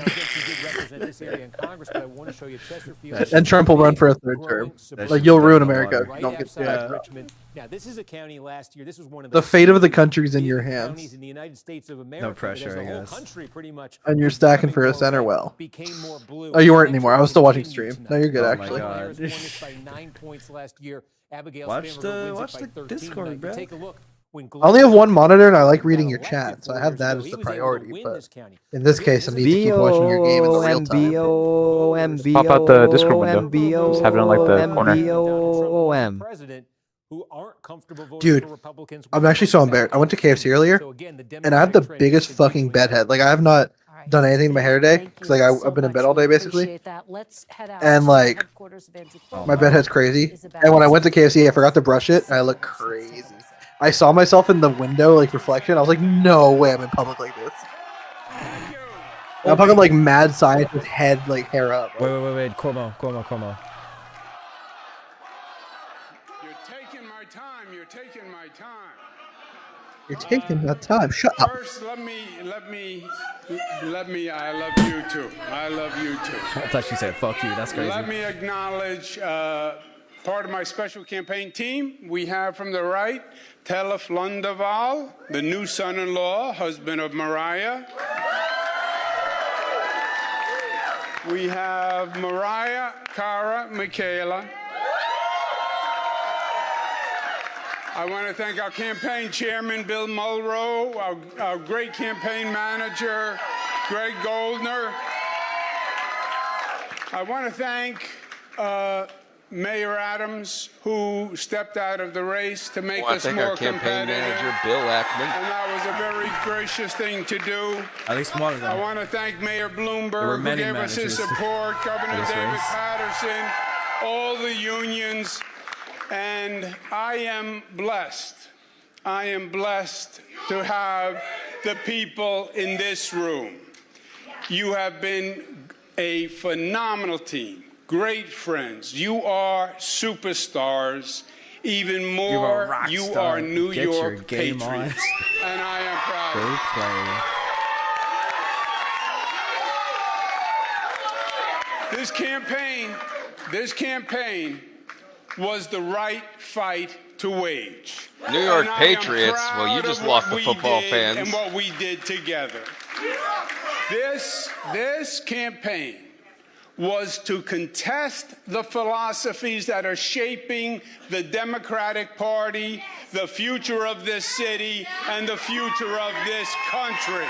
And Trump will run for a 3rd term. Like, you'll ruin America if you don't get Richmond. Now, this is a county last year. This was one of the fate of the country's in your hands. In the United States of America, no pressure, I guess. Country, pretty much, and you're stacking for a center well. Oh, you weren't anymore. I was still watching stream. No, you're good, actually. My God. Watch the Discord, bro. Take a look. I only have one monitor, and I like reading your chat, so I have that as the priority. But in this case, I need to keep watching your game in the real time. Pop out the Discord window. Just have it on like the corner. President who aren't comfortable voting Dude, for Republicans. I'm actually so embarrassed. I went to KFC earlier, and I have the biggest fucking bedhead. Like, I have not done anything to my hair today because like I've been in bed all day basically, and like my bedhead's crazy. And when I went to KFC, I forgot to brush it, and I look crazy. I saw myself in the window, like reflection. I was like, no way, I'm in public like this. I'm talking like mad scientist head, like hair up. Wait, Cuomo. You're taking that time. Shut up. First, let me. I love you too. I love you too. I thought she said "fuck you." That's crazy. Let me acknowledge part of my special campaign team. We have from the right, Telef Lundaval, the new son-in-law, husband of Mariah. We have Mariah, Cara, Michaela. I want to thank our campaign chairman, Bill Mulrow, our great campaign manager, Greg Goldner. I want to thank Mayor Adams, who stepped out of the race to make us more competitive. Manager, Bill Ackman. And that was a very gracious thing to do. At least one of them. I want to thank Mayor Bloomberg, who gave us his support, Governor David Patterson, all the unions. And I am blessed to have the people in this room. You have been a phenomenal team, great friends. You are superstars. Even more, you are New York Patriots. And I am proud. This campaign was the right fight to wage. New York Patriots. Well, you just lost the football fans. And what we did together. This campaign was to contest the philosophies that are shaping the Democratic Party, the future of this city, and the future of this country.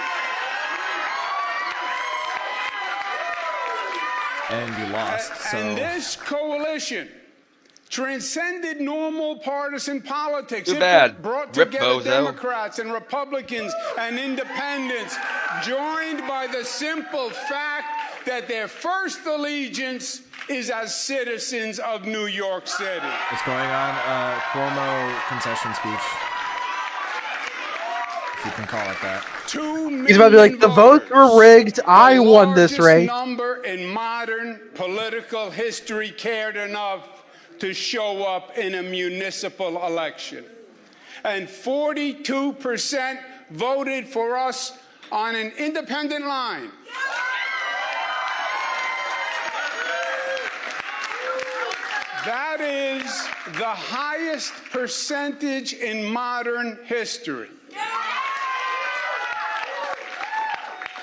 And you lost. And this coalition transcended normal partisan politics. Too bad. It brought Rip together Bozo. Democrats and Republicans and independents, joined by the simple fact that their first allegiance is as citizens of New York City. What's going on? Cuomo concession speech. If you can call it that. He's about to be like, the votes were rigged. I won this race. The number in modern political history cared enough to show up in a municipal election. And 42% voted for us on an independent line. That is the highest percentage in modern history.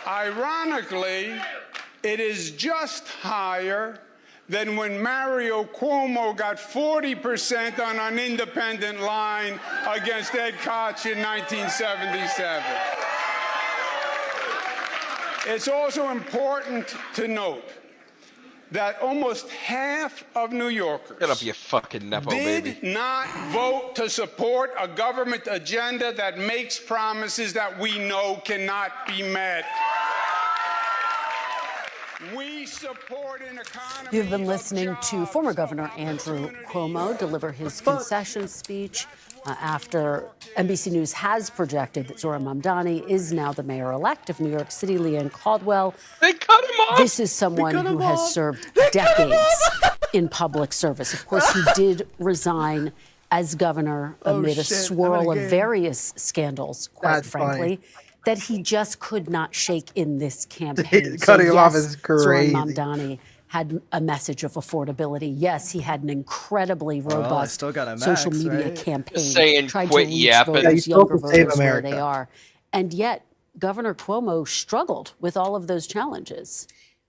Ironically, it is just higher than when Mario Cuomo got 40% on an independent line against Ed Koch in 1977. It's also important to note that almost half of New Yorkers Get up, you fucking Nepo baby. did not vote to support a government agenda that makes promises that we know cannot be met. We support an economy. You've been listening to former Governor Andrew Cuomo deliver his concession speech after NBC News has projected that Zora Mamdani is now the mayor-elect of New York City. Leanne Caldwell. They cut him off. This is someone who has served decades in public service. Of course, he did resign as governor amid a swirl of various scandals, quite frankly, that he just could not shake in this campaign. Cutting him off is crazy. Zora Mamdani had a message of affordability. Yes, he had an incredibly robust social media campaign. Saying tried quit to reach yapping. voters, younger voters where they are. And yet, Governor Cuomo struggled with all of those challenges.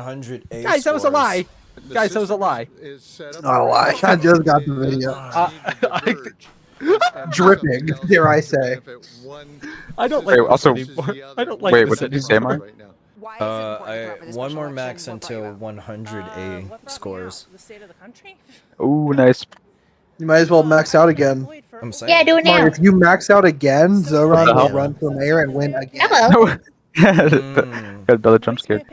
100 A Guys, that was a lie. Guys, that was a lie. Oh, I just got the video. Dripping, dare I say. I don't like Wait, also, I don't like wait, this what did you say, anymore. Mark? One more max until 100A scores. The state of the country? Ooh, nice. You might as well max out again. I'm saying. Yeah, do it Mark, now. if you max out again, Zoran What the will hell? run for mayor and win again. Hello. Got Bella jump scared.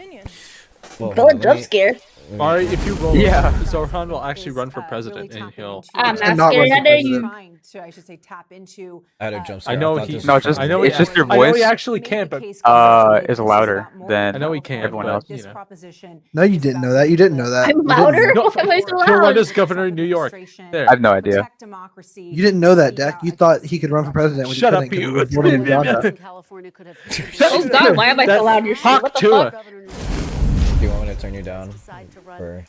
Well, Bill jump scare. Mari, if you roll Yeah. over, Zoran will actually run for president, and he'll. I'm And not not run scared. for How dare you? president. To, I should say, tap into. I had a jump scare. I know thought he. this No, was just- funny. I know it's he, just your I know he voice. actually can, but Is louder than I know he can, everyone but else. you know. No, you didn't know that. You didn't know that. I'm You didn't louder. know- Why am I so He'll run loud? as governor in New York. There. I have no idea. You didn't know that, Deck. You thought he could run for president when Shut he up, couldn't. 'Cause you. he was voting in Uganda. California could have Oh God, why am I so loud in your shit? Talk What the to fuck? her. Do you want me to turn you down? Or...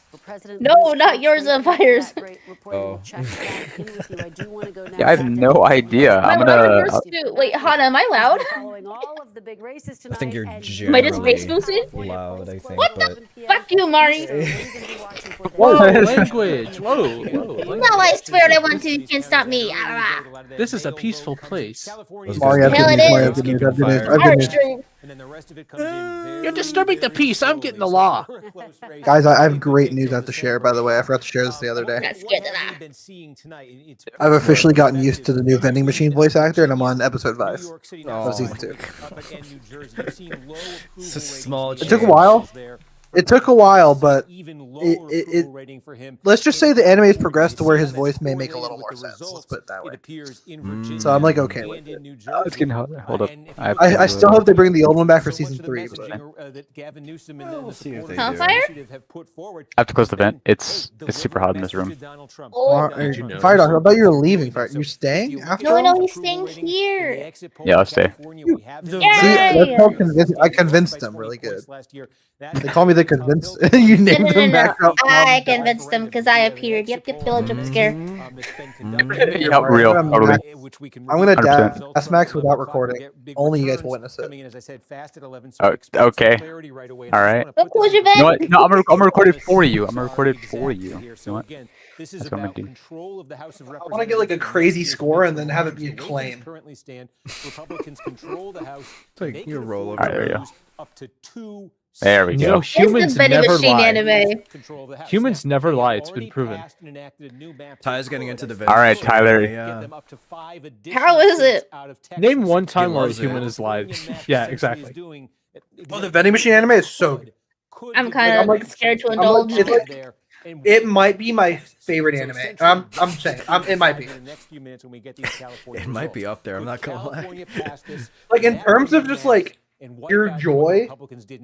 No, not yours, Fires. Oh. Yeah, I have no idea. Am I I'm loud in gonna. yours too? Wait, Hana, am I loud? I think you're Am I generally just space boosted? loud, I think, What but... Fuck you, Mari. Whoa, language. Whoa, whoa. No, I swear I want to. You can't stop me. Ah, This is a peaceful place. Mari, I've Hell, good it news. Mari, is. I've good news. I've good news. Fire. I've good news. Arch, And then the rest of it comes in You're disturbing the peace. I'm getting the law. Guys, I have great news I have to share, by the way. I forgot to share this the other day. Not scared of that. been seeing tonight. It's I've officially gotten used to the new vending machine voice actor, and I'm on episode 5 of season 2. It's a small It took a while. It took a while, but let's just say the anime has progressed to where his voice may make a little more sense. Let's put it that way. So I'm like okay with it. It's getting harder. Hold up. I still hope they bring the old one back for season 3. But... We'll see if they Huh, do. Fire? I have to close the vent. It's super hot in this room. Oh. Fire Dog, I thought you were leaving. Fire, you're staying after No, all? no, he's staying here. Yeah, I'll stay. See, that's how I convinced them really good. They call me the convince. You No, named no, no, them no. back up. I convinced them because I appeared. Yep, Bill jump scare. Yeah, real. Totally. I'm gonna 100%. dash max without recording. Only you guys will witness it. Okay. All right. What was your You know vent? what? No, I'm gonna record it for you. I'm gonna record it for you. You know what? This is That's what I'm about gonna do. control of the House of I want to get like a crazy score and then have it be a claim. Currently stand. Republicans control the House. Take They your can roll afford over. Alright, there to you lose up to 2 There we You go. know, It's humans the vending never machine lie. anime. control of the House. Humans Now, never they lie. have It's been already proven. passed and enacted a new map Ty's getting into the that vending All right, machine. Tyler. give Yeah. them up to 5 How additional is states it? out of Texas. Name one time where a was it? human has lied. Yeah, exactly. Oh, the vending machine anime is so good. I'm kind of like- scared to I'm indulge. like- it's like- It might be my favorite anime. I'm saying it might be. It might be up there, I'm not gonna lie. Like in terms of just like pure joy,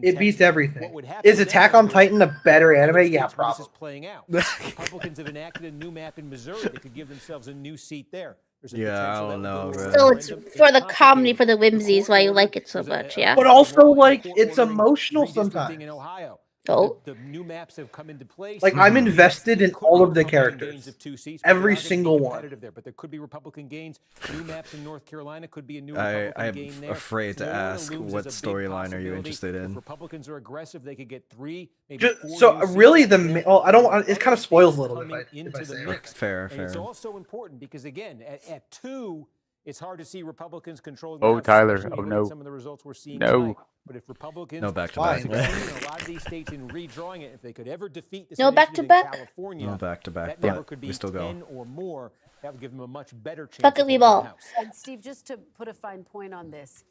it beats everything. Is Attack on Titan a better anime? Yeah, probably. Playing out. Republicans have enacted a new map in Missouri. They could give themselves a new seat there. There's a Yeah, I potential don't that know, would bro. So it's for the comedy, for the whimsies, why you like it so much, yeah? But also like it's emotional sometimes. in Ohio. Oh. The new maps have come into place. Like I'm invested in all of the characters, Of 2 seats. every They're obviously single one. competitive there, but there could be Republican gains. New maps in North Carolina could be a new Republican I'm gain there. afraid to Florida ask looms what as a big storyline are you possibility. interested If in? Republicans are aggressive, they could get 3, maybe Just, 4 so new seats. really I don't want it kind of spoils a little bit if Into I the say it. mix. Fair, And it's fair. also important because again, at 2, it's hard to see Republicans controlling. Oh, the House, Tyler. especially Oh, when you look at no. Some of the results we're seeing No. tonight. But if Republicans No back-to-back. succeed in a lot of these states in redrawing it, if they could ever defeat this No initiative in back-to-back? California, No back-to-back, that but number could be we still go. 10 or more. That would give them a much better chance. Bucket of holding ball. the House. And Steve, just to put a fine point on this,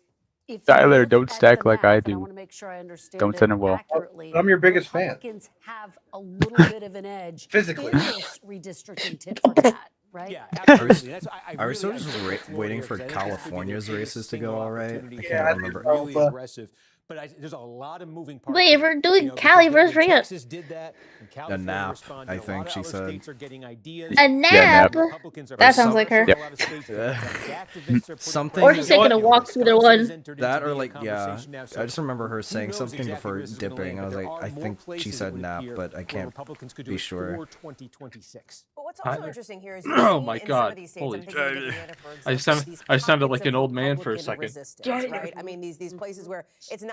if you Tyler, look don't at stack the like I math, and do. I want to make sure I understand Don't it send him well. accurately, I'm your biggest fan. Republicans have a little bit of an edge Physically. in this redistricting tit for tat, right? Yeah, absolutely. That's, I Are we really still just understand waiting here, for 'cause I think this could be the California's biggest races to single go all right? I opportunity can't for Yeah, them to remember. be really aggressive. But there's a lot of moving parts. Wait, here, we're doing because Cali when versus Rio. Texas did that, and California nap, responded, I a lot think of she other said. states are getting ideas. A nap? Republicans are That sounds like her. a lot of states that activists are putting Something- Or she's taking a walk through the one. That or like, yeah, I just remember her saying something before dipping. I was like, I think she said nap, but I can't be sure. But what's also Tyler. interesting here is Oh my God. Holy I sounded like an old man for a second. right? I mean, these places where it's not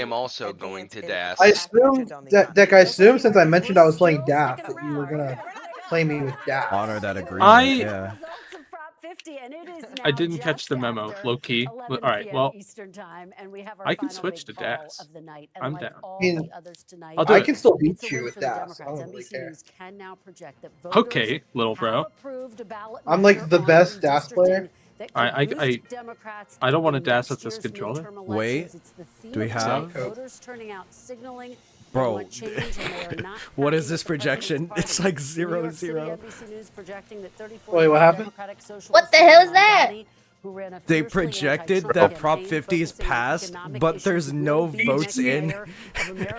am also going to DAS. I assume Deck. I assume since I mentioned I was playing DAF that you were gonna play me with DAF. Honor that agreement. Yeah. I didn't catch the memo, low key. All right, well, I can switch to DAS. I'm down. I'll do I it. can still beat you with that. So I don't really care. Okay, little bro. I'm like the best DAS player. I don't want to DAS with this controller. Wait, do we have? Bro, what is this projection? It's like 0-0. Wait, what happened? What the hell is that? They projected that Prop 50 is passed, but there's no votes in. What?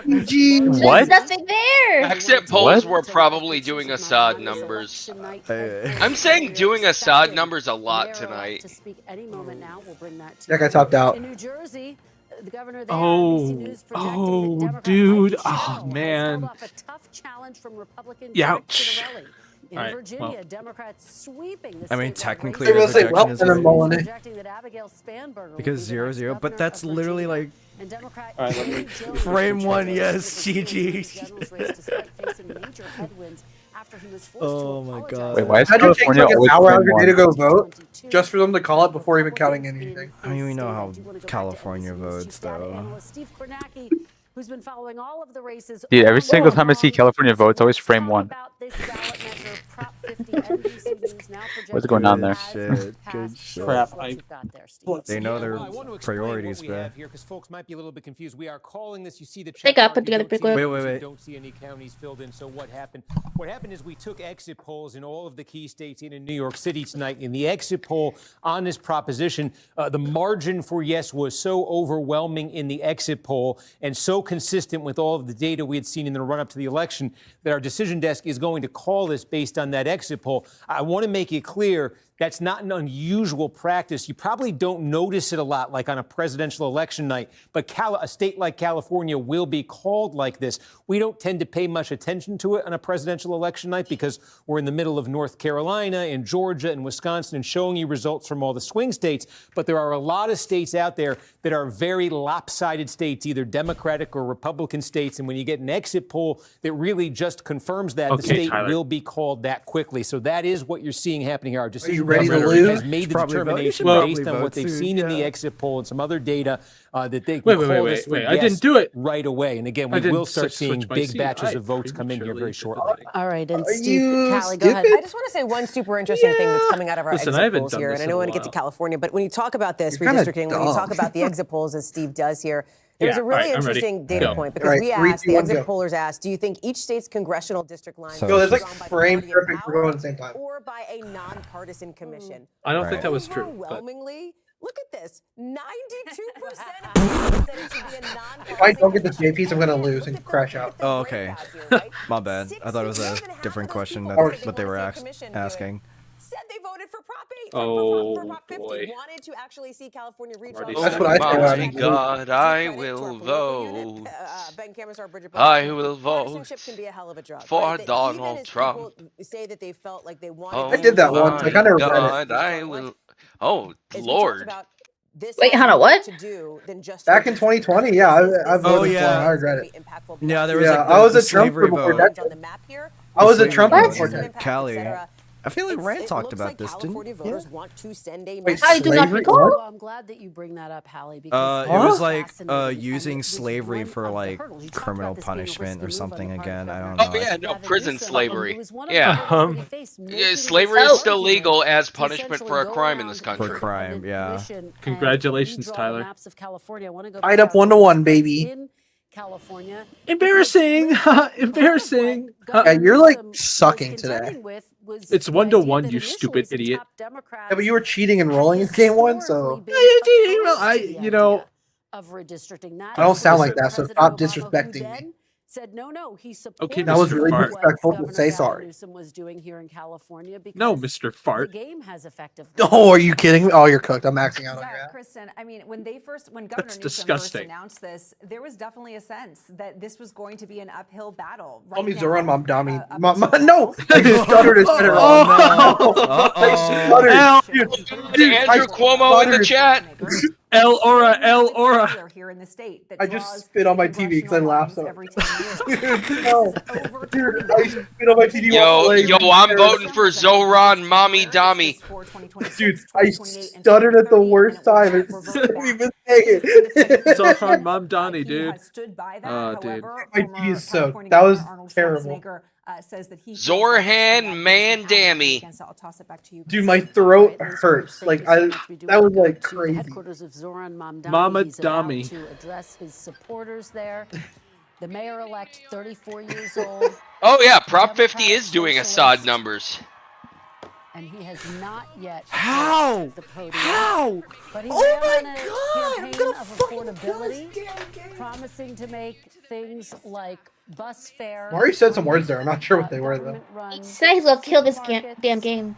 There's nothing there. Exit polls were probably doing Assad numbers. I'm saying doing Assad numbers a lot tonight. That guy topped out. Oh, dude. Oh, man. Ouch. In Virginia, Democrats sweeping the I mean, state technically, They the will say, projection well, is then I'm mulling it. because 0-0, but that's literally like and Democrat All right, let me- frame one. Yes, GG. Oh my god. Wait, why is Imagine it takes California like an always hour out of frame your day to one? go vote, just for them to call it before even counting anything. I mean, we know how California votes, though. Who's been following all of the races. Dude, every single time I see California votes, always frame one. What's going on there? Shit, good shit. Crap, They know their priorities, bro. Because folks might be a little bit confused. We are calling this. You see the They got put together pretty quick. Wait. Don't see any counties filled in. So what happened? What happened is we took exit polls in all of the key states and in New York City tonight. In the exit poll on this proposition, the margin for yes was so overwhelming in the exit poll and so consistent with all of the data we had seen in the run-up to the election that our decision desk is going to call this based on that exit poll. I want to make it clear that's not an unusual practice. You probably don't notice it a lot, like on a presidential election night, but a state like California will be called like this. We don't tend to pay much attention to it on a presidential election night because we're in the middle of North Carolina and Georgia and Wisconsin and showing you results from all the swing states. But there are a lot of states out there that are very lopsided states, either Democratic or Republican states. And when you get an exit poll that really just confirms that, the state will be called that quickly. So that is what you're seeing happening here. Our decision ready to lose? has made the determination based on what they've seen in the exit poll and some other data that they can call this for I didn't do it right away. And again, we will start seeing big batches of votes come in here very shortly. All right, and Steve, Callie, go ahead. I just want to say one super interesting thing that's coming out of our exit polls here, and I know we want to get to California, but when you talk about this redistricting, when you talk about the exit polls, as Steve does here, there's a really interesting data point because we asked, the exit pollers asked, do you think each state's congressional district line Yo, there's like frame perfect for going at the same time. or by a nonpartisan commission? I don't think that was true. Overwhelmingly, look at this, 92% said it should be a nonpartisan. If I don't get this J piece, I'm gonna lose and crash out. Oh, okay. My bad. I thought it was a different question than what they were asking. Said they voted for Prop 8, Oh, for Prop 50, boy. wanted to actually see California reach That's what I My think. God, I will vote. Ben Cameron's our Bridget I will vote Partisanship can be a hell of a drug, for right? That Donald even as Trump. people say that they felt like they wanted Oh I did that once. I kind of regret God, it. I will. Oh Lord. Wait, Hannah, what? Back in 2020, yeah, I voted for it. I regret it. Yeah, there was Yeah, like I was the a Trump slavery before vote. that. I was a Trump before that. Callie. I feel like Rand talked about this, didn't he? Wait, I do not slavery? recall. Well, I'm glad that you bring that up, Hallie. Because It was like fascinating. using And it was slavery one for of the like hurdles. You talked criminal about this being a punishment risky or move on something the part of again. I Governor don't Oh know. yeah, no, Gavin prison Newsom. slavery. It was one of the Yeah. hurdles that he faced, making Yeah, the slavery is decision still legal as to punishment essentially for a go crime in around this the country. For crime, yeah. commission and Congratulations, redraw the Tyler. maps of California. I want to go Tied back up to 1-1, baby. in California. Embarrassing. Embarrassing. Yeah, you're like sucking today. It's 1-1, you stupid idiot. Yeah, but you were cheating and rolling in game one, so Of redistricting. That I don't is sound what like that, so President stop Obama, who disrespecting then me. Said no, he Okay, That was Mr. really Fart. disrespectful to Governor say Gavin sorry. Newsom was doing here in California because No, Mr. Fart. the game has effectively. Oh, are you kidding me? Oh, you're cooked. I'm maxing out on your Yeah, app. Kristen, I mean, when Governor That's Newsom disgusting. first announced this, there was definitely a sense that this was going to be an uphill battle. Call me now, Zoran Mamdani. up until No! I stuttered and said it wrong. Oh, no. I stuttered. Andrew Cuomo in the chat. El Ora, El Ora. Here in the state that I just spit on my TV because I laughed so. Dude, I spit on my TV. Yo, I'm voting for Zoran Mommy Dami. Dude, I stuttered at the worst time. It's even saying it. Zoran MAMDANI, dude. Oh, dude. My TV is soaked. That was terrible. Zoran Mandami. Dude, my throat hurts. Like that was like crazy. Headquarters of Zoran Mamdani. Mama He's about Dami. to address his supporters there. The mayor-elect, 34 years old. Oh yeah, Prop 50 is doing Assad numbers. And he has not yet. How? How? But he ran on a campaign of affordability, promising to make things like bus fare. Mari said some words there. I'm not sure what they were though. He said he's gonna kill this damn game.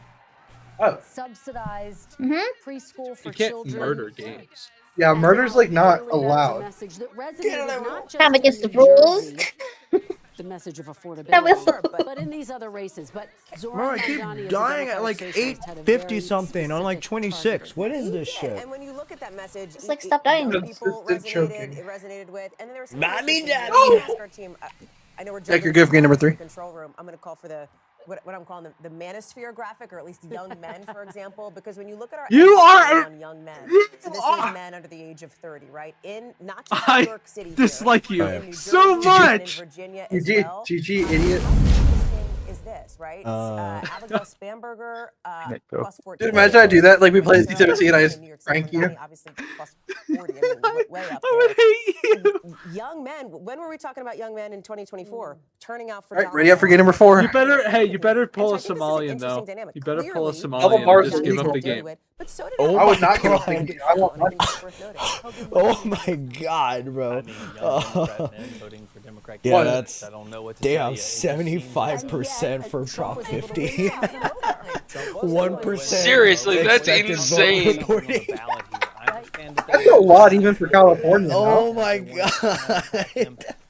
Oh. Subsidized preschool for You can't children. murder games. Yeah, murder's like not allowed. Time against the rules. The message of affordability, but in these other races. But Bro, I keep dying at like 850 something on like 26. What is this shit? And when you look at that message, It's like stop dying. people resonated with, and then there was some Mommy, conversation daddy. we asked our team. I know we're Jack, you're jumping good for game number to the 3. Control room. I'm going to call for the what I'm calling the manosphere graphic, or at least young men, for example, because when you look at our You are on young men, you so this are. is men under the age of 30, right? In not just New York City, dislike here, you but in New so Jersey much. and in Virginia as well. GG, idiot. Is this right? It's, Abigail Spanberger, plus 14. Dude, imagine I do that. Like we play C17 and I just prank you. Obviously, plus 40. I mean, way up I would hate you. Young men. When were we talking about young men in 2024? Turning out for. All right, ready up for game number 4. You better, hey, you better pull a Somalian though. You better pull a Double Somalian bars and just is give up legal. the game. But so did Oh I would my not give up God. the game. I want money. Oh my god, bro. Yeah, What? that's damn 75% for Prop 50. 1% Seriously, that's expected vote insane. reporting. That's a lot even for California. Oh no? my god.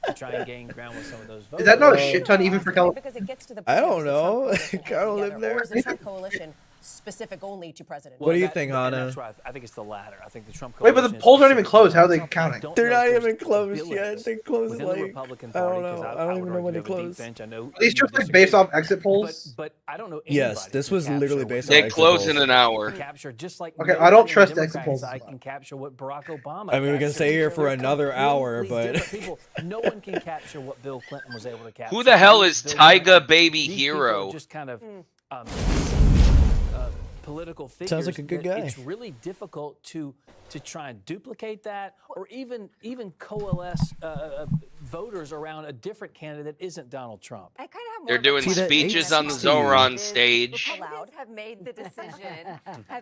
Is that not a shit ton even for California? Because it gets to the I point don't of the Trump know. coalition I don't live together, there. Or is the Trump coalition specific only to President? What do you think, Hannah? I think it's the latter. I think the Trump Wait, but the polls aren't even closed. How are they counting? They're not even closed yet. They closed within the like Republican I Party, don't 'cause know. I I don't would even know when they argue they have a deep closed. bench. I know Are these you just like disagree. based off exit polls? But I don't know. Yes, anybody this can was capture literally what based Bill on They exit close polls. in an hour. Capture just like Okay, no I don't one trust in the exit Democratic polls. side can capture what Barack Obama. I mean, we can stay here for another hour, but people, no one can capture what Bill Clinton was able to capture. Who the hell is Bill Tyga Clinton. Baby These people are Hero? just kind of political figures. Sounds like a good that guy. It's really difficult to try and duplicate that, or even coalesce voters around a different candidate that isn't Donald Trump. I kind of have more They're of a doing question. speeches on the 860. Zoran stage. Republicans have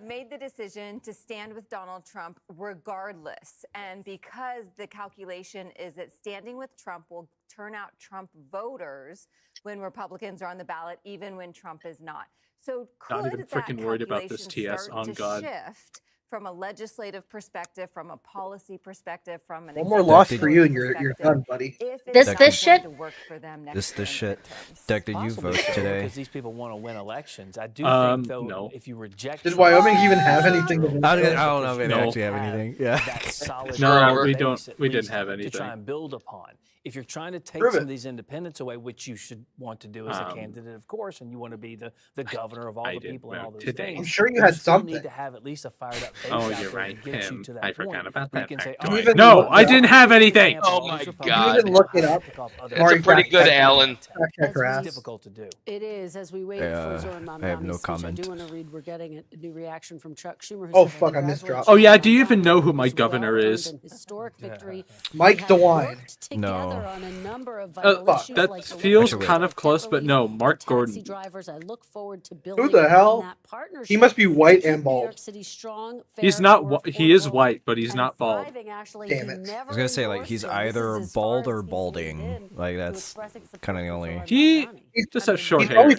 made the decision to stand with Donald Trump regardless. And because the calculation is that standing with Trump will turn out Trump voters when Republicans are on the ballot, even when Trump is not. So Not could even that freaking worried about this calculation TS, start on to God. shift from a legislative perspective, from a policy perspective, from an One more executive loss for you and perspective, you're done, buddy. if it's This not shit? going to work for them next This term shit. midterms? Deck, did you Possibly vote so, today? because these people want to win elections. I do think, though, no. if you reject Did Trump, Wyoming even have anything to I don't know if they No. actually have anything. Yeah. that solid No, base we don't. at We didn't least have to try anything. and build upon. If you're trying to take Prove some it. of these independents away, which you should want to do as a candidate, of course, and you want to be the governor of all I the did people and all vote those today. things. I'm sure you had still something. need to have at least a fired up base Oh, out you're there right, to get you Pim. to that I point forgot about where you that can say, fact. all right, even No, look I it didn't up? have anything. Oh my Can you God. even look it up? That's Mari, a pretty fact good check it. Alan. Fact check her It's ass. difficult to do. It is, as we wait Yeah, for Zoran I have no Mamdani's speech. comment. I do want to read, we're getting a new reaction from Chuck Schumer. who Oh, said, fuck, I missed drop. Oh yeah, do you even know who "Congratulations, my he's governor well-earned is? an historic victory. Mike We have DeWine. worked together No. on a number of vital fuck, issues That like the feels living kind of wage, close, debt but no, relief, Mark taxi Gordon. drivers. I look forward to building the hell? on that partnership. He must be white to keep and New York bald. City strong, He's fair, not. more He is affordable, white, but he's and not bald. thriving. Actually, Damn he it. never I was gonna say like endorsed he's him. This is either as far bald as or he's balding. leaned in Like to that's expressing support kind of the for only. Zoran He Mamdani. just has short He's hair. only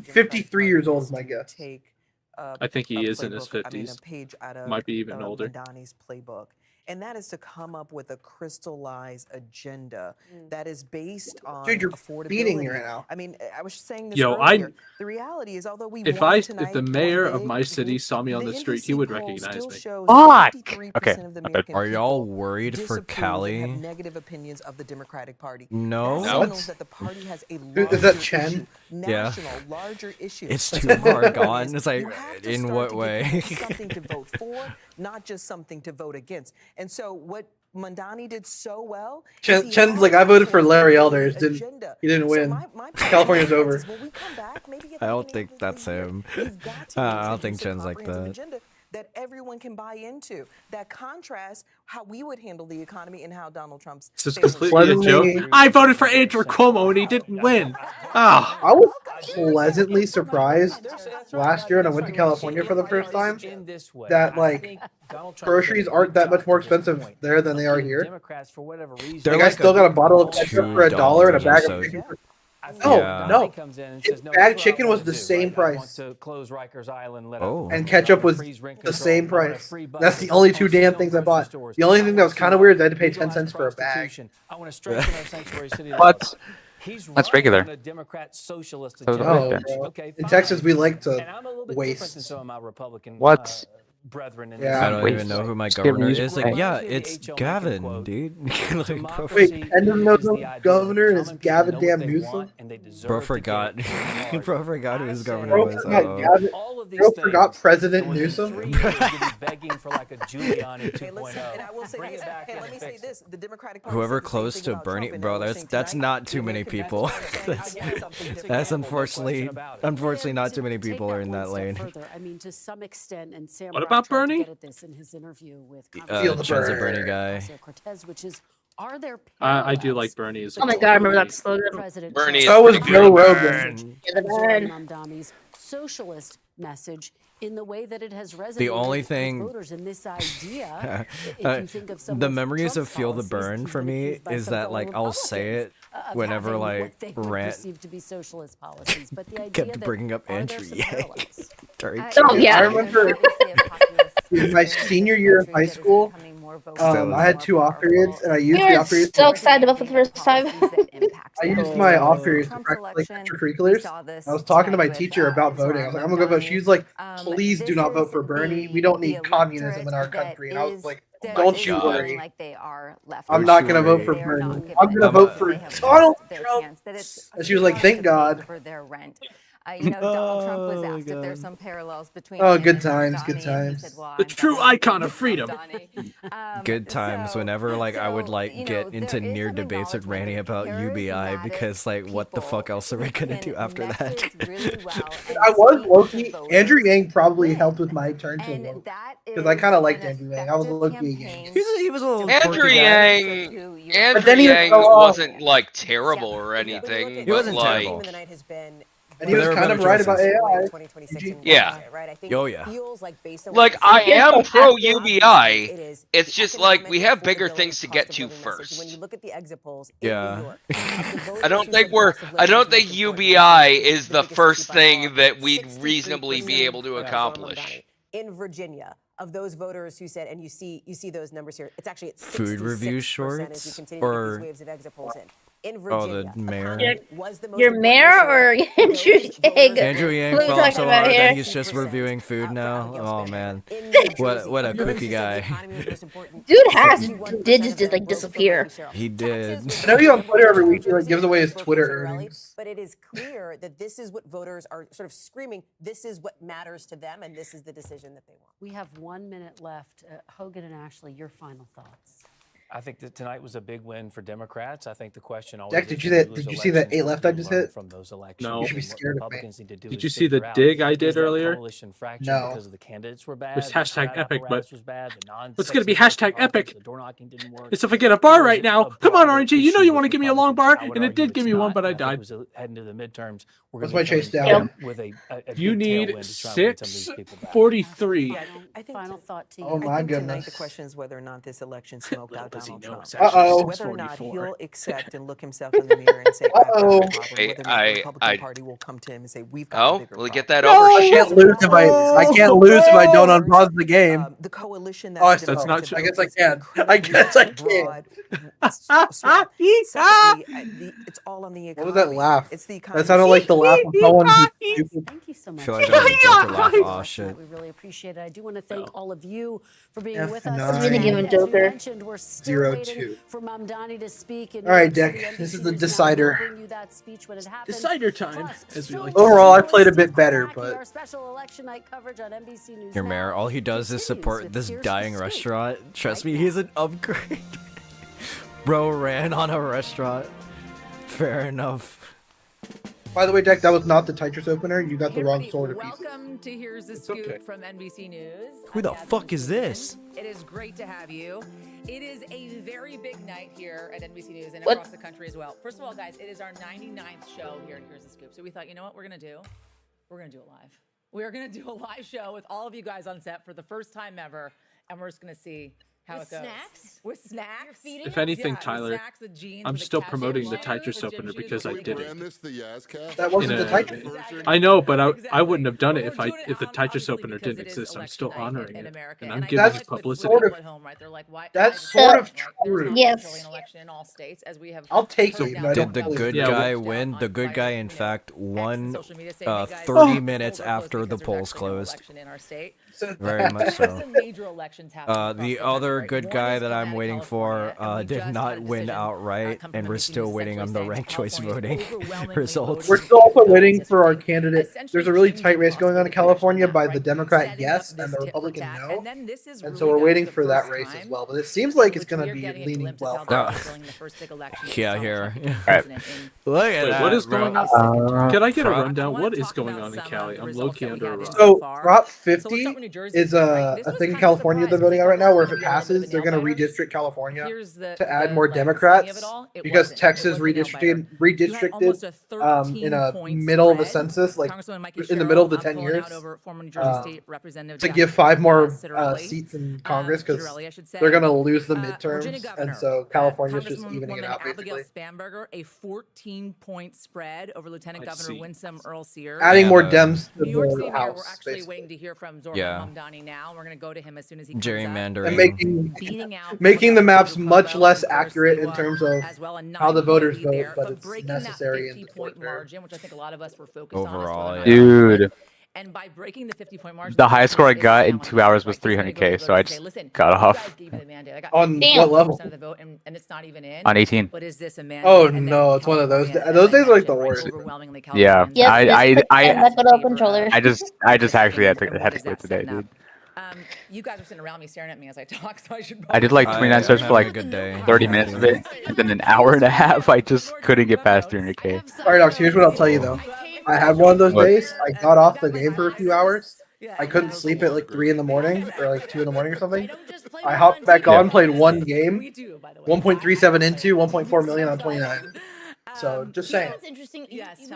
53 years old, is my guess. I think he is in his 50s. Might be even older. Madani's playbook. and that is to come up with a crystallized agenda that is based on Dude, you're affordability. beating me right now. I mean, I was saying this Yo, earlier. The reality is, although we won tonight, if the mayor of my city saw me on the street, he would recognize me. Fuck. Okay. Are y'all worried for Cali? Negative opinions of the Democratic Party. No. That signals that the party has a Is that Chen? national, larger issue. It's too far gone. It's like, in what way? Something to vote for, not just something to vote against. And so what MAMDANI did so well. Chen's like, I voted for Larry Elder. He didn't win. California's over. I don't think that's him. I don't think Chen's like that. That everyone can buy into. That contrasts how we would handle the economy and how Donald Trump's. It's just completely a joke. I voted for Andrew Cuomo and he didn't win. Oh. I was pleasantly surprised last year when I went to California for the first time that like groceries aren't that much more expensive there than they are here. Like, I still got a bottle of ketchup for $1 and a bag of chicken for... No. Bag chicken was the same price. Oh. And ketchup was the same price. That's the only two damn things I bought. The only thing that was kind of weird is I had to pay 10 cents for a bag. What? That's regular. In Texas, we like to waste. What? Brethren, I don't even know who my governor is. Like, yeah, it's Gavin, dude. Like, wait, and the governor is Gavin damn Newsom? Bro forgot. Bro forgot who his governor Bro was. forgot President Newsom? Whoever close to Bernie, bro, that's not too many people. that's unfortunately not too many people are in that lane. I mean, to some extent, and Sam What about Bernie? this in his interview with Chen's a Bernie guy. Cortez, which is, are there I do like Bernie as well. Oh my god, I remember that slogan. Bernie So was is Joe Rogan. MAMDANI's socialist message in the way that it has resonated The only thing, with voters in this idea. If you think of some the of memories Trump's of Feel the policies, Burn he's for been me accused by is some that fellow like I'll say it Republicans of whenever having like what they would rant perceive to be socialist policies, but the idea kept that bringing up are there Andrew some Yang. parallels? Oh yeah. I remember in my senior year of high school, I had 2 off periods, and I used We the were off periods. so excited about for the first time. I used my off periods to practice like extracurriculars. I was talking to my teacher about voting. I was like, I'm gonna go vote. She was like, please do not vote for Bernie. We don't need communism in our country. And I was like, don't you worry. I'm not gonna vote for Bernie. I'm gonna vote for Donald Trump. And she was like, thank God. Donald Trump was asked if there's some parallels between. Oh, good times, good times. The true icon of freedom. Good times whenever like I would like get into near debates with Randy about UBI because like what the fuck else are we gonna do after that? I was low-key. Andrew Yang probably helped with my turn to vote because I kind of liked Andrew Yang. I was low-key Yang. He was a little Andrew Yang. Andrew then he Yang fell off. wasn't like terrible or anything. He wasn't but, like, terrible. And he was kind of right about AI. Yeah. Oh yeah. Like I am pro UBI. It's just like we have bigger things to get to first. Yeah. I don't think UBI is the first thing that we'd reasonably be able to accomplish. In Virginia, of those voters who said, and you see those numbers here, it's actually at Food review 66% shorts as we continue or to get these waves of exit polls in. In oh Virginia, the mayor. was the most Your mayor or Andrew Yang? Andrew Yang What are we fell talking so about hard here? that he's just reviewing food now. Oh man, what a cookie guy. Dude did just like disappear. He did. I know he on Twitter every week. He like gives away his Twitter earnings. But it is clear that this is what voters are sort of screaming. This is what matters to them, and this is the decision that they want. We have 1 minute left. Hogan and Ashley, your final thoughts. I think that tonight was a big win for Democrats. I think the question always Jack, did you see that 8 left I just hit? from those elections. No. You should be scared of me. Did you see the dig I did earlier? No. Because the candidates were bad. It's hashtag epic, but it's going to be hashtag epic. It's if I get a bar right now. Come on, RNG. You know you want to give me a long bar, and it did give me one, but I died. Heading to the midterms. What's my chase down? With a You big need tailwind to try and win some of these people back. 643. I think Final thought to you. Oh my I think tonight goodness. the question is whether or not this election smoked out. because he Donald knows Trump. actually Whether or not he'll accept and look himself in the mirror and say, I've got a problem, whether or not the Republican Party will come to him and say, we've got a bigger will he problem. get that I over? can't lose if I can't lose if I don't unpause the game. The coalition Oh, that that's not true. I guess I is can. I guess I can. Secondly, it's all on the economy. What was that laugh? It's the economy. That sounded like the laugh of someone who's stupid. Thank you so much. I feel like that was a Joker laugh. Aw, shit. We really appreciate it. I do want to thank all of you for being F9. with us. I was gonna give him As we Joker. mentioned, we're still 0-2. waiting for MAMDANI to speak. All right, Dick. This is the decider. Bring you that speech when it happens. Decider time, Plus, as we so like much Overall, I more. played a Steve bit better, Kornacki, but our special election night coverage on NBC News Your Now mayor, all he does is continues support with this Here's the dying Scoop. restaurant. Trust me, he's an upgrade. Bro ran on a restaurant. Fair enough. by the way, Deck, that was not the Tetris opener. You got the wrong sort of pieces. Welcome to Here's the Scoop from NBC News. Who the fuck is this? It is great to have you. It is a very big night here at NBC News and What? across the country as well. First of all, guys, it is our 99th show here at Here's the Scoop. So we thought, you know what we're going to do? We're going to do it live. We are going to do a live show with all of you guys on set for the first time ever, and we're just going to see how With it goes. snacks? With snacks? If anything, with Tyler, snacks, with jeans, I'm with still cashew promoting the butter, Tetris with opener gym shoes, because I with did Legos. it. That wasn't the In a- Tetris. I know, but I wouldn't have done it if the Tetris opener didn't exist. I'm still honoring it, and I'm giving That's it publicity. sort of, that's sort of true. Yes. I'll take it. but I Did don't the believe good it. guy win? The good guy, in fact, won 30 minutes after the polls closed. Very much so. The other good guy that I'm waiting for did not win outright, and we're still waiting on the ranked choice voting results. We're still also waiting for our candidate. There's a really tight race going on in California by the Democrat yes and the Republican no. And so we're waiting for that race as well. But it seems like it's going to be leaning well for us. Yeah, here. Alright. Look at Wait, that, what is bro. going on? Can I get a Prop- rundown? What is going on in Cali? I'm low-key under a rock. So Prop 50 is a thing in California they're voting on right now, where if it passes, they're going to redistrict California to add more Democrats because Texas redistricted in a middle of a census, like in the middle of the 10 years, to give 5 more seats in Congress because they're going to lose the midterms, and so California's just evening it out basically. Spamberger, a 14-point spread over Lieutenant Governor Winsome Earl Sears. Adding more Dems to New York City the Mayor, we're House, actually basically. waiting to hear from Zoran Yeah. Mamdani now. We're going to go to him as soon as he comes Gerrymandering. And making the maps much less accurate in terms of how the voters vote, but it's necessary in the short term. margin, which I think a lot of us were focused Overall, on. Dude. And by breaking the 50-point margin, The highest score I got in 2 hours was 300K, so I just got off. On what level? And it's not even in. On 18. But is this a mandate? Oh no, it's one of those. Those days are like the worst. Yeah, Yep, I good old controller. just actually had to quit today, dude. You guys are sitting around me staring at me as I talk, so I should. I did like 29 starts for like 30 minutes of it, and then an hour and a half. I just couldn't get past 300K. Paradox, here's what I'll tell you though. I had one of those What? days. I got off the game for a few hours. I couldn't sleep at like 3 in the morning or like 2 in the morning or something. I hopped back on, played one game, 1.37 into, 1.4 million on 29. So just saying. That's interesting.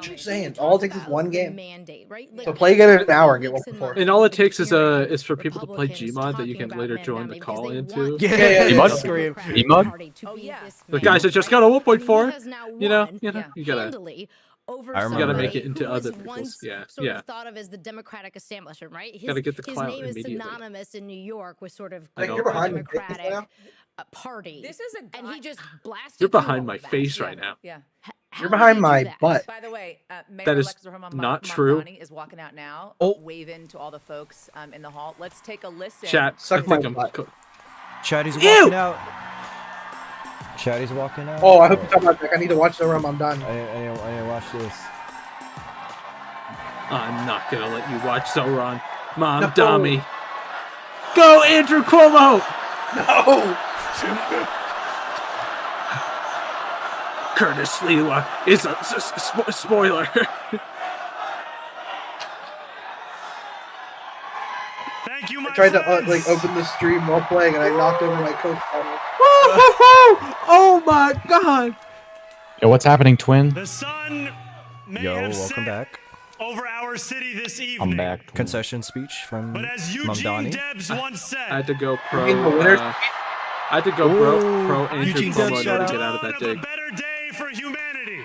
Just saying. All it takes is one game. Mandate, right? So play again in an hour and get 1.4. And all it takes is for people to play Gmod that you can later join the call into. Yeah. Gmod? Gmod? But guys, I just got a 1.4. You gotta. I You gotta make it into other people's. Once Yeah, sort yeah. of thought of as the Democratic establishment, right? Gotta get the his clout name is immediately. synonymous in New York with sort of I know, You're behind me. Democratic party. This is and he just blasted. You're behind my face right now. Yeah. You're behind my butt. By the way, Mayor That is Alexis Rahman not true. Mamdani is walking out now, Oh. waving to all the folks in the hall. Let's take a listen. Chat, I Suck my think I'm. butt. Chatty's walking out. Chatty's walking out. Oh, I hope you talk about that. I need to watch the room. I'm done. I need to watch this. I'm not gonna let you watch Zoran. Mamdani. Go, Andrew Cuomo! No! Curtis Lewa is a spoiler. Thank you, I tried to like open the stream while playing, and I knocked over my Coke bottle. Oh my god! Yo, what's happening, twin? The sun may Yo, have welcome set back. over our city this evening. I'm back. Concession speech from But as Eugene Mamdani. Debs once said, I had to go pro. mean the winner's I had to go pro Andrew Eugene Cuomo Debs, in order to shout get out of that dig. Better day for humanity.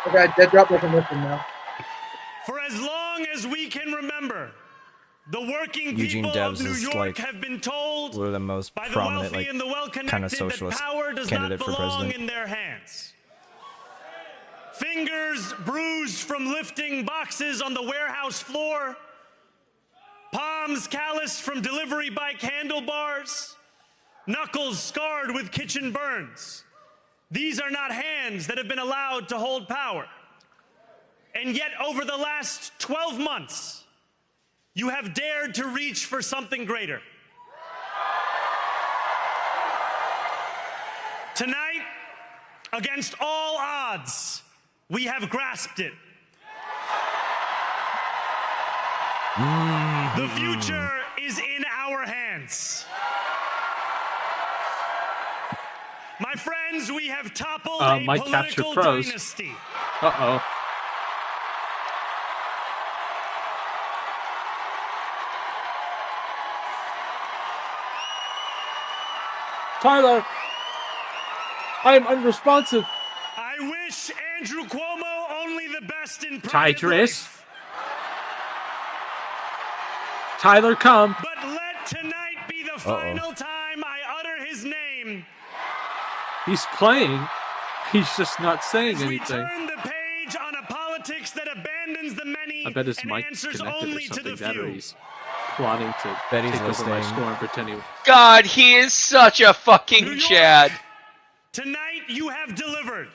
Okay, dead drop like a listen now. For as long as we can remember, the working Eugene people Debs of New is York like have been told one of the most by the prominent, wealthy and the well-connected kind of that socialist power does candidate not for belong president. in their hands. Fingers bruised from lifting boxes on the warehouse floor, palms calloused from delivery bike handlebars, knuckles scarred with kitchen burns. These are not hands that have been allowed to hold power. And yet, over the last 12 months, you have dared to reach for something greater. Tonight, against all odds, we have grasped it. The future is in our hands. My friends, we have toppled a My capture political froze. dynasty. Uh-oh. Tyler! I am unresponsive. I wish Andrew Cuomo only the best in private Tetris. life. Tyler, come. But let tonight be the final time I utter his name. He's playing. He's just not saying As we anything. turn the page on a politics that abandons the many I bet his and mic answers connected or only to something. the That or few. he's plotting to Bet he's take over my listening. score and pretend he... God, he is such a fucking Chad. Tonight you have delivered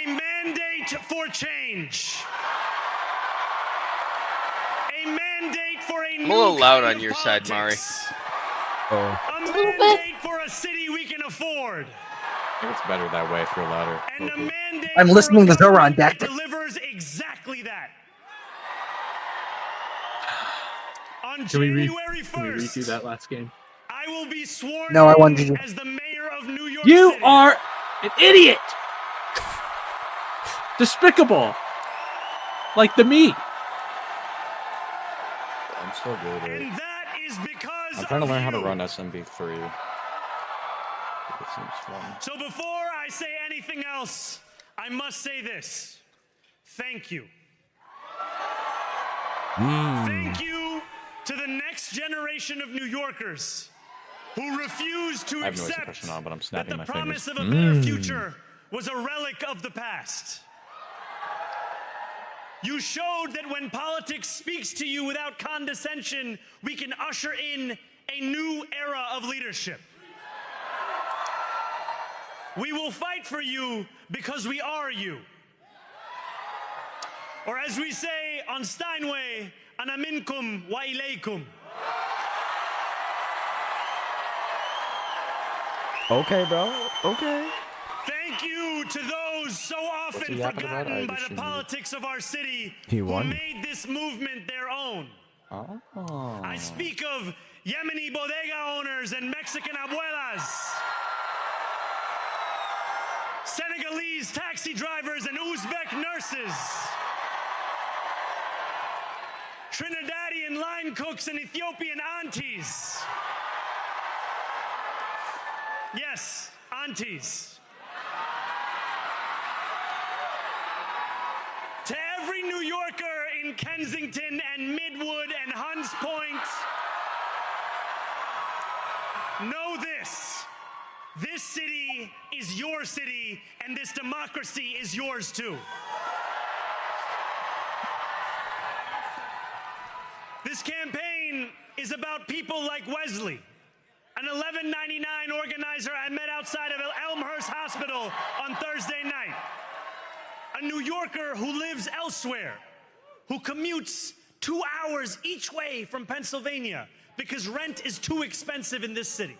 a mandate for change. A mandate for a I'm a new little loud kind on of your side, Mari. politics. Oh. A mandate for a city we can afford. I think it's better that way if you're louder. And a mandate I'm for listening a to Zoran government that Deck. delivers exactly that. On Can we January 1st, redo that last game? I will be sworn No, I wanted in you to. as the mayor of New York You City. are an idiot! Despicable! Like the me. I'm so good at it. And that is because I'm trying to of learn how to you. run SMB3. It seems fun. So before I say anything else, I must say this. Thank you. Thank you to the next generation of New Yorkers who refuse to I have noise accept suppression on, but I'm that snapping the my promise fingers. of a better future was a relic of the past. You showed that when politics speaks to you without condescension, we can usher in a new era of leadership. We will fight for you because we are you. Or as we say on Steinway, ana minkum wa ilaykum. Okay, bro. Okay. Thank you to those so often he yapping about? forgotten I by just the shouldn't- politics of our city He who won. made this movement their own. Oh. I speak of Yemeni bodega owners and Mexican abuelas, Senegalese taxi drivers and Uzbek nurses, Trinidadian line cooks and Ethiopian aunties. Yes, aunties. To every New Yorker in Kensington and Midwood and Hunts Point, know this. This city is your city, and this democracy is yours too. This campaign is about people like Wesley, an $11.99 organizer I met outside of Elmhurst Hospital on Thursday night. A New Yorker who lives elsewhere, who commutes 2 hours each way from Pennsylvania because rent is too expensive in this city.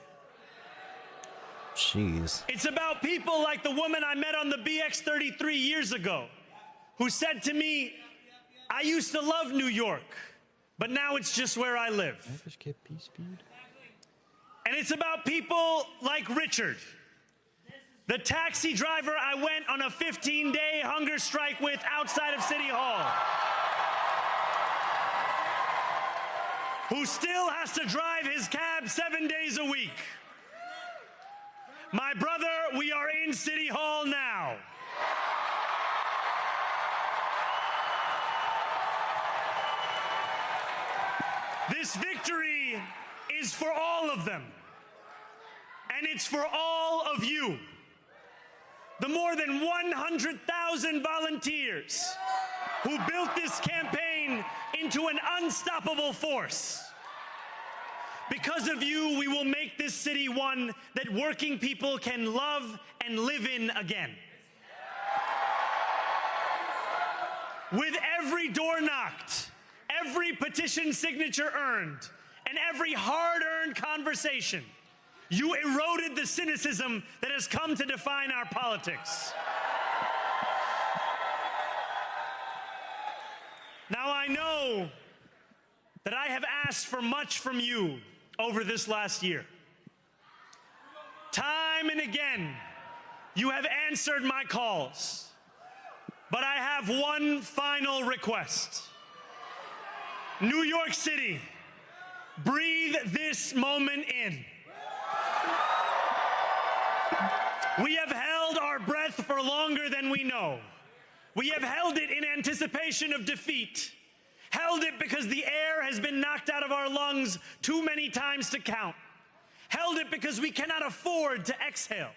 Jeez. It's about people like the woman I met on the BX33 years ago, who said to me, I used to love New York, but now it's just where I live. And it's about people like Richard, the taxi driver I went on a 15-day hunger strike with outside of City Hall. who still has to drive his cab 7 days a week. My brother, we are in City Hall now. This victory is for all of them, and it's for all of you. The more than 100,000 volunteers who built this campaign into an unstoppable force. Because of you, we will make this city one that working people can love and live in again. With every door knocked, every petition signature earned, and every hard-earned conversation, you eroded the cynicism that has come to define our politics. Now, I know that I have asked for much from you over this last year. Time and again, you have answered my calls. But I have one final request. New York City, breathe this moment in. We have held our breath for longer than we know. We have held it in anticipation of defeat. Held it because the air has been knocked out of our lungs too many times to count. Held it because we cannot afford to exhale.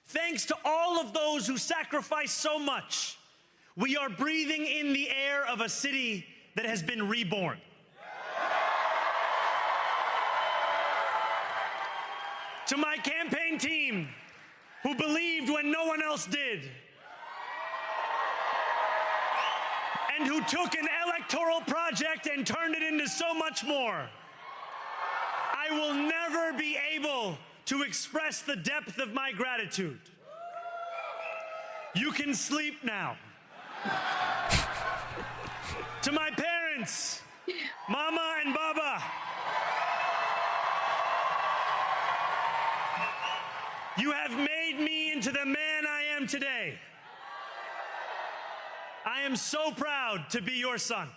Thanks to all of those who sacrificed so much, we are breathing in the air of a city that has been reborn. To my campaign team, who believed when no one else did, and who took an electoral project and turned it into so much more, I will never be able to express the depth of my gratitude. You can sleep now. To my parents, Mama and Baba, you have made me into the man I am today. I am so proud to be your son.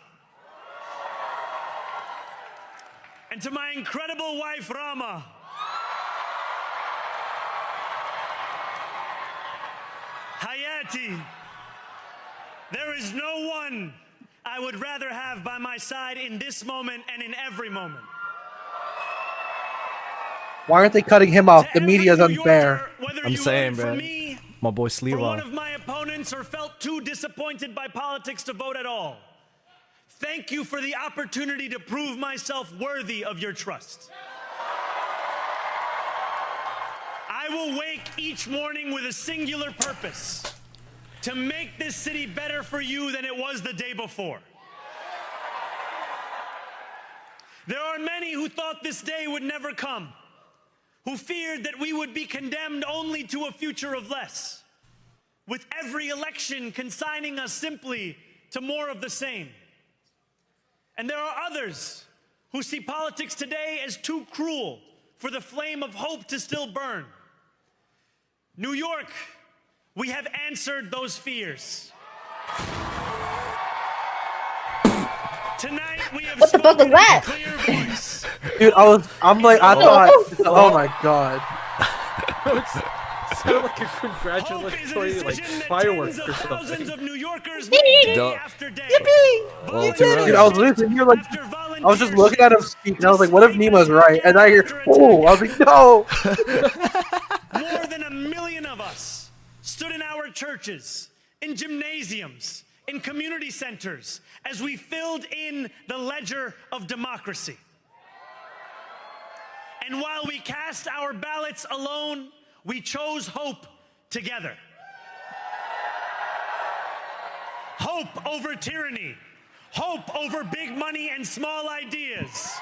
And to my incredible wife, Rama, Hayati, there is no one I would rather have by my side in this moment and in every moment. Why aren't they cutting him off? The media's unfair. I'm saying, bro. My boy For one Sliwa. of my opponents or felt too disappointed by politics to vote at all, thank you for the opportunity to prove myself worthy of your trust. I will wake each morning with a singular purpose: to make this city better for you than it was the day before. There are many who thought this day would never come, who feared that we would be condemned only to a future of less, with every election consigning us simply to more of the same. And there are others who see politics today as too cruel for the flame of hope to still burn. New York, we have answered those fears. Tonight we have What the fuck was that? clear voice. Dude, I thought, oh my god. It sounded like a congratulatory fireworks or something. Of New Yorkers Duh. after day. Well, too early. Dude, I was listening, you're like, I was just looking at him speak, and I was like, what if Nemo's right? And I hear, oh, I was like, no. More than 1 million of us stood in our churches, in gymnasiums, in community centers, as we filled in the ledger of democracy. And while we cast our ballots alone, we chose hope together. Hope over tyranny. Hope over big money and small ideas.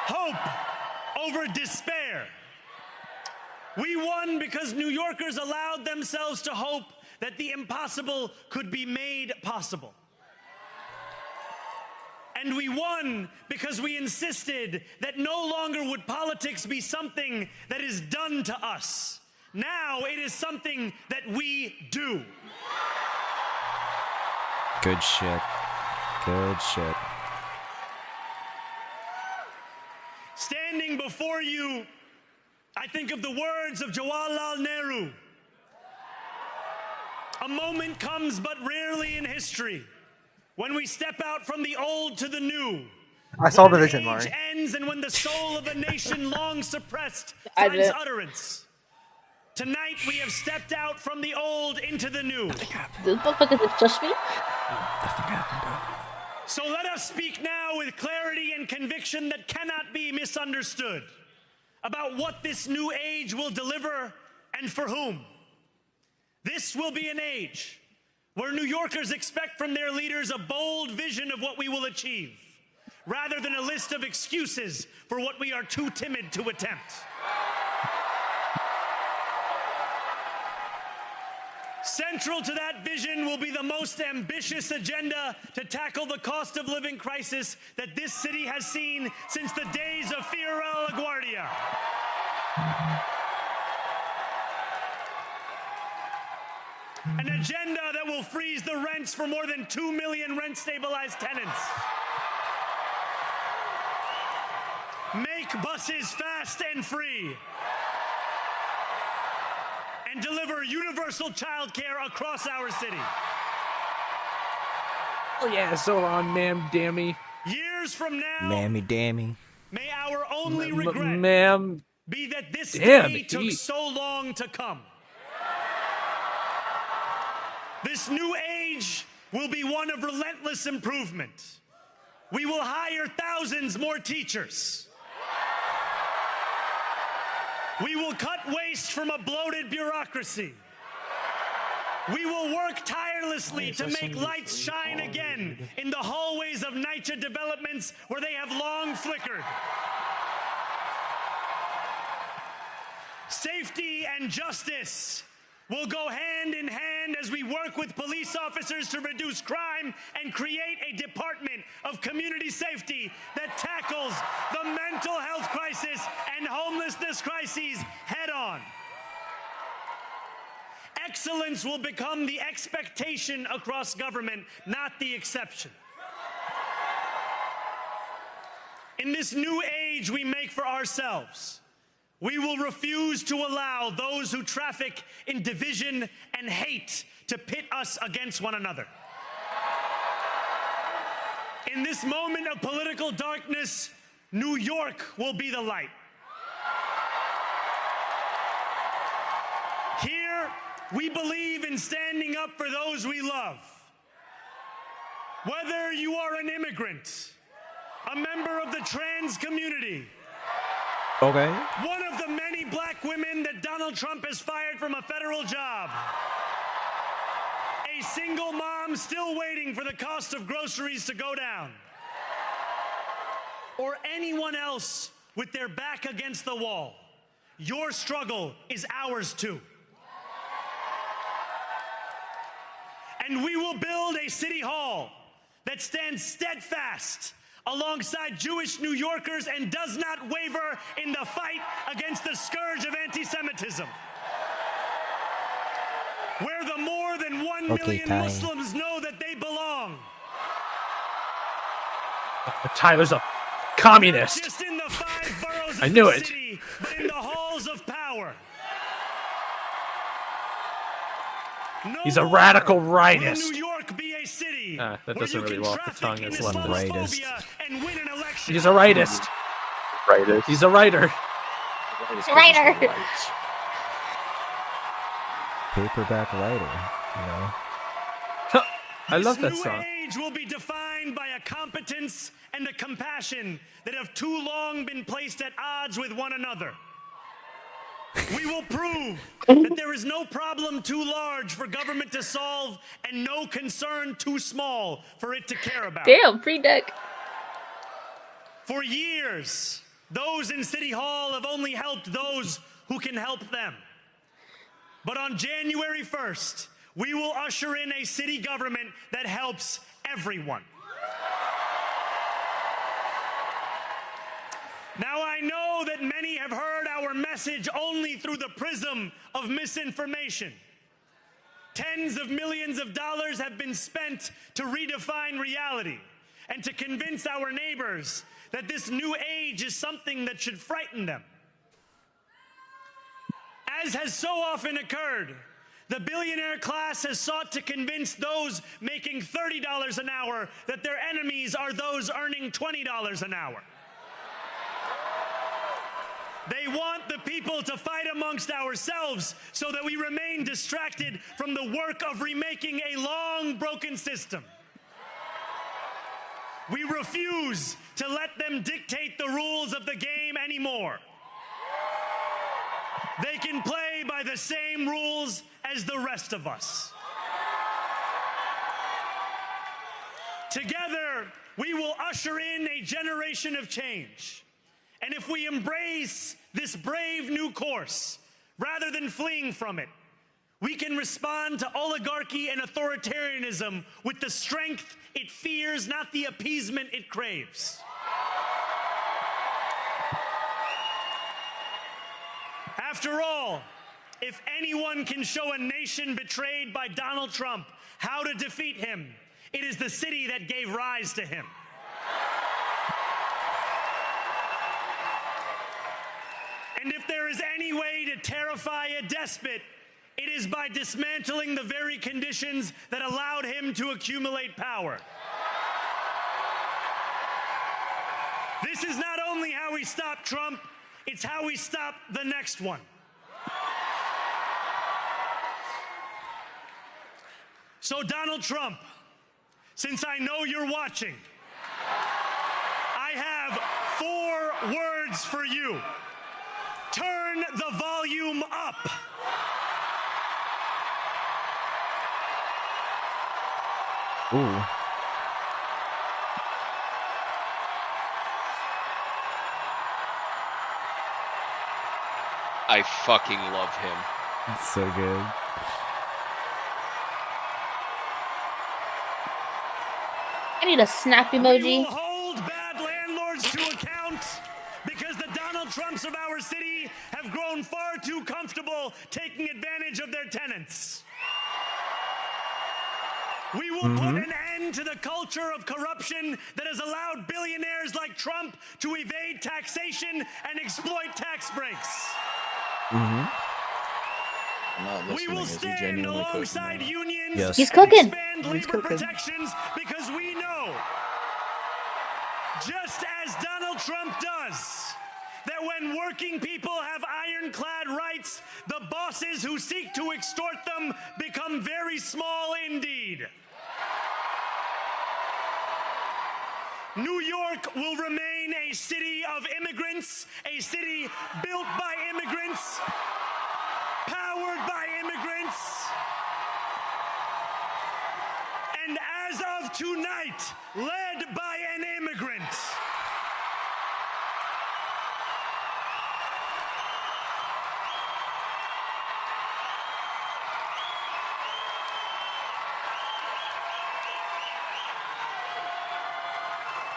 Hope over despair. We won because New Yorkers allowed themselves to hope that the impossible could be made possible. And we won because we insisted that no longer would politics be something that is done to us. Now it is something that we do. Good shit. Good shit. Standing before you, I think of the words of Jawaharlal Nehru. A moment comes but rarely in history when we step out from the old to the new. I saw the When vision, age Mari. ends and when the soul of a nation long suppressed finds utterance. Tonight we have stepped out from the old into the new. Did the fuck is it just me? So let us speak now with clarity and conviction that cannot be misunderstood about what this new age will deliver and for whom. This will be an age where New Yorkers expect from their leaders a bold vision of what we will achieve, rather than a list of excuses for what we are too timid to attempt. Central to that vision will be the most ambitious agenda to tackle the cost of living crisis that this city has seen since the days of Fiorella LaGuardia. An agenda that will freeze the rents for more than 2 million rent-stabilized tenants. Make buses fast and free. And deliver universal child care across our city. Oh yeah, so on, MAMDANI. Years from now, Mammy dammy. may our only regret Ma'am. be that this Damn, day took so long to come. This new age will be one of relentless improvement. We will hire thousands more teachers. We will cut waste from a bloated bureaucracy. We will work tirelessly to make lights shine again in the hallways of NYCHA developments where they have long flickered. Safety and justice will go hand in hand as we work with police officers to reduce crime and create a department of community safety that tackles the mental health crisis and homelessness crises head on. Excellence will become the expectation across government, not the exception. In this new age we make for ourselves, we will refuse to allow those who traffic in division and hate to pit us against one another. In this moment of political darkness, New York will be the light. Here, we believe in standing up for those we love. Whether you are an immigrant, a member of the trans community, Okay. one of the many black women that Donald Trump has fired from a federal job, a single mom still waiting for the cost of groceries to go down, or anyone else with their back against the wall, your struggle is ours too. And we will build a city hall that stands steadfast alongside Jewish New Yorkers and does not waver in the fight against the scourge of anti-Semitism. Where the more than 1 million Muslims know that they belong. Tyler's a communist. Just in the 5 boroughs of I knew the it. city, but in the halls of power. No He's a radical more will rightist. New York be a city That where doesn't you really can roll off the traffic tongue. in It's one rightist. Islamophobia and win an election. He's a rightist. Rightist. He's a writer. Writer. Paperback writer, you know. I love that This song. new age will be defined by a competence and a compassion that have too long been placed at odds with one another. We will prove that there is no problem too large for government to solve and no concern too small for it to care about. Damn, free deck. For years, those in City Hall have only helped those who can help them. But on January 1st, we will usher in a city government that helps everyone. Now, I know that many have heard our message only through the prism of misinformation. Tens of millions of dollars have been spent to redefine reality. and to convince our neighbors that this new age is something that should frighten them. As has so often occurred, the billionaire class has sought to convince those making $30 an hour that their enemies are those earning $20 an hour. They want the people to fight amongst ourselves so that we remain distracted from the work of remaking a long broken system. We refuse to let them dictate the rules of the game anymore. They can play by the same rules as the rest of us. Together, we will usher in a generation of change. And if we embrace this brave new course, rather than fleeing from it, we can respond to oligarchy and authoritarianism with the strength it fears, not the appeasement it craves. After all, if anyone can show a nation betrayed by Donald Trump how to defeat him, it is the city that gave rise to him. And if there is any way to terrify a despot, it is by dismantling the very conditions that allowed him to accumulate power. This is not only how we stop Trump, it's how we stop the next one. So Donald Trump, since I know you're watching, I have 4 words for you. Turn the volume up. Ooh. I fucking love him. It's so good. I need a snap emoji. We will hold bad landlords to account because the Donald Trumps of our city have grown far too comfortable taking advantage of their tenants. We will put an end to the culture of corruption that has allowed billionaires like Trump to evade taxation and exploit tax breaks. We will stand alongside unions Yes. He's cooking. and expand labor protections because we know, just as Donald Trump does, that when working people have ironclad rights, the bosses who seek to extort them become very small indeed. New York will remain a city of immigrants, a city built by immigrants, powered by immigrants, and as of tonight, led by an immigrant.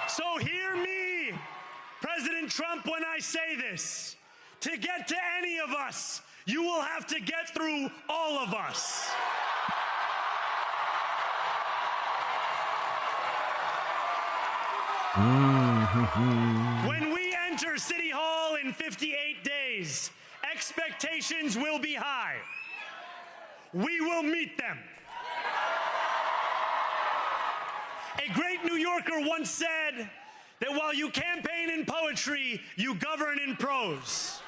So hear me, President Trump, when I say this. To get to any of us, you will have to get through all of us. When we enter City Hall in 58 days, expectations will be high. We will meet them. A great New Yorker once said that while you campaign in poetry, you govern in prose.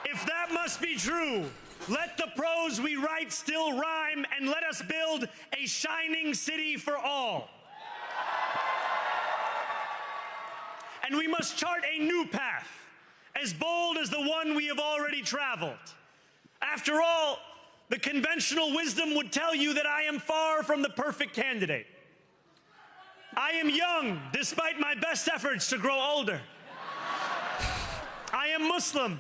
If that must be true, let the prose we write still rhyme and let us build a shining city for all. And we must chart a new path, as bold as the one we have already traveled. After all, the conventional wisdom would tell you that I am far from the perfect candidate. I am young, despite my best efforts to grow older. I am Muslim.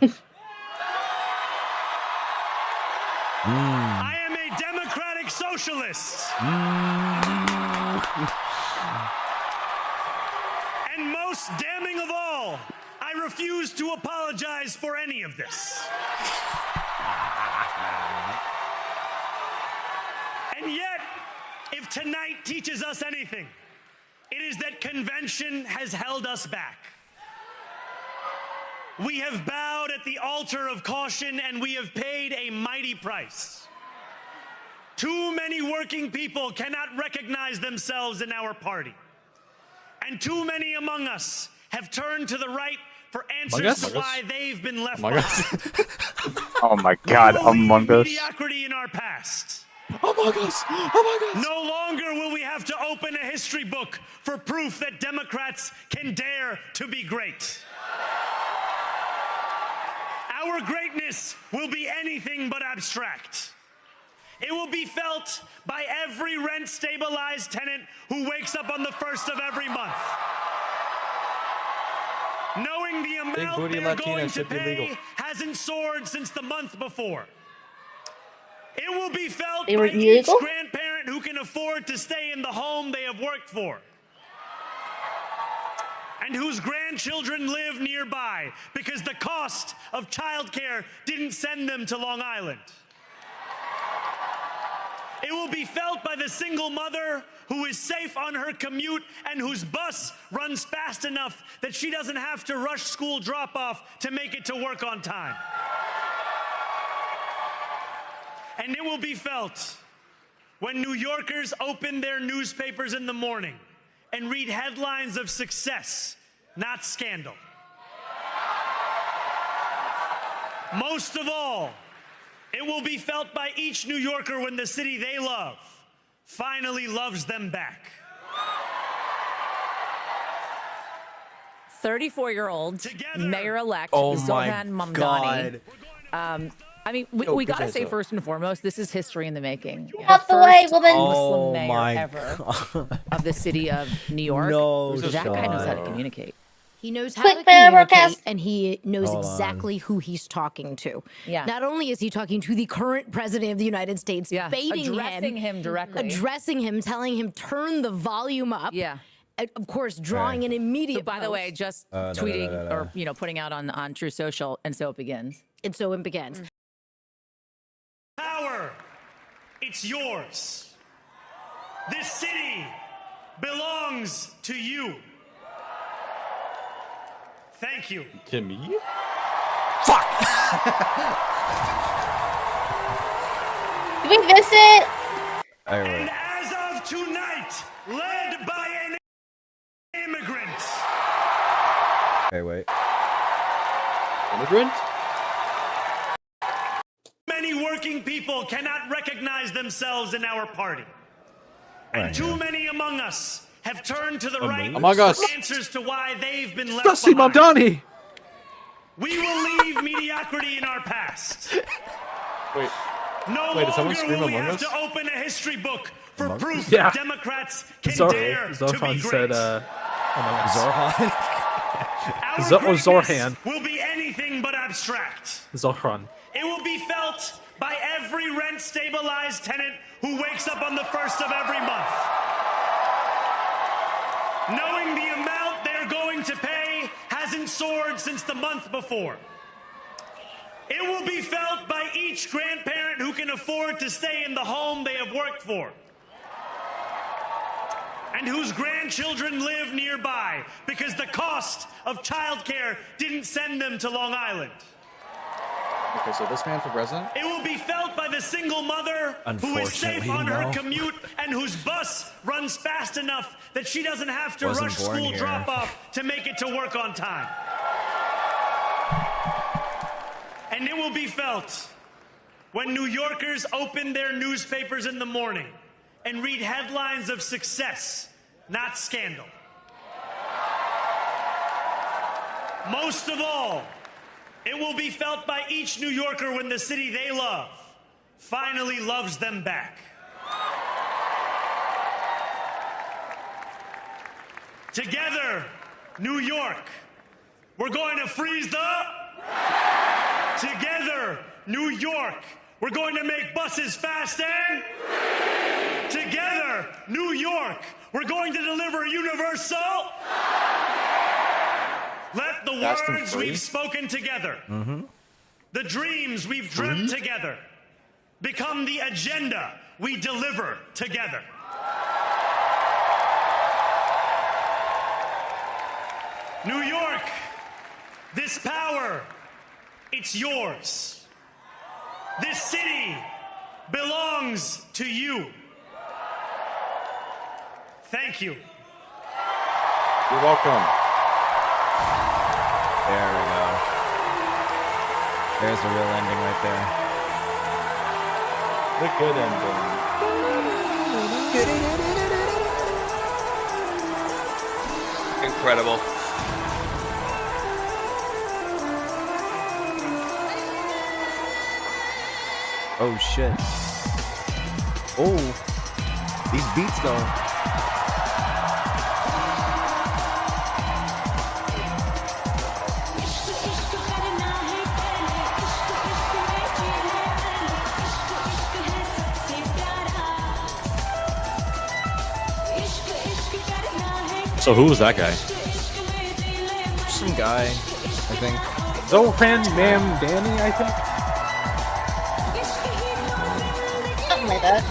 I am a democratic socialist. And most damning of all, I refuse to apologize for any of this. And yet, if tonight teaches us anything, It is that convention has held us back. We have bowed at the altar of caution, and we have paid a mighty price. Too many working people cannot recognize themselves in our party. And too many among us have turned to the right for answers to why they've been left behind. Oh my God, Among Us. Mediocrity in our past. Among Us. Among Us. No longer will we have to open a history book for proof that Democrats can dare to be great. Our greatness will be anything but abstract. It will be felt by every rent-stabilized tenant who wakes up on the first of every month, knowing the amount they're going to pay hasn't soared since the month before. It will be felt by each grandparent who can afford to stay in the home they have worked for, and whose grandchildren live nearby because the cost of childcare didn't send them to Long Island. It will be felt by the single mother who is safe on her commute and whose bus runs fast enough that she doesn't have to rush school drop-off to make it to work on time. And it will be felt when New Yorkers open their newspapers in the morning and read headlines of success, not scandal. Most of all, it will be felt by each New Yorker when the city they love finally loves them back. 34-year-old mayor-elect Zohan Mamdani. I mean, we got to say first and foremost, this is history in the making. Out the way, woman. Muslim mayor ever of the city of New York. That guy knows how to communicate. He knows how to communicate, and he knows exactly who he's talking to. Yeah. Not only is he talking to the current president of the United States, baiting addressing him directly, addressing him, telling him turn the volume up. Yeah. Of course, drawing an immediate. So by the way, just tweeting or putting out on True Social, and so it begins. And so it begins. Power, it's yours. This city belongs to you. Thank you. To me? Fuck! Did we visit? And as of tonight, led by an immigrant. Okay, wait. Immigrant? Many working people cannot recognize themselves in our party. And too many among us have turned to the right for answers to why they've been left behind. MAMDANI! We will leave mediocrity in our past. Wait. No Wait, did someone longer scream will we Among have Us? to open a history book for proof Yeah. that Democrats can dare to be Zohan great. said, Zorhan? Our Zorhan. greatness will be anything but abstract. Zohan. It will be felt by every rent-stabilized tenant who wakes up on the first of every month, knowing the amount they're going to pay hasn't soared since the month before. It will be felt by each grandparent who can afford to stay in the home they have worked for, and whose grandchildren live nearby because the cost of childcare didn't send them to Long Island. Okay, so this man for president? It will be felt by the single mother who is safe on her commute and whose bus runs fast enough that she doesn't have to rush school drop-off to make it to work on time. And it will be felt when New Yorkers open their newspapers in the morning and read headlines of success, not scandal. Most of all, it will be felt by each New Yorker when the city they love finally loves them back. Together, New York, we're going to freeze the... Together, New York, we're going to make buses fast and... Together, New York, we're going to deliver universal... Let the words we've spoken together, the dreams we've dreamt together, become the agenda we deliver together. New York, this power, it's yours. This city belongs to you. Thank you. You're welcome. There we go. There's the real ending right there. The good ending. Incredible. Oh shit. Oh, these beats though. So who was that guy? Some guy, I think. Zohan MAMDANI, I think. Something like that.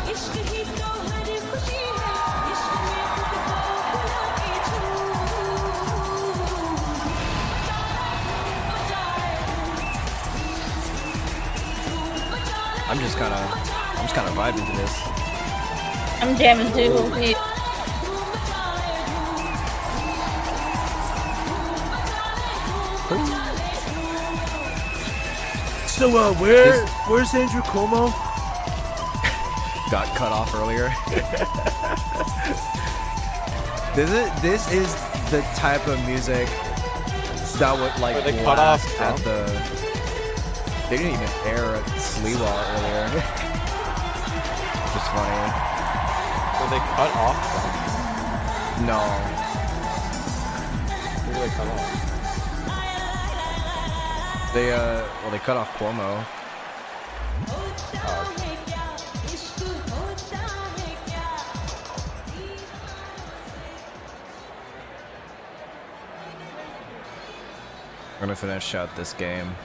I'm just kind of vibing to this. I'm jamming too. So, where's Andrew Cuomo? Got cut off earlier. This is the type of music that would like they cut off at the. They didn't even air at Sliwa earlier. Just funny. Were they cut off? No. Who did they cut off? They cut off Cuomo. We're gonna finish out this game.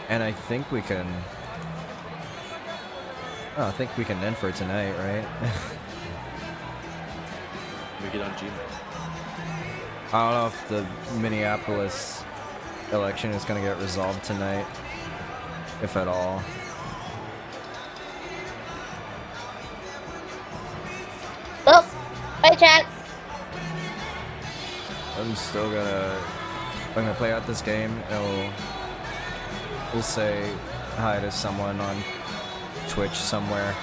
And I think we can... Oh, I think we can end for tonight, right? We get on Gmail. I don't know if the Minneapolis election is going to get resolved tonight, if at all. Oh, bye, chat. I'm gonna play out this game, and we'll say hi to someone on Twitch somewhere.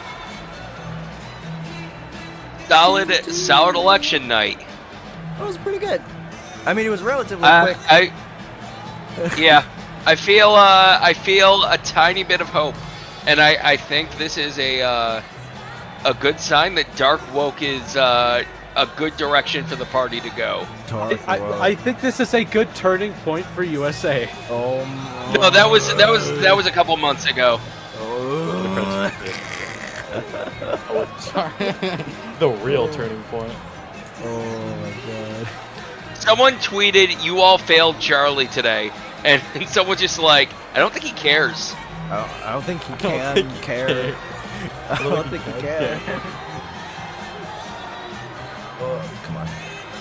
Solid election night. That was pretty good. I mean, it was relatively quick. Yeah, I feel a tiny bit of hope, and I think this is a good sign that Dark Woke is a good direction for the party to go. I think this is a good turning point for USA. No, that was a couple months ago. Oh, sorry. The real turning point. Oh my god. Someone tweeted, "You all failed Charlie today," and someone just like, "I don't think he cares." I don't think he can care. I don't think he can. Oh, come on.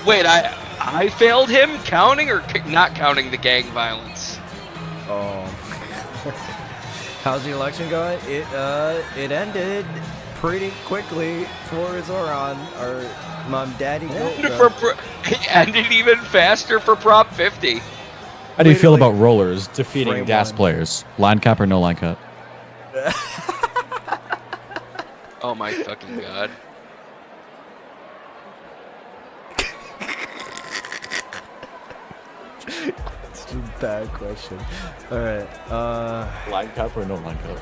Wait, I failed him counting or not counting the gang violence? Oh. How's the election going? It ended pretty quickly for Zoran, our MAMDANI. It ended even faster for Prop 50. How do you feel about rollers defeating gas players? Line cap or no line cap? Oh my fucking god. It's a bad question. Alright, line cap or no line cap?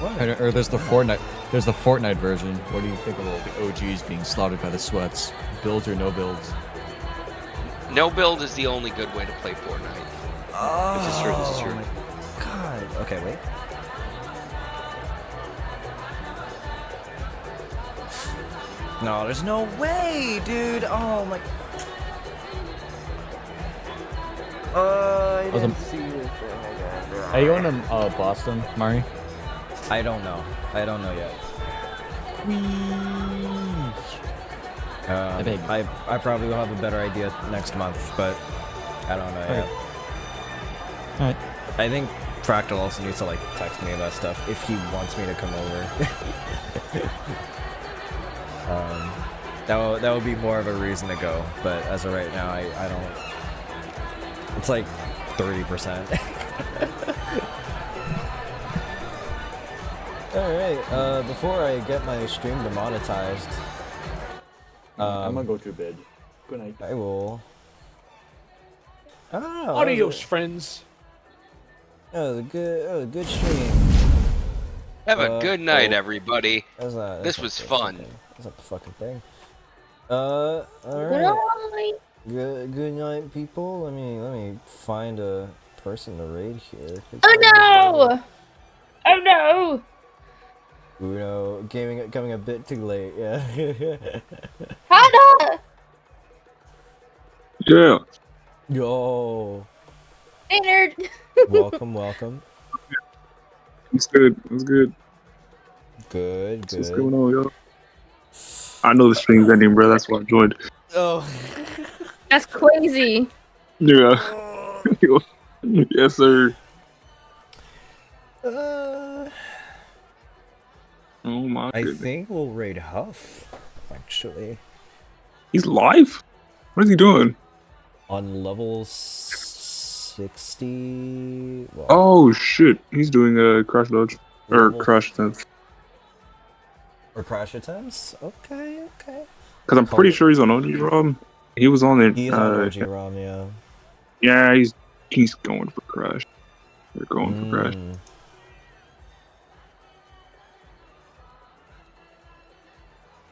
What? Or there's the Fortnite version. What do you think of all the OGs being slaughtered by the sweats? Builds or no builds? No build is the only good way to play Fortnite. Oh, this is true. This is true. My god. Okay, wait. No, there's no way, dude. Oh my. I didn't see this thing. Are you going to Boston, Mari? I don't know. I don't know yet. I probably will have a better idea next month, but I don't know yet. Alright. I think Fractal also needs to like text me about stuff if he wants me to come over. That would be more of a reason to go, but as of right now, I don't. It's like 30%. Alright, before I get my stream demonetized, I'm gonna go to bed. Good night. I will. Oh, Adios, friends. That was a good stream. Have a good night, everybody. That's this was fun. That's not the fucking thing. Alright. Good night, people. Let me find a person to raid here. Oh no! Oh no! Uno, gaming coming a bit too late, yeah. Hada! Yeah. Yo. Hey, nerd. Welcome. It's good. It's good. Good. What's going on, yo? I know the stream's ending, bro. That's why I joined. Oh. That's crazy. Yeah. Yes, sir. Oh my I goodness. think we'll raid Huff, actually. He's live? What is he doing? On level 60. Well, Oh shit. He's doing a crash dodge. Or Level- crash attempt. or crash attempts? Okay. Because I'm pretty sure he's on OG ROM. He was on it. He's on OG ROM, yeah. Yeah, he's going for crash. They're going for crash.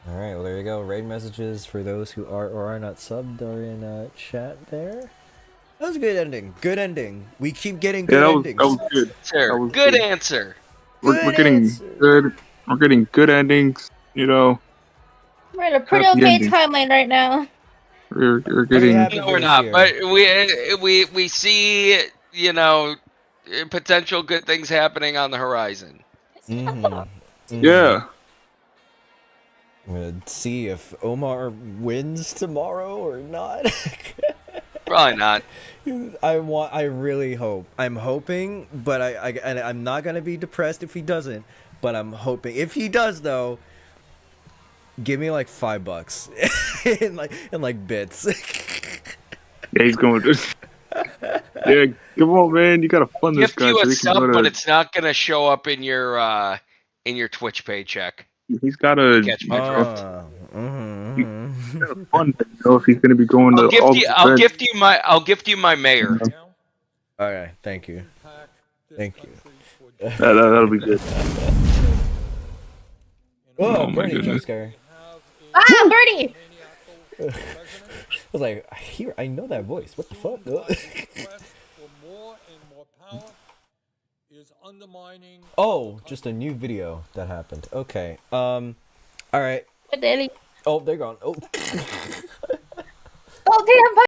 Alright, well there you go. Raid messages for those who are or are not subbed are in chat there. That was a good ending. Good ending. We keep getting good endings. That was good. Sir, That was good answer. We're getting good. We're getting good endings. You know, We're in a pretty Happy okay ending. timeline right now. we're getting. No, we're not. But we see, you know, potential good things happening on the horizon. Yeah. I'm gonna see if Omar wins tomorrow or not. Probably not. I really hope. I'm hoping, but I'm not gonna be depressed if he doesn't. But I'm hoping. If he does, though, give me like $5 in like bits. Yeah, he's going to. Yeah, come on, man. You gotta fund this Gift guy. you so a he can sub, go to- but it's not gonna show up in your Twitch paycheck. He's gotta. Catch my drift. He's gotta fund it, you know, if he's gonna be going to. I'll gift you my mayor. Okay, thank you. That'll be good. Oh, my Bernie jump goodness. scare. Ah, Birdie! I was like, I know that voice. What the fuck? Oh, just a new video that happened. Okay. All right. What the hell? Oh, they're gone. Oh. Oh, damn.